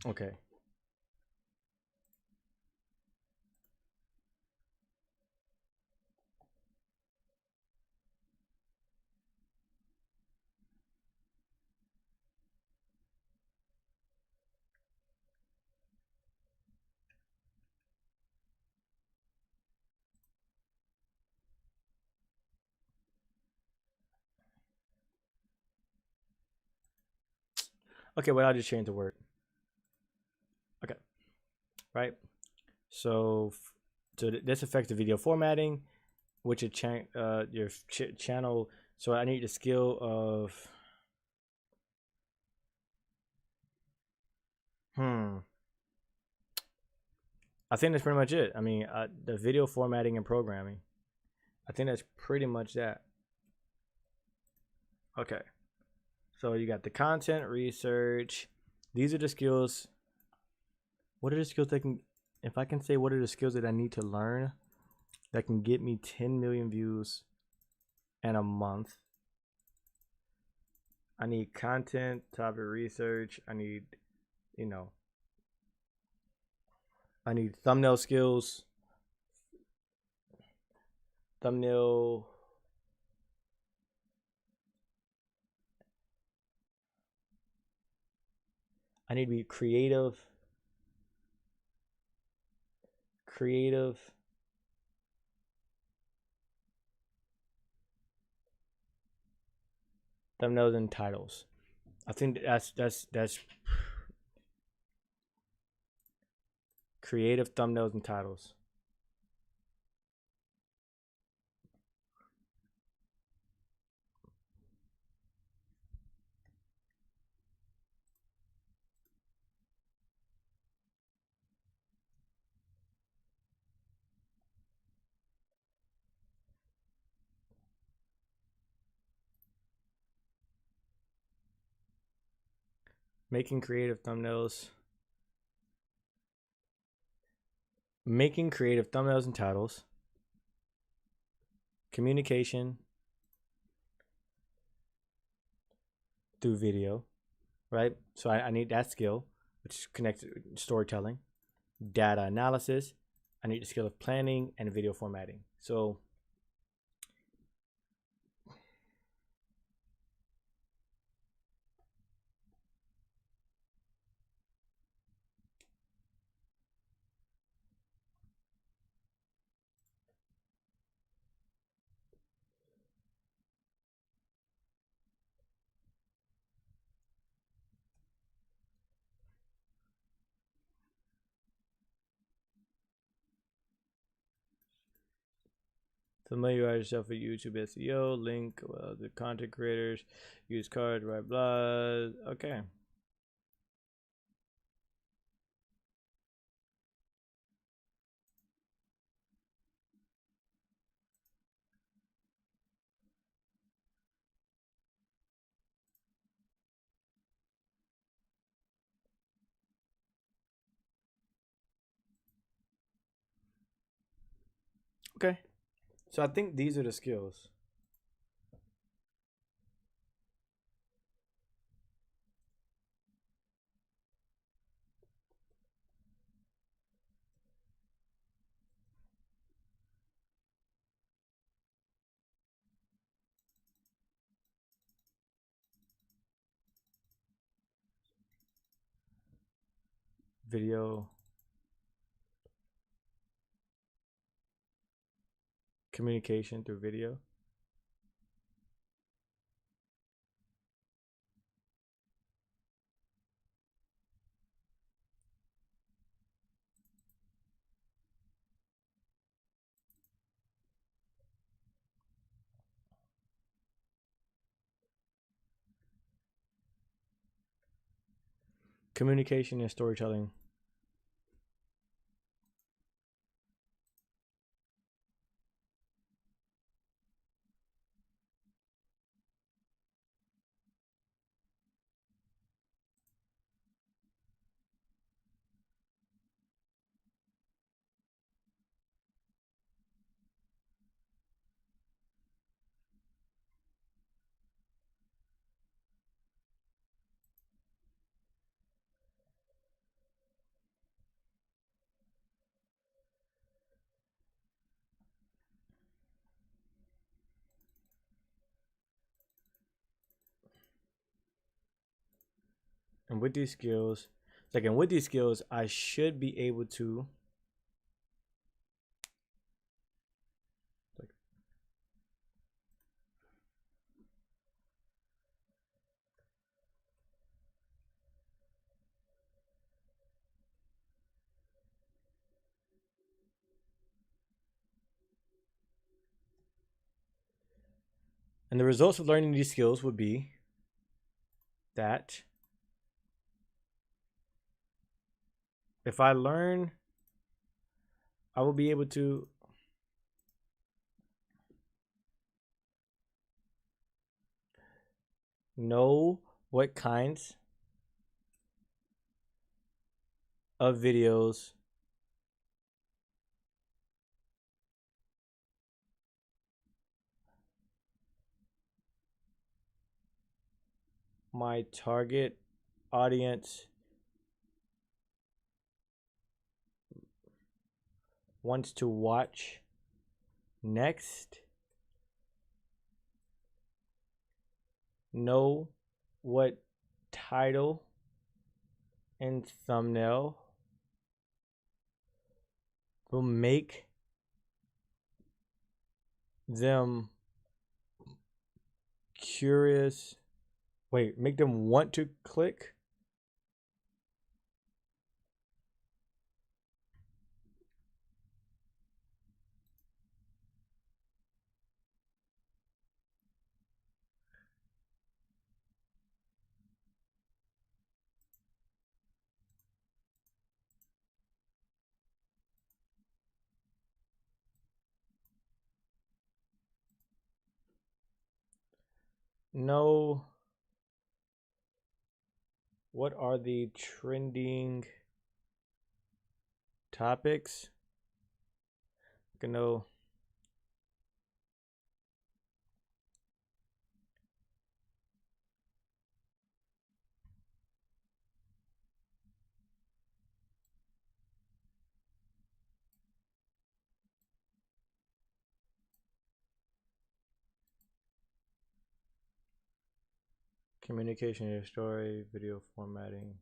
Okay. Okay, well, I'll just change the word. Okay, right? So, this affects the video formatting, which your channel. So I need the skill of. I think that's pretty much it. I mean, the video formatting and programming. I think that's pretty much that. Okay. So you got the content research. These are the skills. What are the skills that can, if I can say what are the skills that I need to learn that can get me 10 million views in a month? I need content, topic research. I need, I need thumbnail skills. Thumbnail. I need to be creative. Thumbnails and titles. I think that's creative thumbnails and titles. Making creative thumbnails. Making creative thumbnails and titles. Communication through video, right? So I need that skill, which connects to storytelling. Data analysis. I need the skill of planning and video formatting. So familiarize yourself with YouTube SEO, link the content creators, use cards, write blogs. Okay. Okay. So I think these are the skills. Video, communication through video. Communication and storytelling. And with these skills, I should be able to like and the results of learning these skills would be that if I learn, I will be able to know what kinds of videos my target audience wants to watch next. Know what title and thumbnail will make them curious. Wait, make them want to click. Know what are the trending topics. I can know communication in your story, video formatting.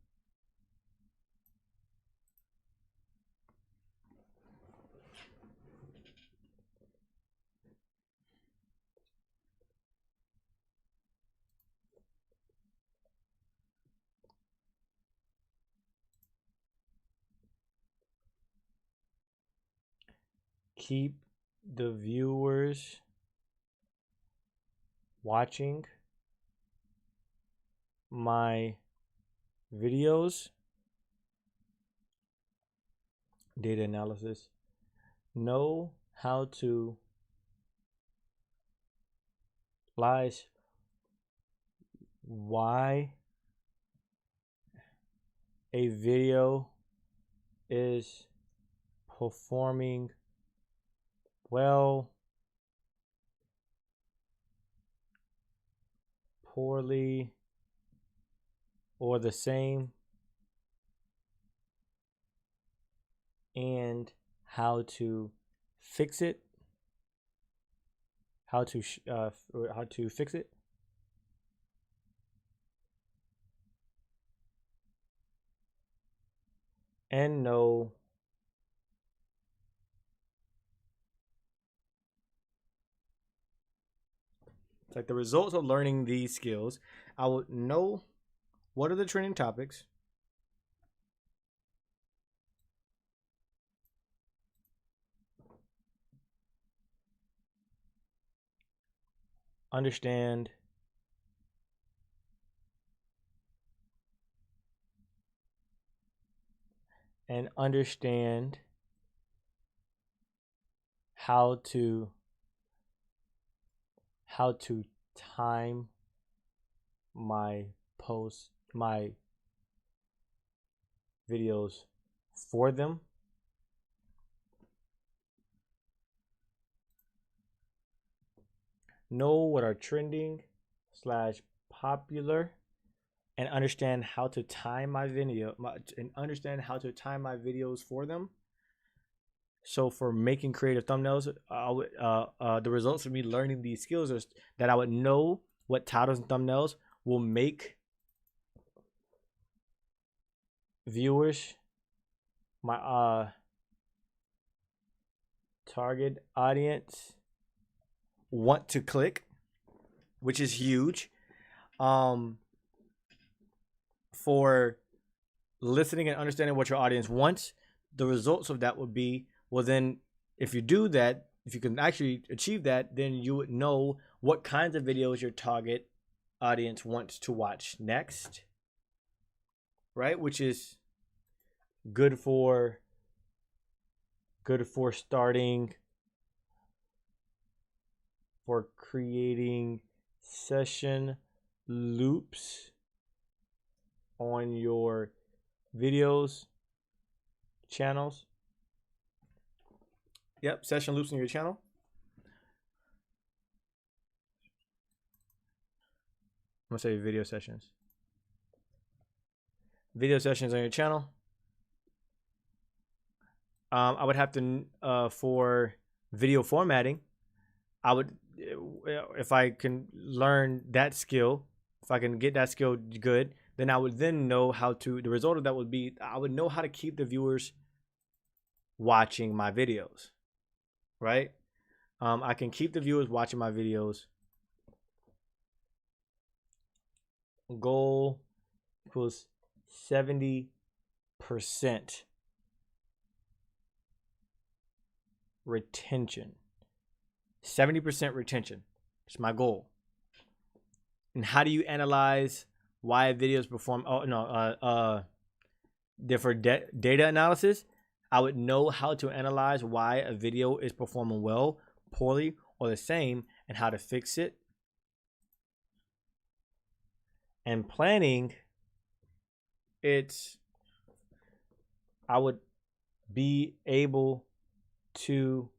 Keep the viewers watching my videos. Data analysis. Know how to lies why a video is performing well, poorly, or the same, and how to fix it. How to fix it. And know like the results of learning these skills, I will know what are the trending topics, understand and understand how to time my videos for them. Know what are trending / popular, and understand how to time my videos for them. So for making creative thumbnails, the results of me learning these skills is that I would know what titles and thumbnails will make viewers, my target audience, want to click, which is huge. For listening and understanding what your audience wants, the results of that would be, well, then if you do that, if you can actually achieve that, then you would know what kinds of videos your target audience wants to watch next, right? Which is good for starting, for creating session loops on your videos channels. Yep, session loops in your channel. I'm gonna say video sessions. Video sessions on your channel. I would have to, for video formatting, I would, if I can learn that skill, if I can get that skill good, then I would then know how to, the result of that would be, I would know how to keep the viewers watching my videos, right? I can keep the viewers watching my videos. Goal equals 70% retention. 70% retention. It's my goal. And how do you analyze why videos perform? Oh no, for data analysis, I would know how to analyze why a video is performing well, poorly, or the same, and how to fix it. And planning, I would be able to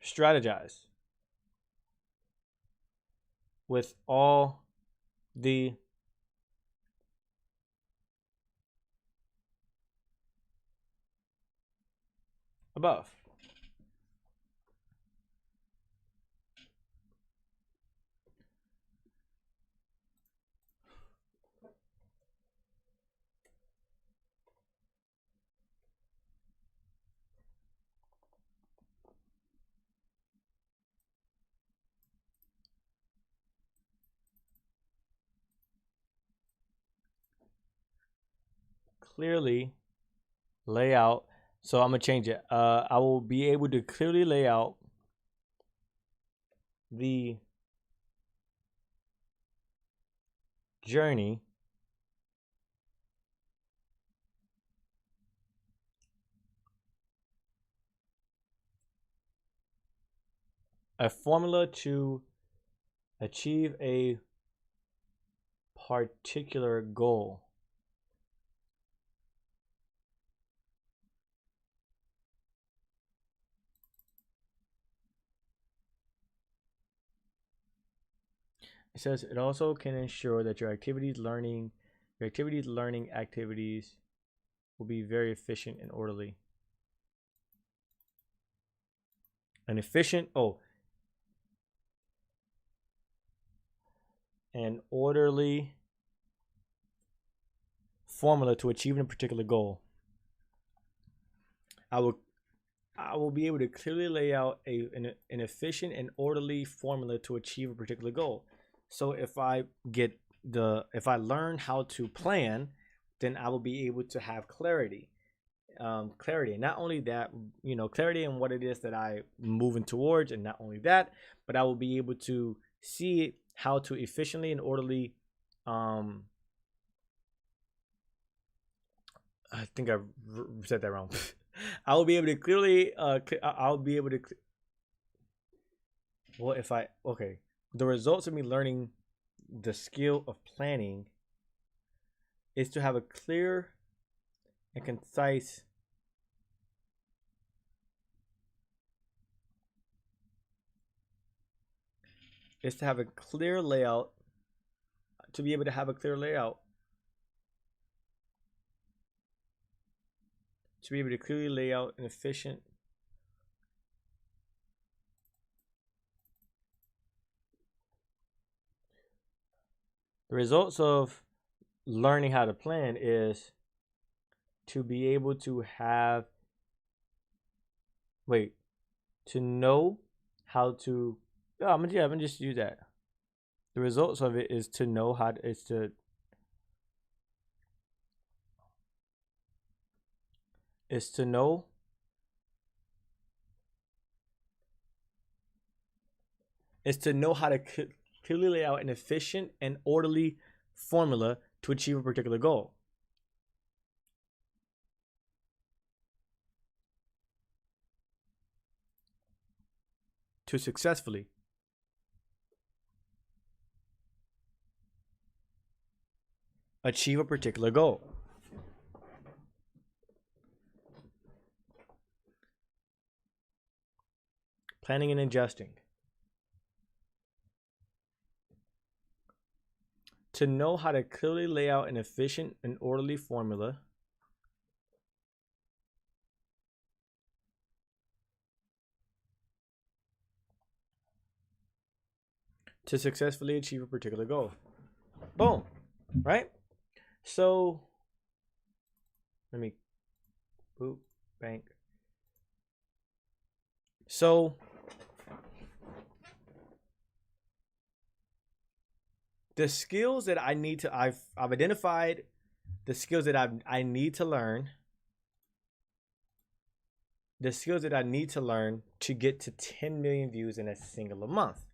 strategize with all the above. Clearly lay out. So I'm gonna change it. I will be able to clearly lay out the journey a formula to achieve a particular goal. It says it also can ensure that your learning activities will be very efficient and orderly. An orderly formula to achieving a particular goal. I will be able to clearly lay out an efficient and orderly formula to achieve a particular goal. So if I learn how to plan, then I will be able to have clarity. Clarity. And not only that, clarity in what it is that I'm moving towards, and not only that, but I will be able to see how to efficiently and orderly I think I said that wrong. I will be able to clearly I'll be able to well if I okay, the results of me learning the skill of planning is to have a clear and concise is to have a clear layout, to be able to have a clear layout, to be able to clearly lay out an efficient the results of learning how to plan is to be able to have to know how to I'm gonna just use that. The results of it is to know how to, is to know how to clearly lay out an efficient and orderly formula to achieve a particular goal. To successfully achieve a particular goal. Planning and adjusting. To know how to clearly lay out an efficient and orderly formula to successfully achieve a particular goal. Boom. Right? So, let me boop, bank. So, the skills that I need to, I've identified the skills that I need to learn. The skills that I need to learn to get to 10 million views in a single month.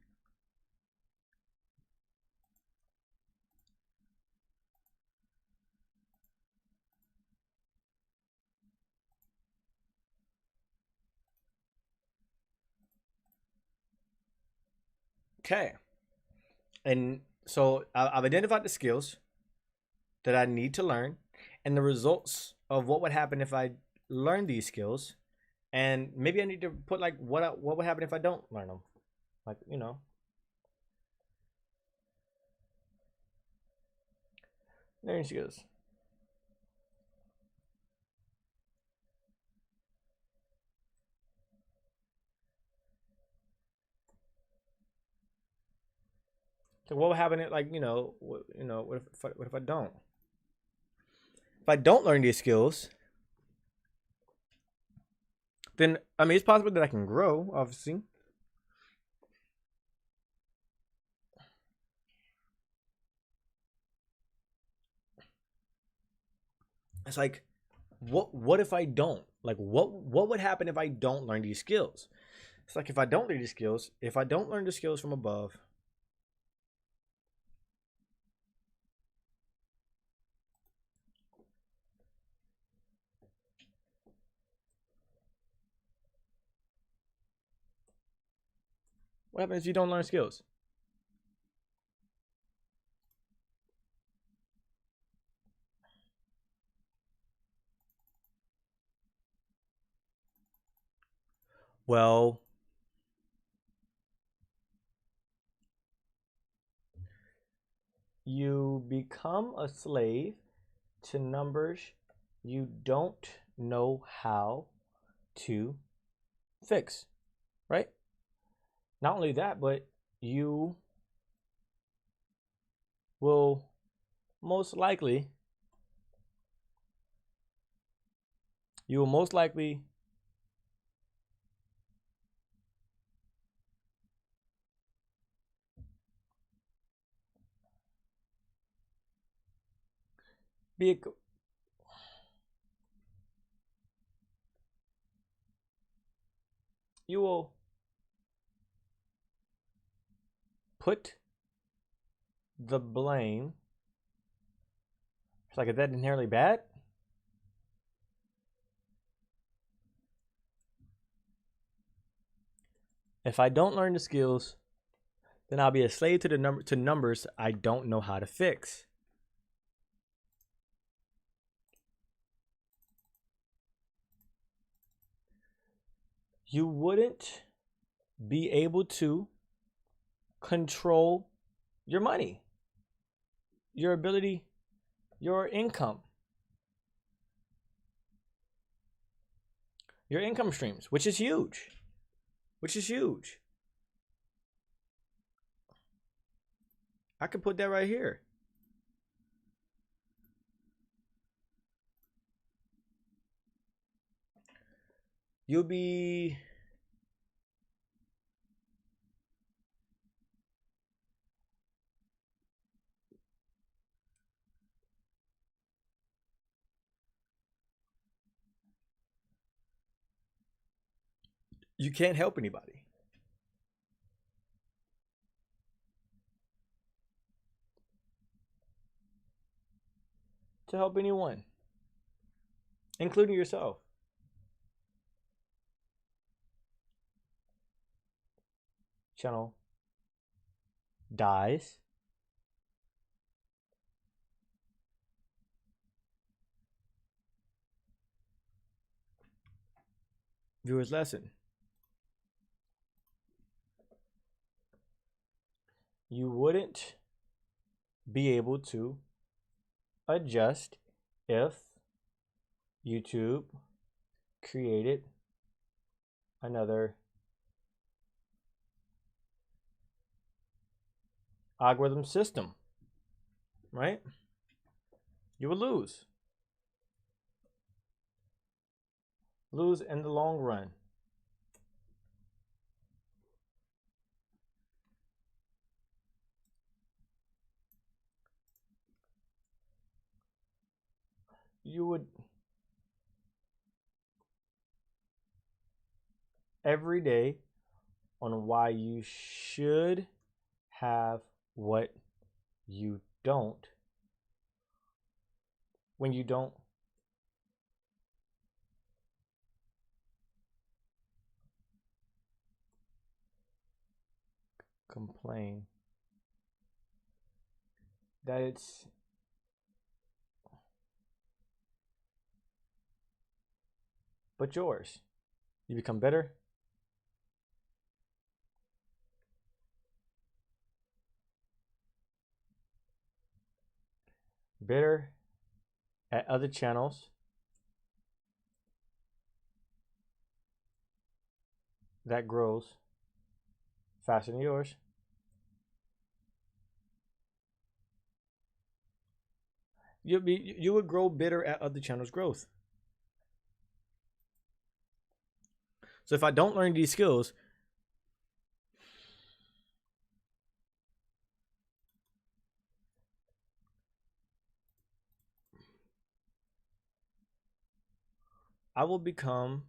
Okay. And so I've identified the skills that I need to learn and the results of what would happen if I learn these skills. And maybe I need to put like what would happen if I don't learn them. Like, you know. Learning skills. So what would happen if, like, what if I don't? If I don't learn these skills, then I mean it's possible that I can grow, obviously. It's like, what if I don't? Like, what would happen if I don't learn these skills? It's like if I don't learn these skills, if I don't learn the skills from above, what happens if you don't learn skills? Well, you become a slave to numbers you don't know how to fix, right? Not only that, but you will most likely be a, you will put the blame. It's like, is that inherently bad? If I don't learn the skills, then I'll be a slave to the numbers I don't know how to fix. You wouldn't be able to control your money, your ability, your income, your income streams, which is huge. I could put that right here. You'll be you can't help anybody. To help anyone, including yourself. Channel dies. Viewers lesson. You wouldn't be able to adjust if YouTube created another algorithm system, right? You would lose in the long run. You would every day on why you should have what you don't when you don't complain that it's but yours. You become bitter. Bitter at other channels that grows faster than yours. You would grow bitter at other channels' growth. So if I don't learn these skills, I will become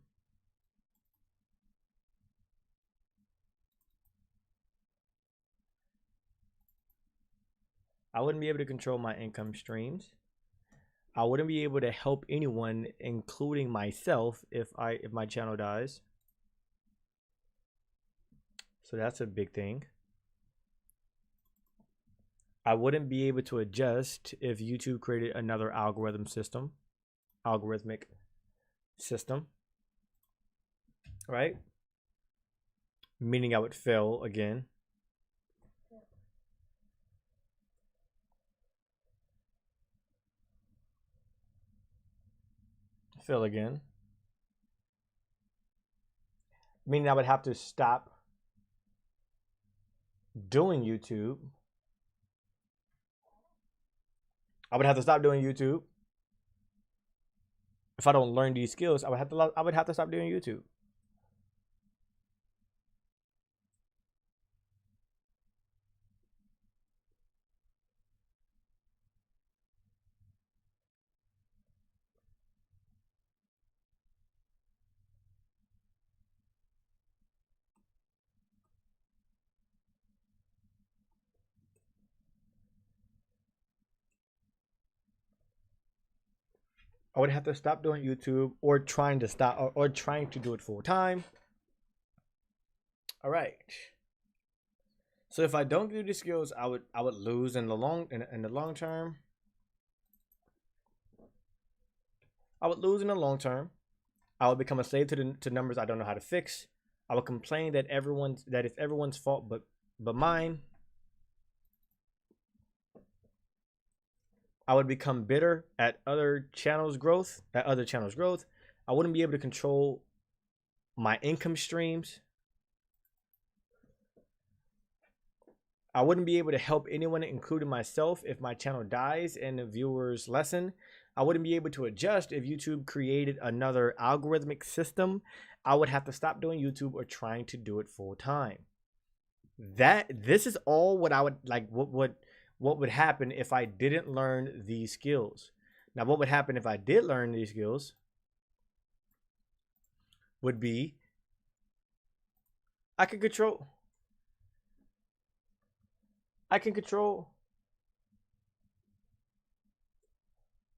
I wouldn't be able to control my income streams. I wouldn't be able to help anyone, including myself, if my channel dies. So that's a big thing. I wouldn't be able to adjust if YouTube created another algorithm system, algorithmic system, right? Meaning I would fail again. Fail again. Meaning I would have to stop doing YouTube. I would have to stop doing YouTube. If I don't learn these skills, I would have to stop doing YouTube. I would have to stop doing YouTube or trying to stop or trying to do it full time. All right. So if I don't do these skills, I would lose in the long term. I would lose in the long term. I would become a slave to numbers I don't know how to fix. I would complain that it's everyone's fault but mine. I would become bitter at other channels' growth. I wouldn't be able to control my income streams. I wouldn't be able to help anyone, including myself, if my channel dies and the viewers lessen. I wouldn't be able to adjust if YouTube created another algorithmic system. I would have to stop doing YouTube or trying to do it full time. This is all what I would like. What would happen if I didn't learn these skills? Now, what would happen if I did learn these skills? Would be I can control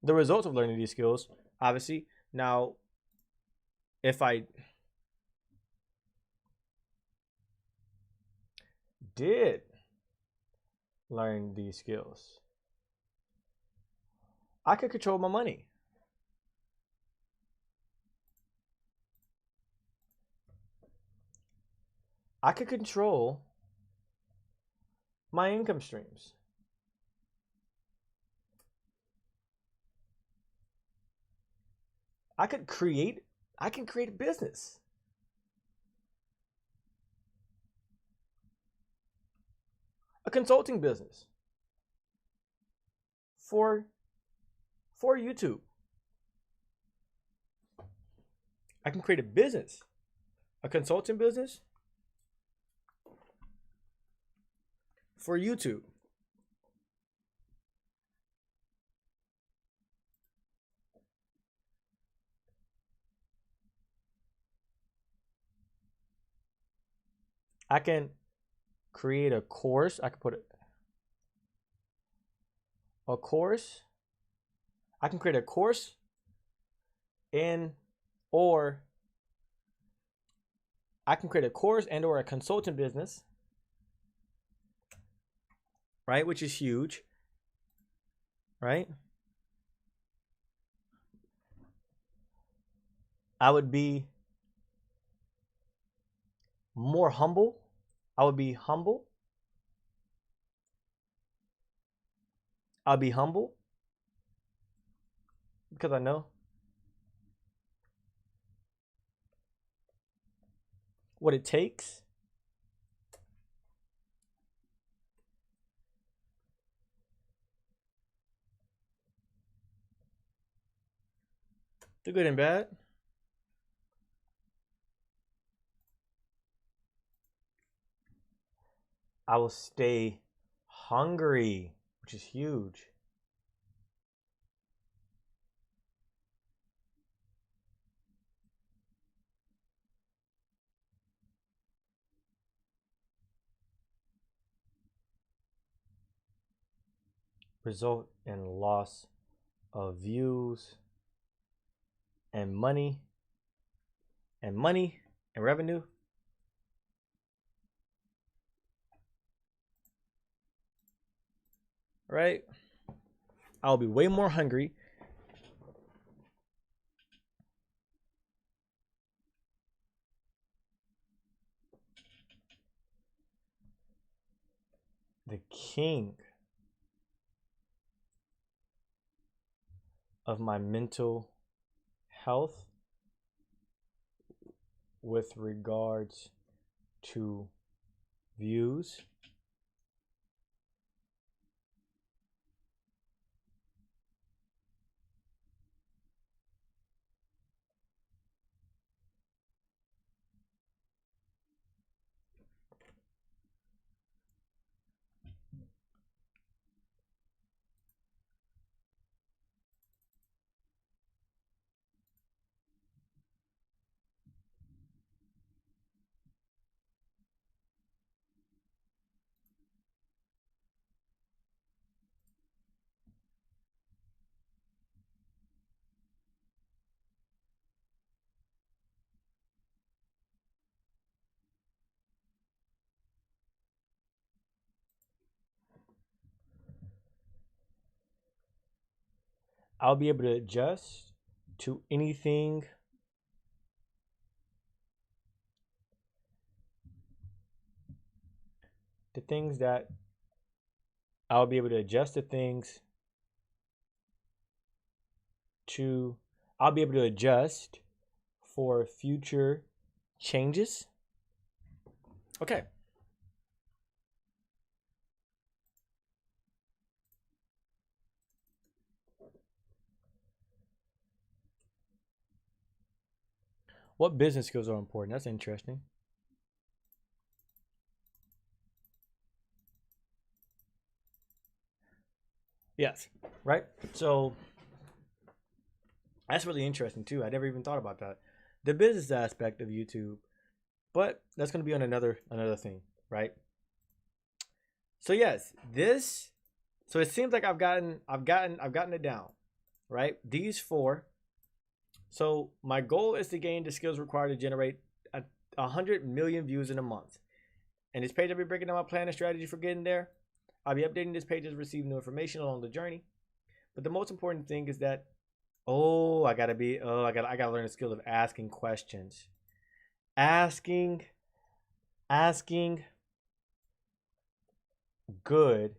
the results of learning these skills, obviously. Now, if I did learn these skills, I could control my money. I could control my income streams. I can create a business. A consulting business for YouTube. I can create a business, a consulting business for YouTube. I can create a course. I can put a course. I can create a course or I can create a course and or a consultant business, right? Which is huge, right? I would be more humble. I would be humble. I'll be humble because I know what it takes the good and bad. I will stay hungry, which is huge. Result in loss of views and money and revenue. Right? I'll be way more hungry. The king of my mental health with regards to views. I'll be able to adjust to anything the things that I'll be able to adjust the things to I'll be able to adjust for future changes. Okay. What business skills are important? That's interesting. Yes, right? So that's really interesting too. I never even thought about that. The business aspect of YouTube, but that's going to be on another thing, right? So yes, this so it seems like I've gotten it down, right? These four. So my goal is to gain the skills required to generate 100 million views in a month. And this page I'll be breaking down my plan and strategy for getting there. I'll be updating this page as receive new information along the journey. But the most important thing is that I gotta learn the skill of asking questions. Asking good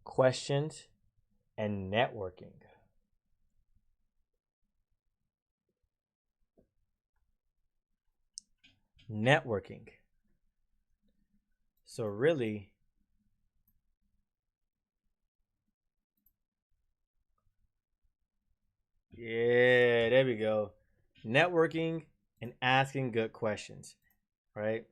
questions and networking. So really, yeah, there we go. Networking and asking good questions, right?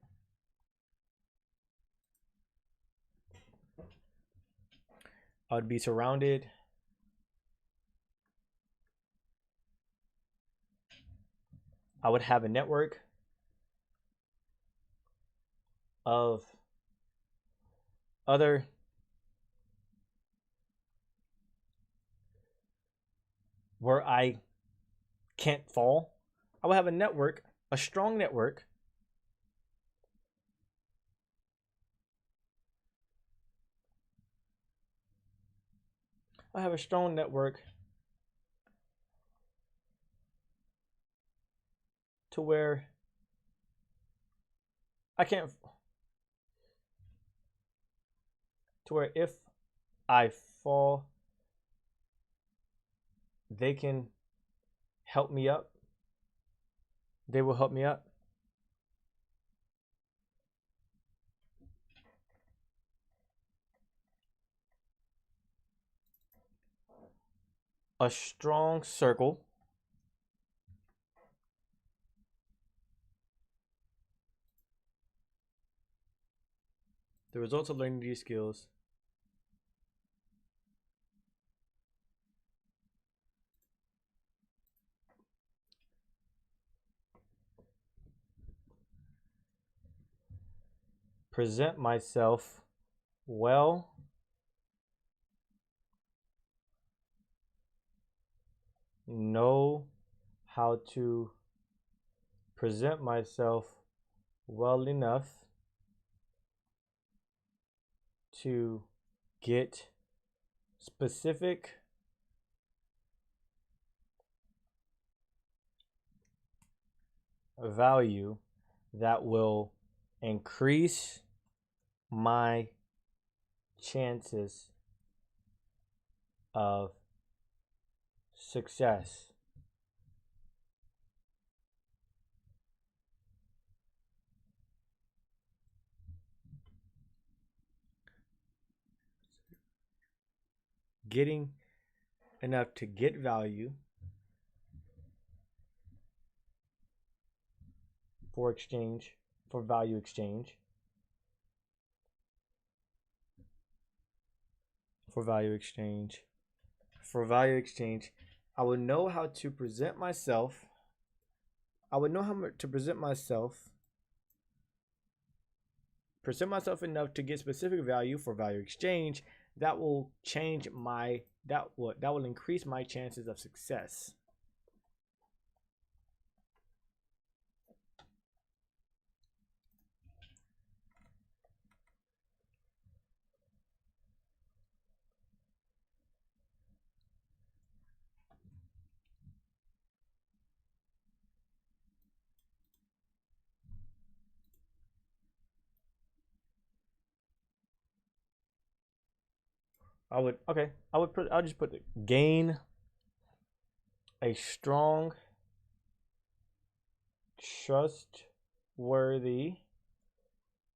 I'd be surrounded I would have a network of other where I can't fall. I will have a network, a strong network I have a strong network to where I can't, to where if I fall, they can help me up. They will help me up. A strong circle the results of learning these skills present myself well know how to present myself well enough to get specific value that will increase my chances of success. Getting enough to get value for exchange, for value exchange, for value exchange, for value exchange. I would know how to present myself. I would know how to present myself enough to get specific value for value exchange that will change my that will increase my chances of success. I'll just put gain a strong, trustworthy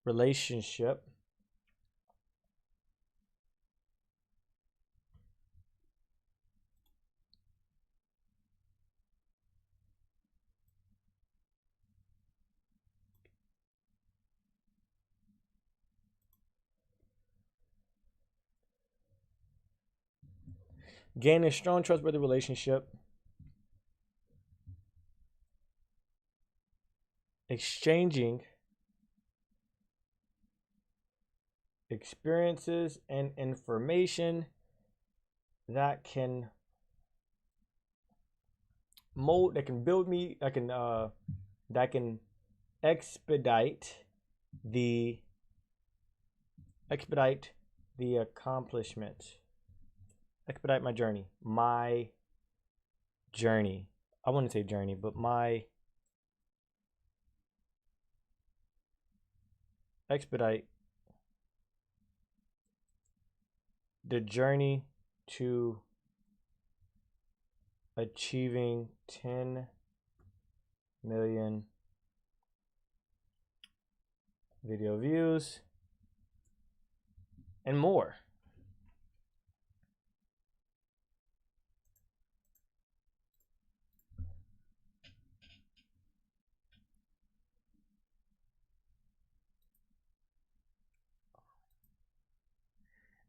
relationship gain a strong, trustworthy relationship, exchanging experiences and information that can build me, that can expedite the accomplishment, expedite my journey. I wouldn't say journey, but expedite the journey to achieving 10 million video views and more.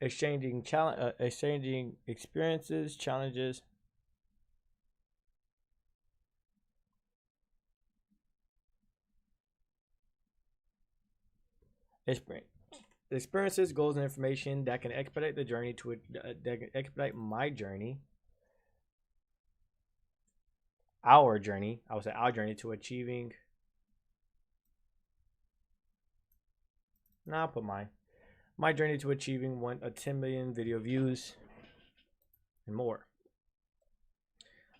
Exchanging experiences, challenges, experiences, goals, and information that can expedite the journey to that can expedite my journey, our journey. I would say our journey to achieving. Now I'll put my journey to achieving 10 million video views and more.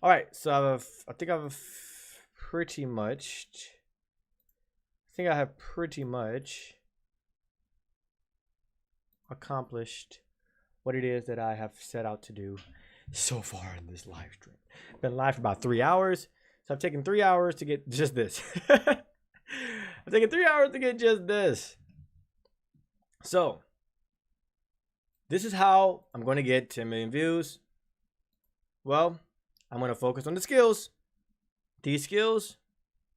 All right, so I think I have pretty much accomplished what it is that I have set out to do so far in this live stream. I've been live for about 3 hours, so I've taken 3 hours to get just this. I've taken 3 hours to get just this. So this is how I'm going to get 10 million views. Well, I'm going to focus on the skills. These skills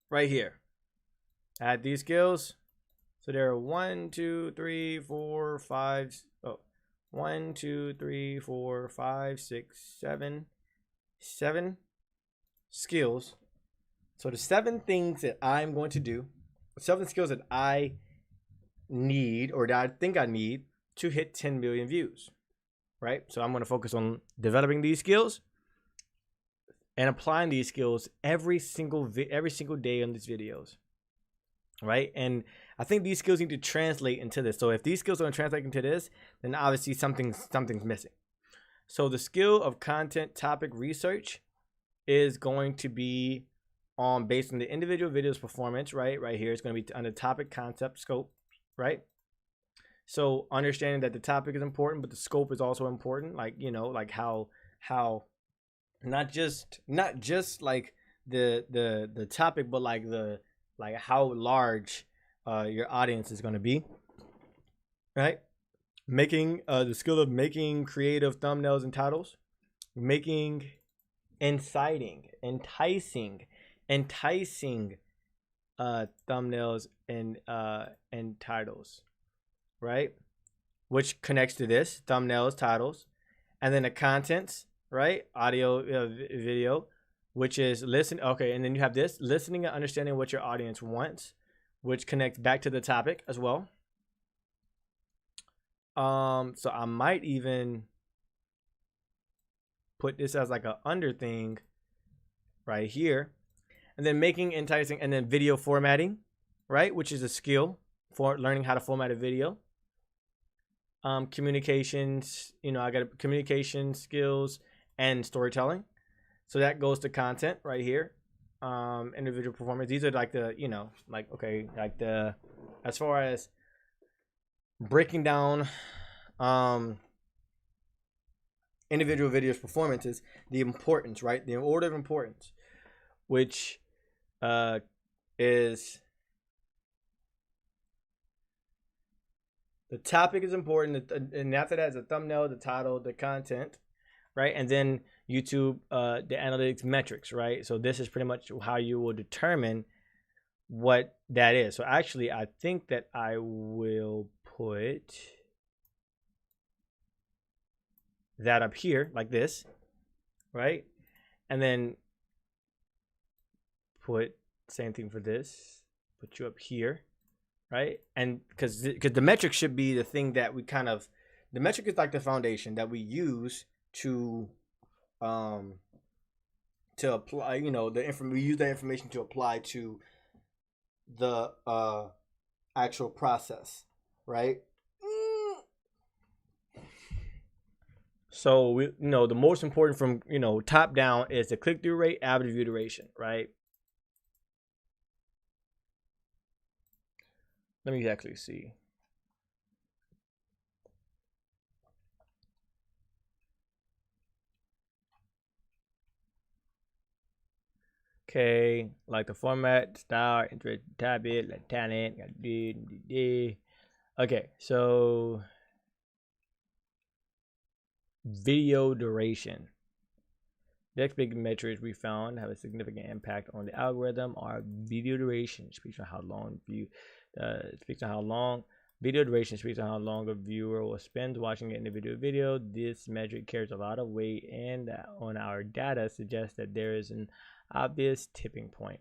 right here. Add these skills. So there are 1, 2, 3, 4, 5. Oh, 1, 2, 3, 4, 5, 6, 7. 7 skills. So the 7 things that I'm going to do, 7 skills that I need, or that I think I need to hit 10 million views, right? So I'm going to focus on developing these skills and applying these skills every single day on these videos, right? And I think these skills need to translate into this. So if these skills don't translate into this, then obviously something's missing. So the skill of content topic research is going to be based on the individual video's performance, right? Right here, it's going to be under topic, concept, scope, right? So understanding that the topic is important, but the scope is also important. Like, you know, like how not just like the topic, but like how large your audience is going to be, right? Making the skill of making creative thumbnails and titles, making enticing thumbnails and titles, right? Which connects to this thumbnails, titles, and then the contents, right? Audio, video, which is listen. Okay, and then you have this listening and understanding what your audience wants, which connects back to the topic as well. So I might even put this as like a under thing right here, and then making enticing, and then video formatting, right? Which is a skill for learning how to format a video. Communications, you know, I got communication skills and storytelling. So that goes to content right here. Individual performance. These are like the, you know, like, okay, like the, as far as breaking down, individual videos performances, the importance, right? The order of importance, which is the topic is important, and after that is the thumbnail, the title, the content, right? And then YouTube, the analytics metrics, right? So this is pretty much how you will determine what that is. So actually, I think that I will put that up here like this, right? And then put same thing for this, put you up here, right? And because the metric should be the thing that we kind of, the metric is like the foundation that we use to apply, you know, we use that information to apply to the actual process, right? So we, you know, the most important from, you know, top down is the click-through rate, average view duration, right? Let me actually see. Okay, like the format, style, interest, tab it, like talent, okay, so video duration. The next big metrics we found have a significant impact on the algorithm are video duration, speaks on how long video duration speaks on how long a viewer will spend watching an individual video. This metric carries a lot of weight, and on our data suggests that there is an obvious tipping point.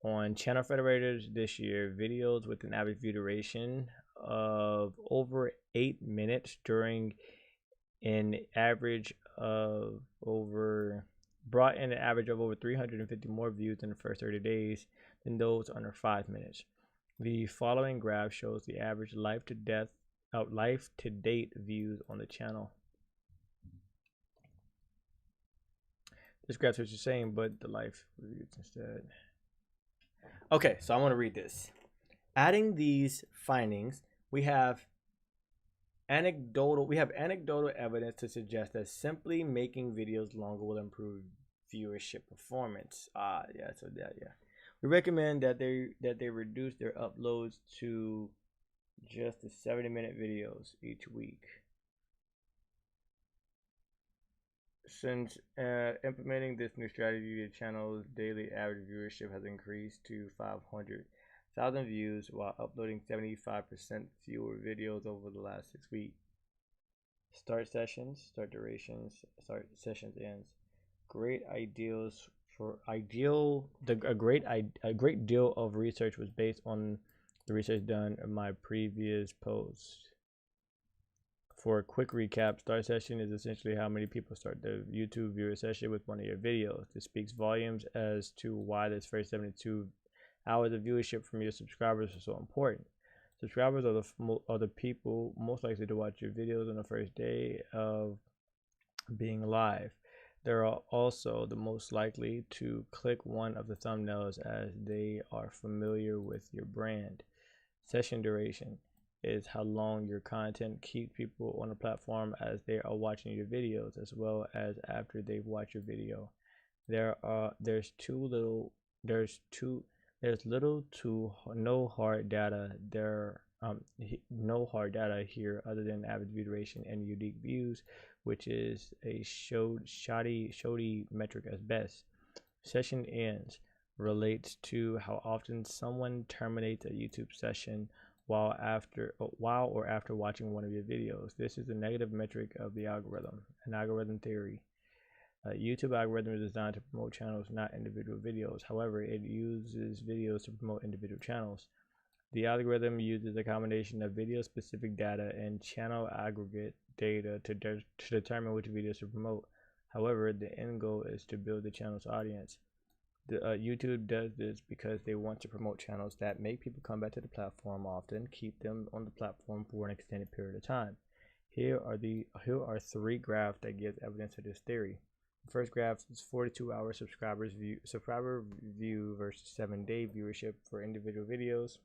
On channel federators this year, videos with an average view duration of over 8 minutes during an average of brought in an average of over 350 more views in the first 30 days than those under 5 minutes. The following graph shows the average life to date views on the channel. This graph is the same, but the life views instead. Okay, so I want to read this. Adding these findings, we have anecdotal evidence to suggest that simply making videos longer will improve viewership performance. We recommend that they reduce their uploads to just the 70-minute videos each week. Since implementing this new strategy, the channel's daily average viewership has increased to 500,000 views while uploading 75% fewer videos over the last 6 weeks. Start sessions, start durations, start sessions ends. A great deal of research was based on the research done in my previous post. For a quick recap, start session is essentially how many people start the YouTube viewer session with one of your videos. This speaks volumes as to why this first 72 hours of viewership from your subscribers are so important. Subscribers are the people most likely to watch your videos on the first day of being live. They're also the most likely to click one of the thumbnails as they are familiar with your brand. Session duration is how long your content keeps people on the platform as they are watching your videos, as well as after they've watched your video. There's little to no hard data here other than average view duration and unique views, which is a shoddy metric at best. Session ends relates to how often someone terminates a YouTube session while or after watching one of your videos. This is a negative metric of the algorithm. An algorithm theory. YouTube algorithm is designed to promote channels, not individual videos. However, it uses videos to promote individual channels. The algorithm uses a combination of video-specific data and channel aggregate data to determine which videos to promote. However, the end goal is to build the channel's audience. YouTube does this because they want to promote channels that make people come back to the platform often, keep them on the platform for an extended period of time. Here are 3 graphs that give evidence to this theory. The first graph is 42-hour subscriber view versus 7-day viewership for individual videos.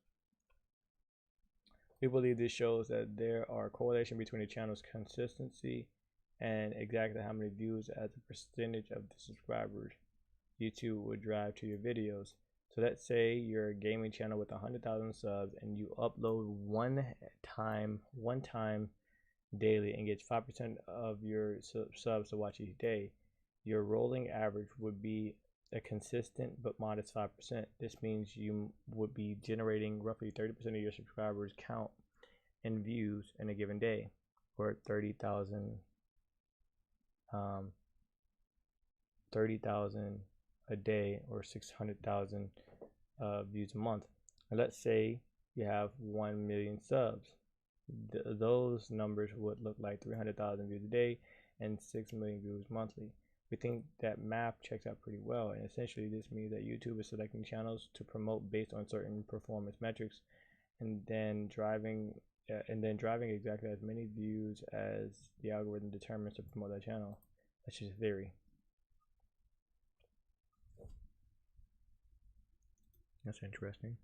We believe this shows that there are correlation between the channel's consistency and exactly how many views as a percentage of the subscribers YouTube would drive to your videos. So let's say you're a gaming channel with 100,000 subs and you upload one time daily and gets 5% of your subs to watch each day. Your rolling average would be a consistent but modest 5%. This means you would be generating roughly 30% of your subscribers count in views in a given day, or 30,000 a day, or 600,000 views a month. And let's say you have 1 million subs. Those numbers would look like 300,000 views a day and 6 million views monthly. We think that math checks out pretty well, and essentially this means that YouTube is selecting channels to promote based on certain performance metrics, and then driving exactly as many views as the algorithm determines to promote that channel. That's just theory. That's interesting.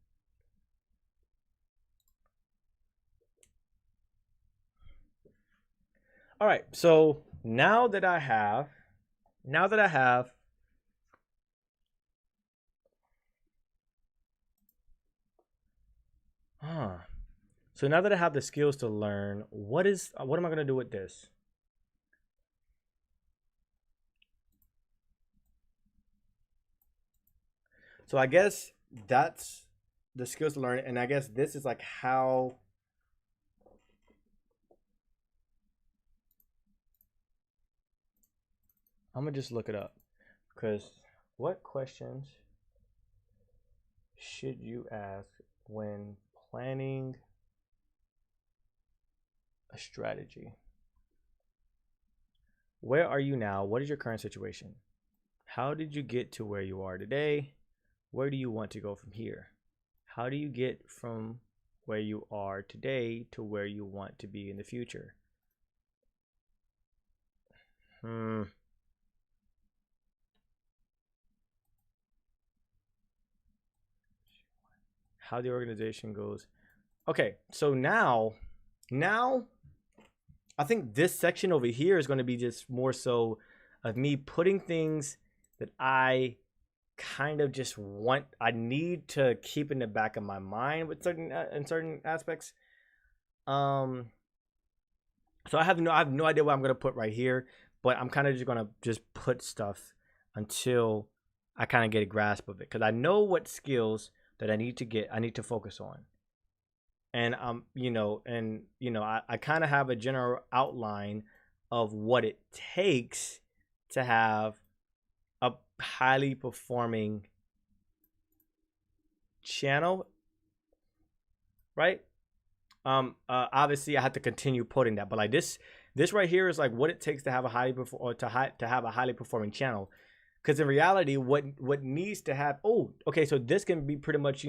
All right, so now that I have so now that I have the skills to learn, what am I going to do with this? So I guess that's the skills to learn, and I guess this is like how I'm gonna just look it up, because what questions should you ask when planning a strategy? Where are you now? What is your current situation? How did you get to where you are today? Where do you want to go from here? How do you get from where you are today to where you want to be in the future? How the organization goes. Okay, so now I think this section over here is going to be just more so of me putting things that I kind of just I need to keep in the back of my mind with certain aspects. So I have no idea what I'm going to put right here, but I'm kind of just going to put stuff until I kind of get a grasp of it, because I know what skills that I need to focus on. And I kind of have a general outline of what it takes to have a highly performing channel, right? Obviously I have to continue putting that, but like this right here is like what it takes to have a highly performing channel. Because in reality, what needs to happen? Oh, okay. So this can be pretty much,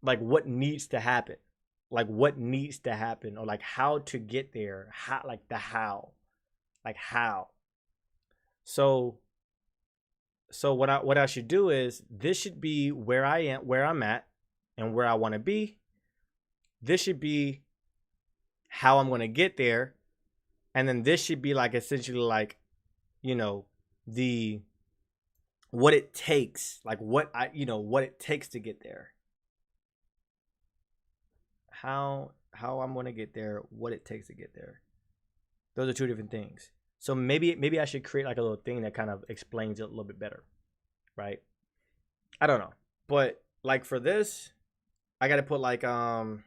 like what needs to happen, or like how to get there, how. So what I should do is, this should be where I'm at, and where I want to be. This should be how I'm going to get there, and then this should be like essentially like, what it takes, like what it takes to get there. How I'm going to get there, what it takes to get there. Those are two different things. So maybe I should create like a little thing that kind of explains it a little bit better, right? I don't know. But like for this, I got to put like find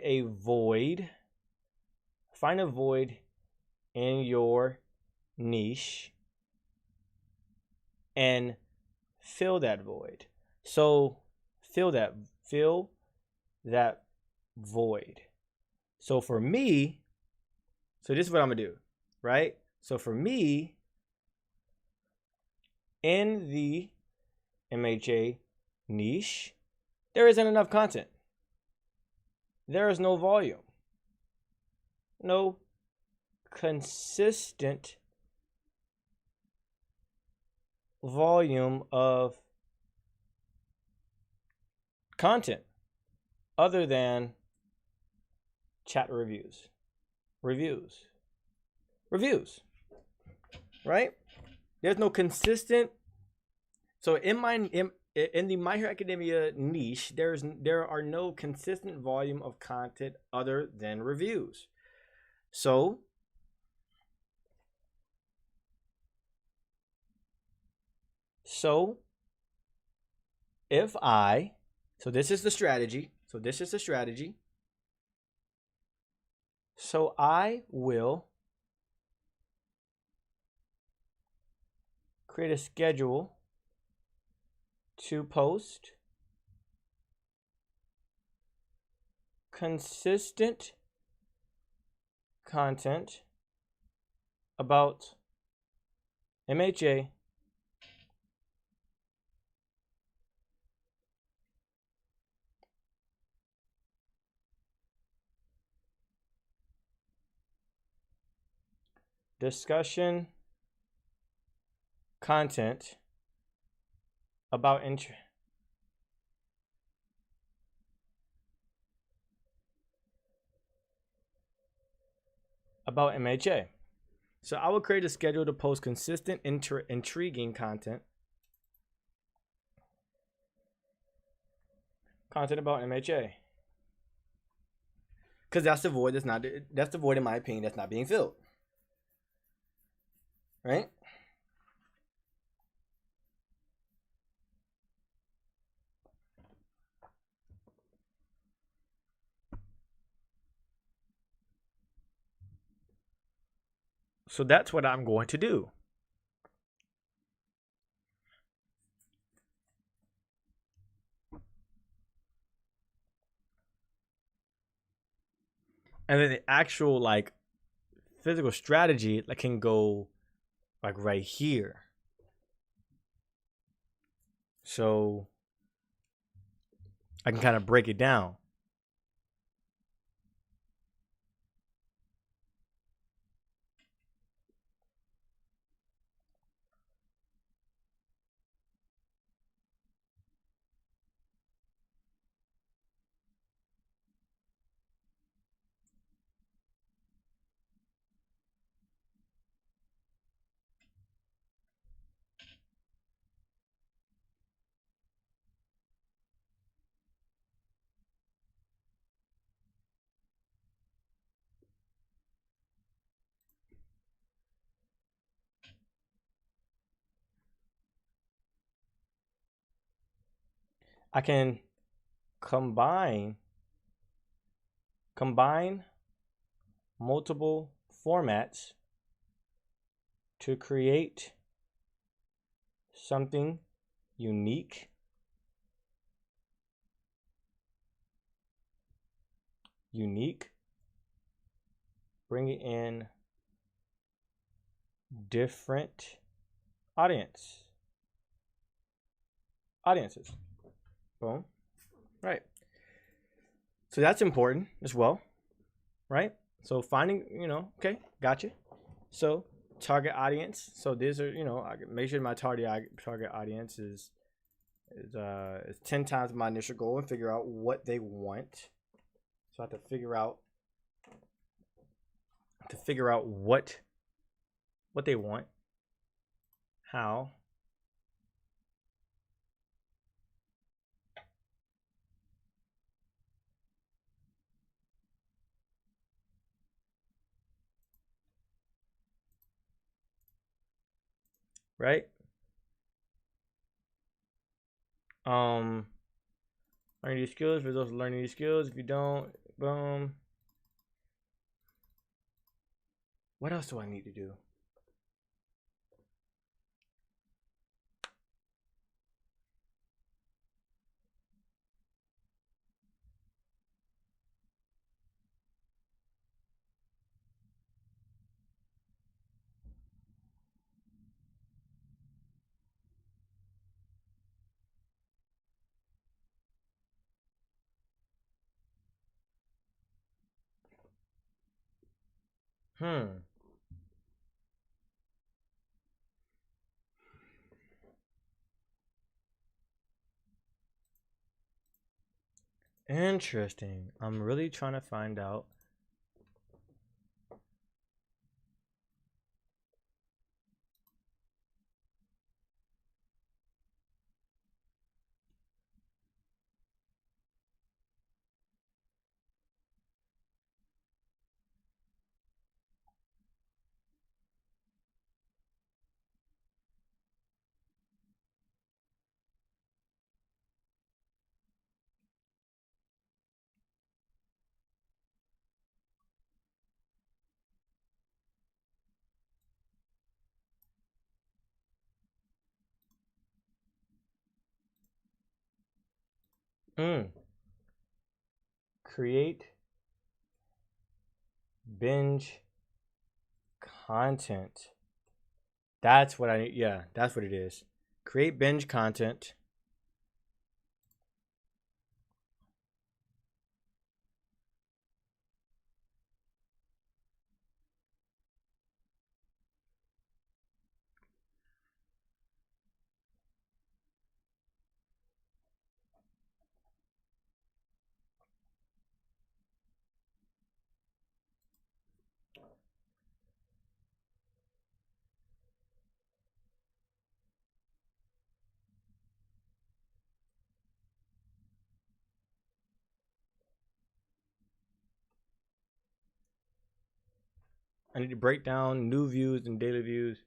a void in your niche and fill that void. So fill that void. So for me, so this is what I'm gonna do, right? So for me, in the MHA niche, there isn't enough content. There is no volume, no consistent volume of content other than chat reviews. Reviews. Reviews. Right? There's no consistent. So in the My Hero Academia niche, there are no consistent volume of content other than reviews. So if I, so this is the strategy. So I will create a schedule to post consistent content about MHA discussion content about MHA. So I will create a schedule to post consistent, intriguing content about MHA. Because that's the void that's the void, in my opinion, that's not being filled. Right? So that's what I'm going to do. And then the actual like physical strategy like can go like right here. So I can kind of break it down. I can combine multiple formats to create something unique, bringing in different audiences. Boom. Right. So that's important as well. Right? So finding, okay, gotcha. So target audience. So these are, I make sure my target audience is 10 times my initial goal and figure out what they want. So I have to figure out what they want, how, right? Learning these skills, results of learning these skills. If you don't, boom. What else do I need to do? Interesting. I'm really trying to find out Create binge content. That's what yeah, that's what it is. Create binge content. I need to break down new views and daily views.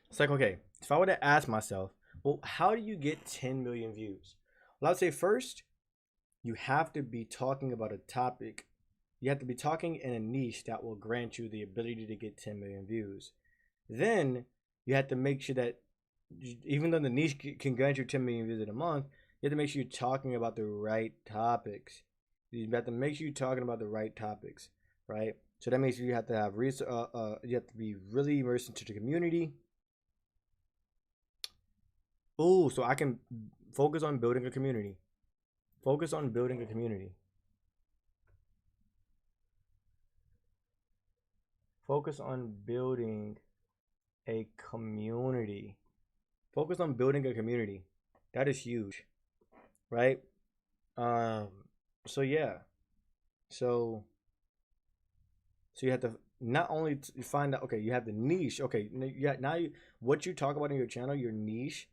It's like, okay, if I were to ask myself, well, how do you get 10 million views? Well, I'd say first, you have to be talking about a topic. You have to be talking in a niche that will grant you the ability to get 10 million views. Then you have to make sure that even though the niche can grant you 10 million views in a month, you have to make sure you're talking about the right topics. You have to make sure you're talking about the right topics, right? So that means you have to have you have to be really immersed into the community. Oh, so I can focus on building a community. Focus on building a community. Focus on building a community. Focus on building a community. That is huge, right? Um. So yeah. So you have to not only find out. Okay, you have the niche. Okay, yeah. Now what you talk about in your channel, your niche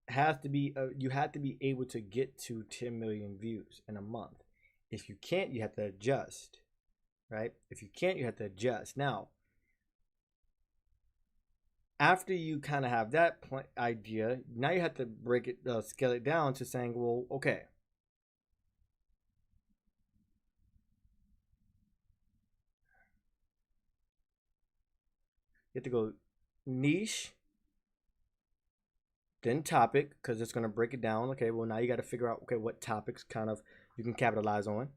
has to be. You have to be able to get to 10 million views in a month. If you can't, you have to adjust, right? If you can't, you have to adjust. Now, after you kind of have that idea, now you have to break it, scale it down to saying, well, okay, you have to go niche, then topic, because it's going to break it down. Okay, well, now you got to figure out, okay, what topics kind of you can capitalize on.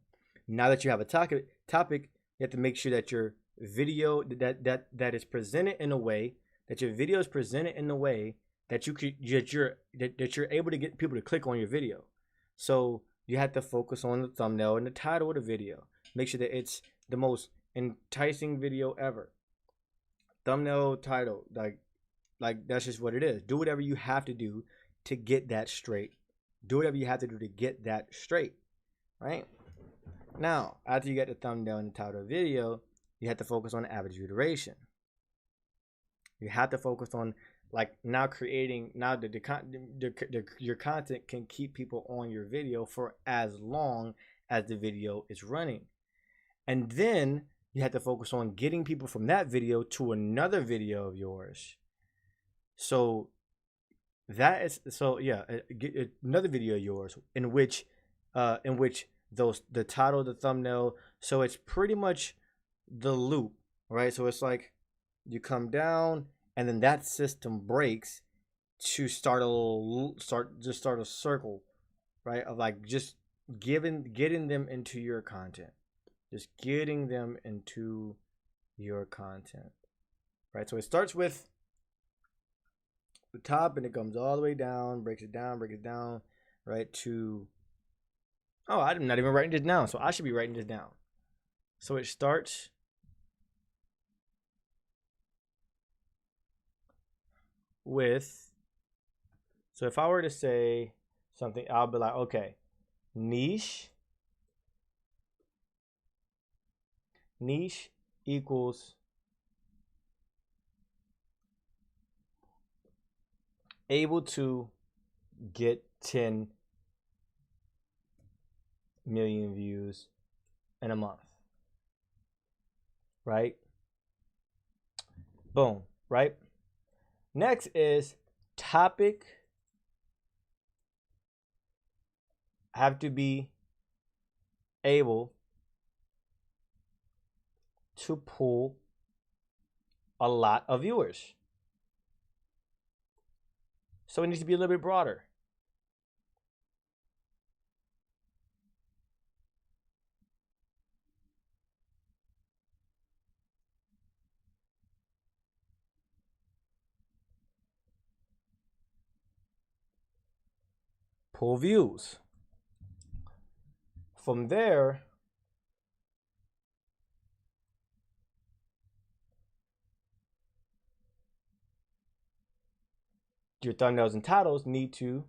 Now that you have a topic, you have to make sure that your video that is presented in a way that your video is presented in a way that you're able to get people to click on your video. So you have to focus on the thumbnail and the title of the video. Make sure that it's the most enticing video ever. Thumbnail, title, like that's just what it is. Do whatever you have to do to get that straight. Do whatever you have to do to get that straight, right? Now, after you get the thumbnail and the title of the video, you have to focus on average view duration. You have to focus on like now creating now your content can keep people on your video for as long as the video is running. And then you have to focus on getting people from that video to another video of yours. So that is another video of yours in which those the title, the thumbnail, so it's pretty much the loop, right? So it's like you come down and then that system breaks to start a circle, right? Of like just getting them into your content. Just getting them into your content. Right? So it starts with the top and it comes all the way down, breaks it down, right? To I'm not even writing this down, so I should be writing this down. So it starts with, so if I were to say something, I'll be like, okay, niche equals able to get 10 million views in a month, right? Boom, right? Next is topic have to be able to pull a lot of viewers. So it needs to be a little bit broader. Pull views. From there, your thumbnails and titles need to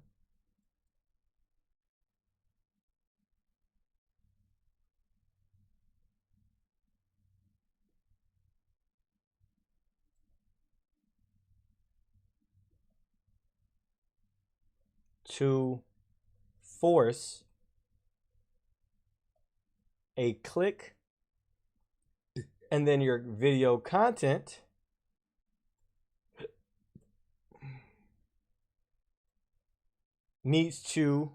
force a click, and then your video content needs to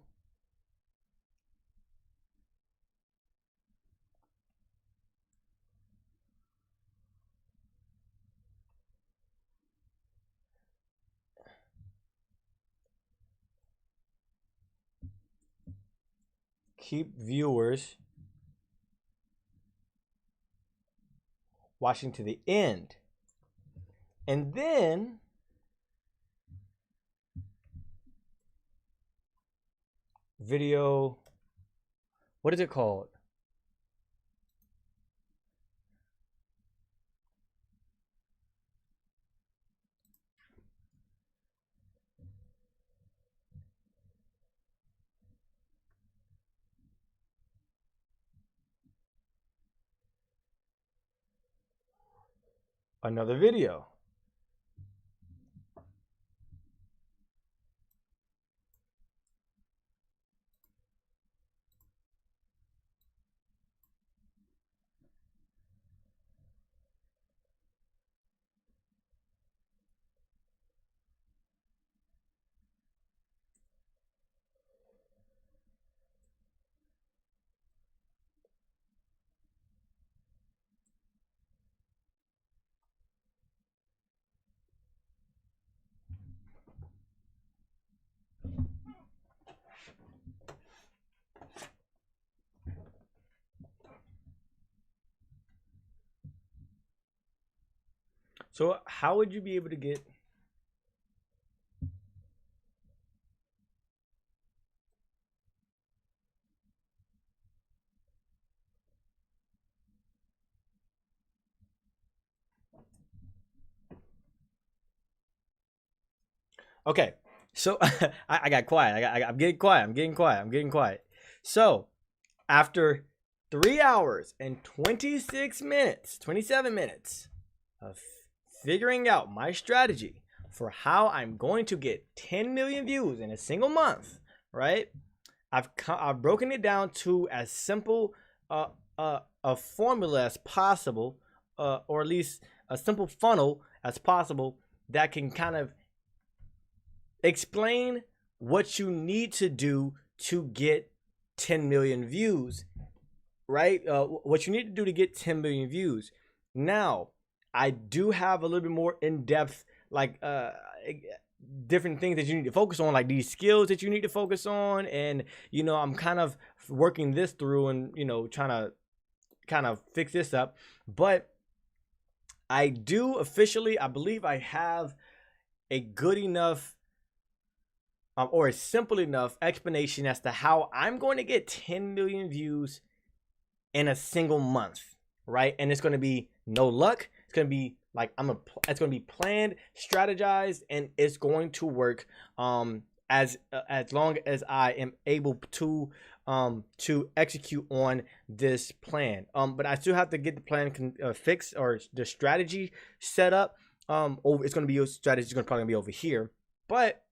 keep viewers watching to the end. And then video, what is it called? Another video. So how would you be able to get okay, so I got quiet. I'm getting quiet. I'm getting quiet. So after 3 hours and 27 minutes of figuring out my strategy for how I'm going to get 10 million views in a single month, right? I've broken it down to as simple a formula as possible, or at least a simple funnel as possible that can kind of explain what you need to do to get 10 million views, right? What you need to do to get 10 million views. Now, I do have a little bit more in-depth, like different things that you need to focus on, like these skills that you need to focus on. And, you know, I'm kind of working this through and, you know, trying to kind of fix this up. But I do officially, I believe I have a good enough or a simple enough explanation as to how I'm going to get 10 million views in a single month, right? And it's going to be no luck. It's going to be like it's going to be planned, strategized, and it's going to work as long as I am able to execute on this plan. But I still have to get the plan fixed, or the strategy set up. It's going to be a strategy. It's going to probably be over here, but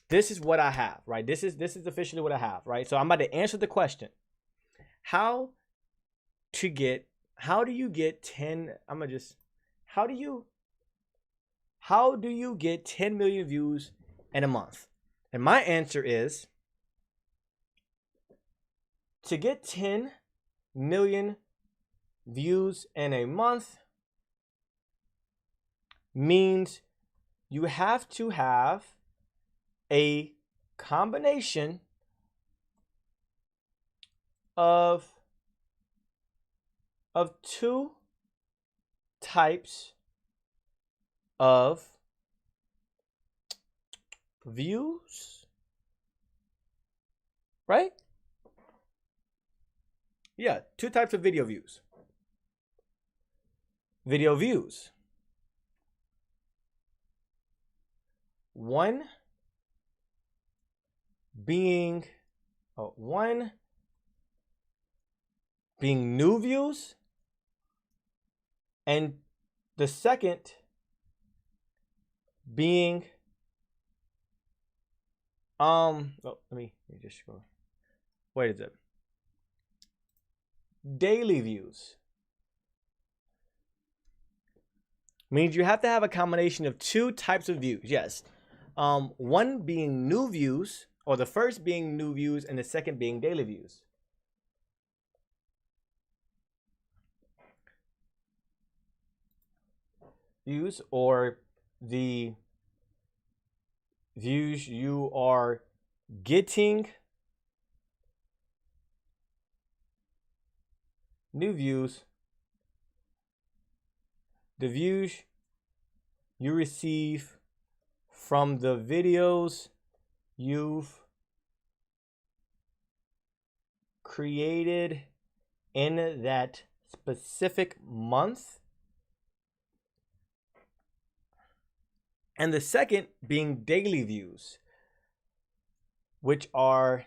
this is what I have, right? This is officially what I have, right? So I'm about to answer the question. How do you get 10 how do you get 10 million views in a month? And my answer is, to get 10 million views in a month means you have to have a combination of two types of views, right? Yeah, two types of video views. Video views. One being new views, and the second being let me just go. Wait a minute. Daily views. Means you have to have a combination of two types of views. Yes. One being new views, or the first being new views and the second being daily views. Views, or the views you are getting. New views, the views you receive from the videos you've created in that specific month. And the second being daily views, which are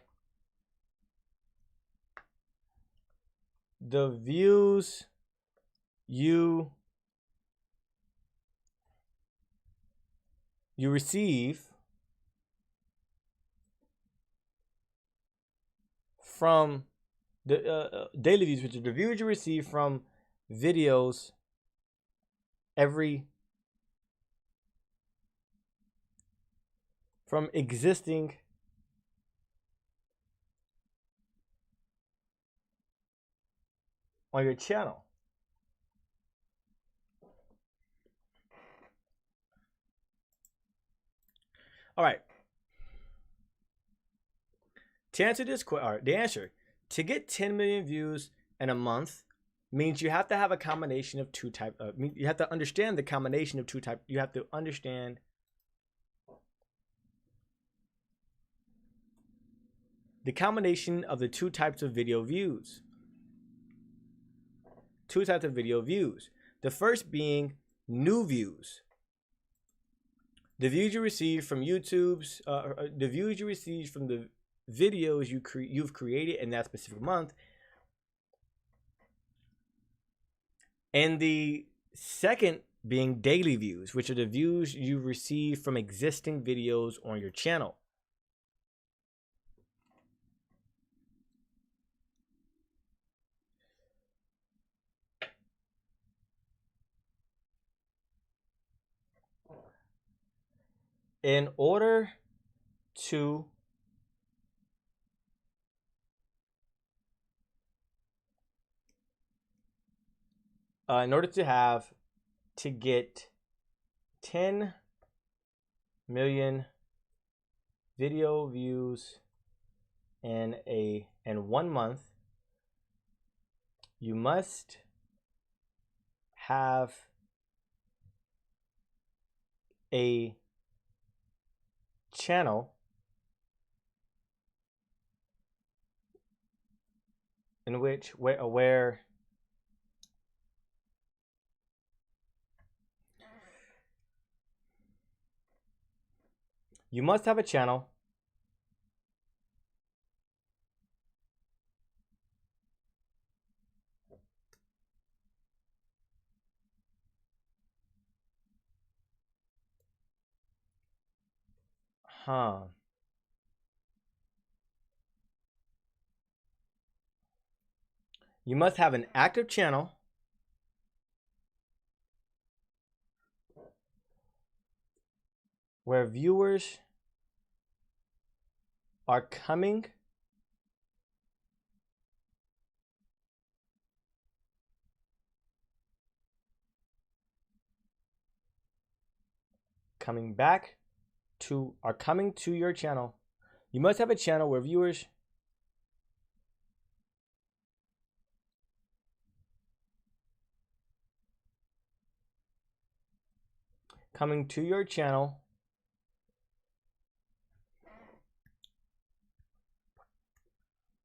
the views you receive from the daily views, which are the views you receive from videos from existing on your channel. All right. To answer this question, the answer to get 10 million views in a month means you have to have a combination of two types. You have to understand the combination of two types. You have to understand the combination of the two types of video views. Two types of video views. The first being new views. The views you receive from YouTube's, the views you receive from the videos you've created in that specific month. And the second being daily views, which are the views you receive from existing videos on your channel. In order to get 10 million video views in 1 month, you must have a channel in which where you must have a channel You must have an active channel where viewers are coming coming to your channel. You must have a channel where viewers coming to your channel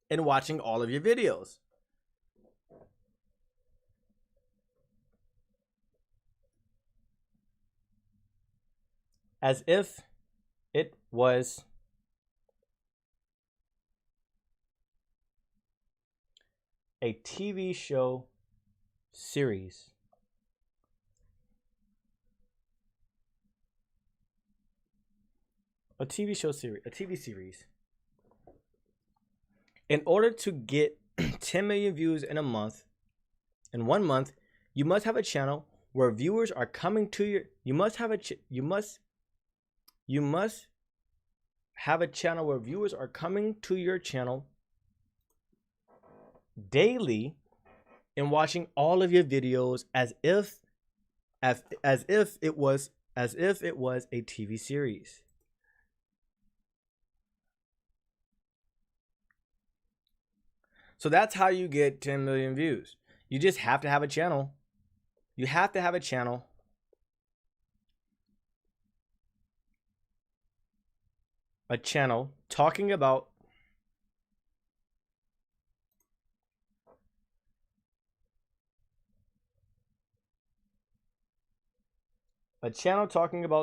and watching all of your videos. As if it was a TV show series. A TV series. In order to get 10 million views in one month, you must have a channel where viewers are coming to your. You must have a channel where viewers are coming to your channel daily and watching all of your videos as if it was a TV series. So that's how you get 10 million views. You just have to have a channel. You have to have a channel talking about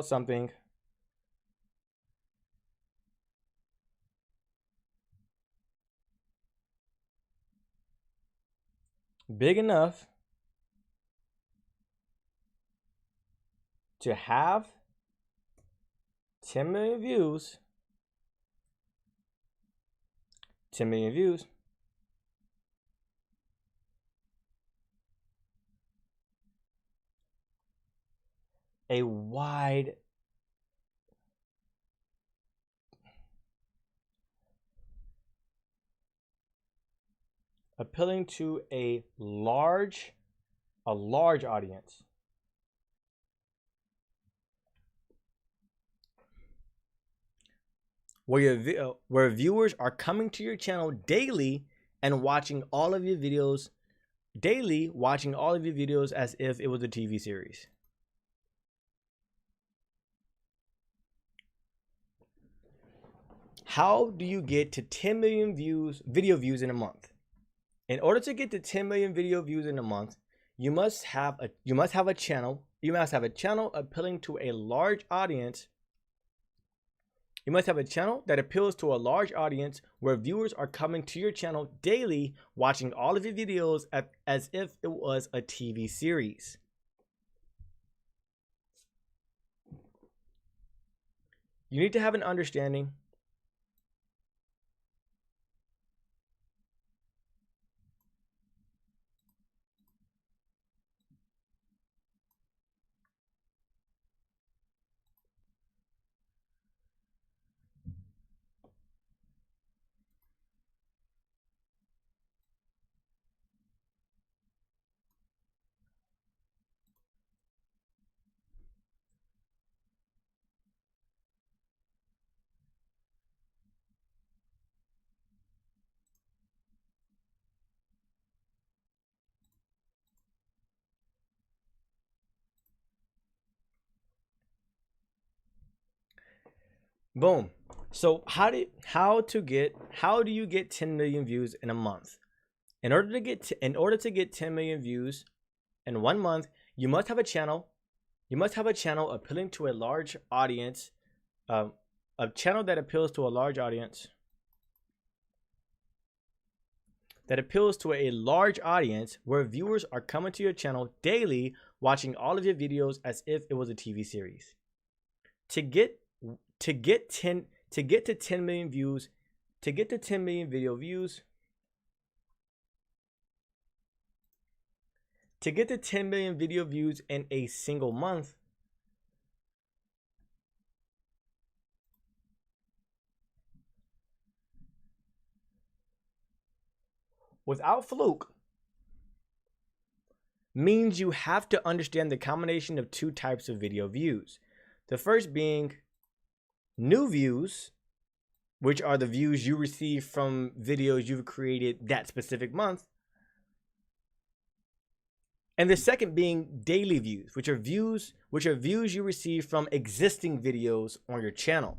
something big enough to have 10 million views. 10 million views. A wide appealing to a large audience. Where viewers are coming to your channel daily and watching all of your videos as if it was a TV series. How do you get to 10 million video views in a month? In order to get to 10 million video views in a month, you must have a channel. You must have a channel appealing to a large audience. You must have a channel that appeals to a large audience where viewers are coming to your channel daily, watching all of your videos as if it was a TV series. You need to have an understanding Boom. So how do you get 10 million views in a month? In order to get 10 million views in 1 month, you must have a channel. You must have a channel appealing to a large audience, a channel that appeals to a large audience. That appeals to a large audience where viewers are coming to your channel daily, watching all of your videos as if it was a TV series. To get to 10 million views, to get to 10 million video views, To get to 10 million video views in a single month, without fluke, means you have to understand the combination of two types of video views. The first being new views, which are the views you receive from videos you've created that specific month. And the second being daily views, which are views you receive from existing videos on your channel.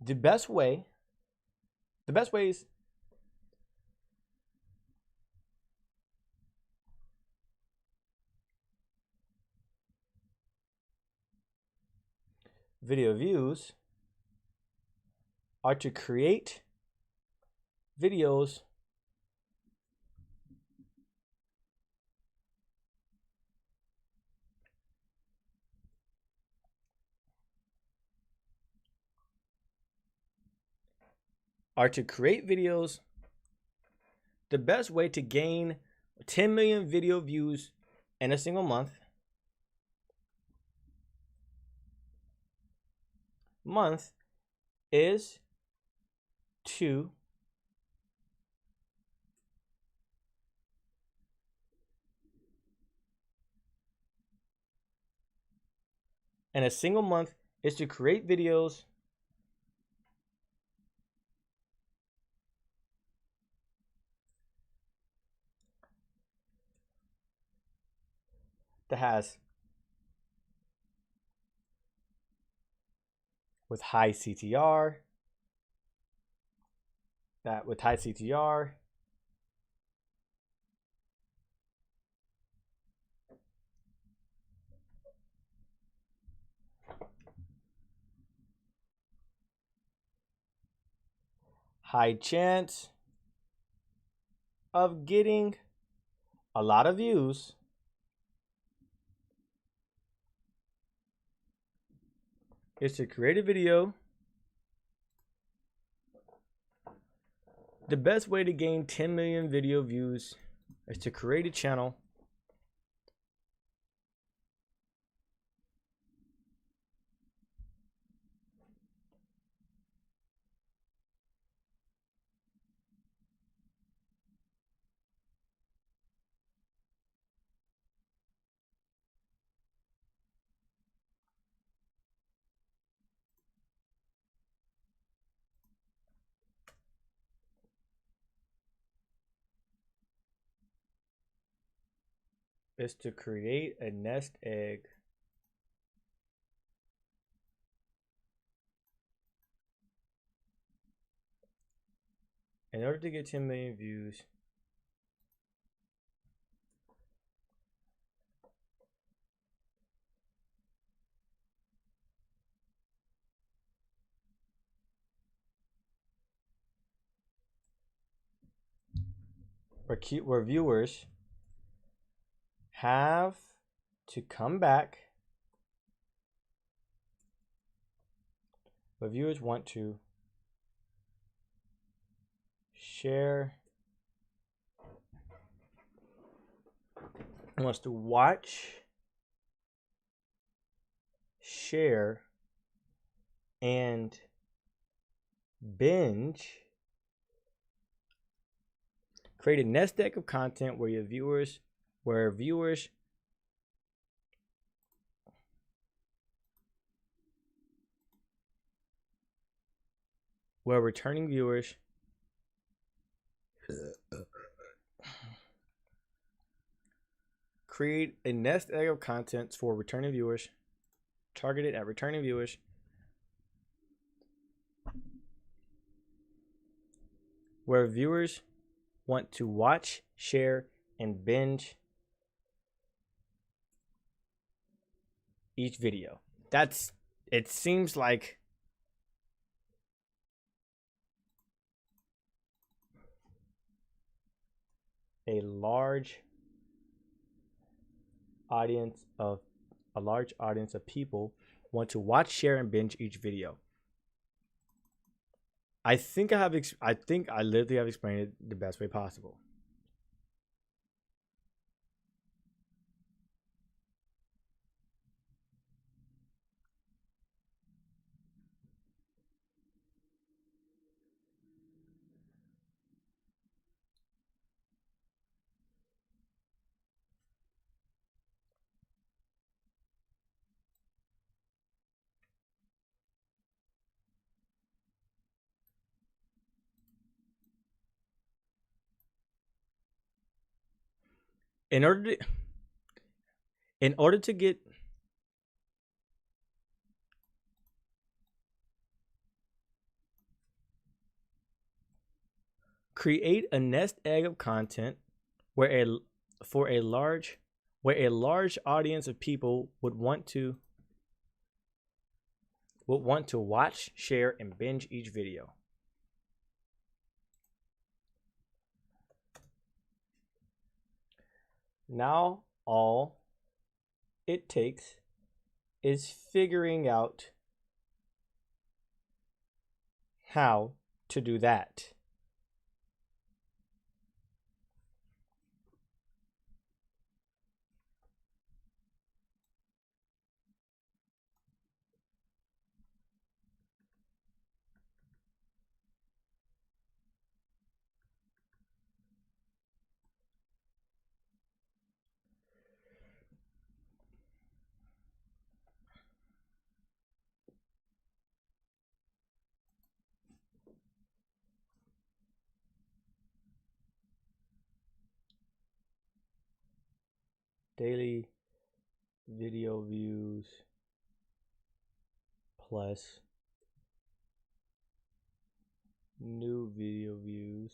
The best ways video views are to create videos the best way to gain 10 million video views in a single month is to create videos that has with high CTR, high chance of getting a lot of views is to create a video. The best way to gain 10 million video views is to create a channel is to create a nest egg in order to get 10 million views. Where viewers have to come back. But viewers want to share, wants to watch, share, and binge. Create a nest egg of content where viewers returning viewers create a nest egg of content for returning viewers, targeted at returning viewers, where viewers want to watch, share, and binge each video. It seems like a large audience of people want to watch, share, and binge each video. I think I literally have explained it the best way possible. In order to get create a nest egg of content where a large audience of people would want to watch, share, and binge each video. Now all it takes is figuring out how to do that. Daily video views plus new video views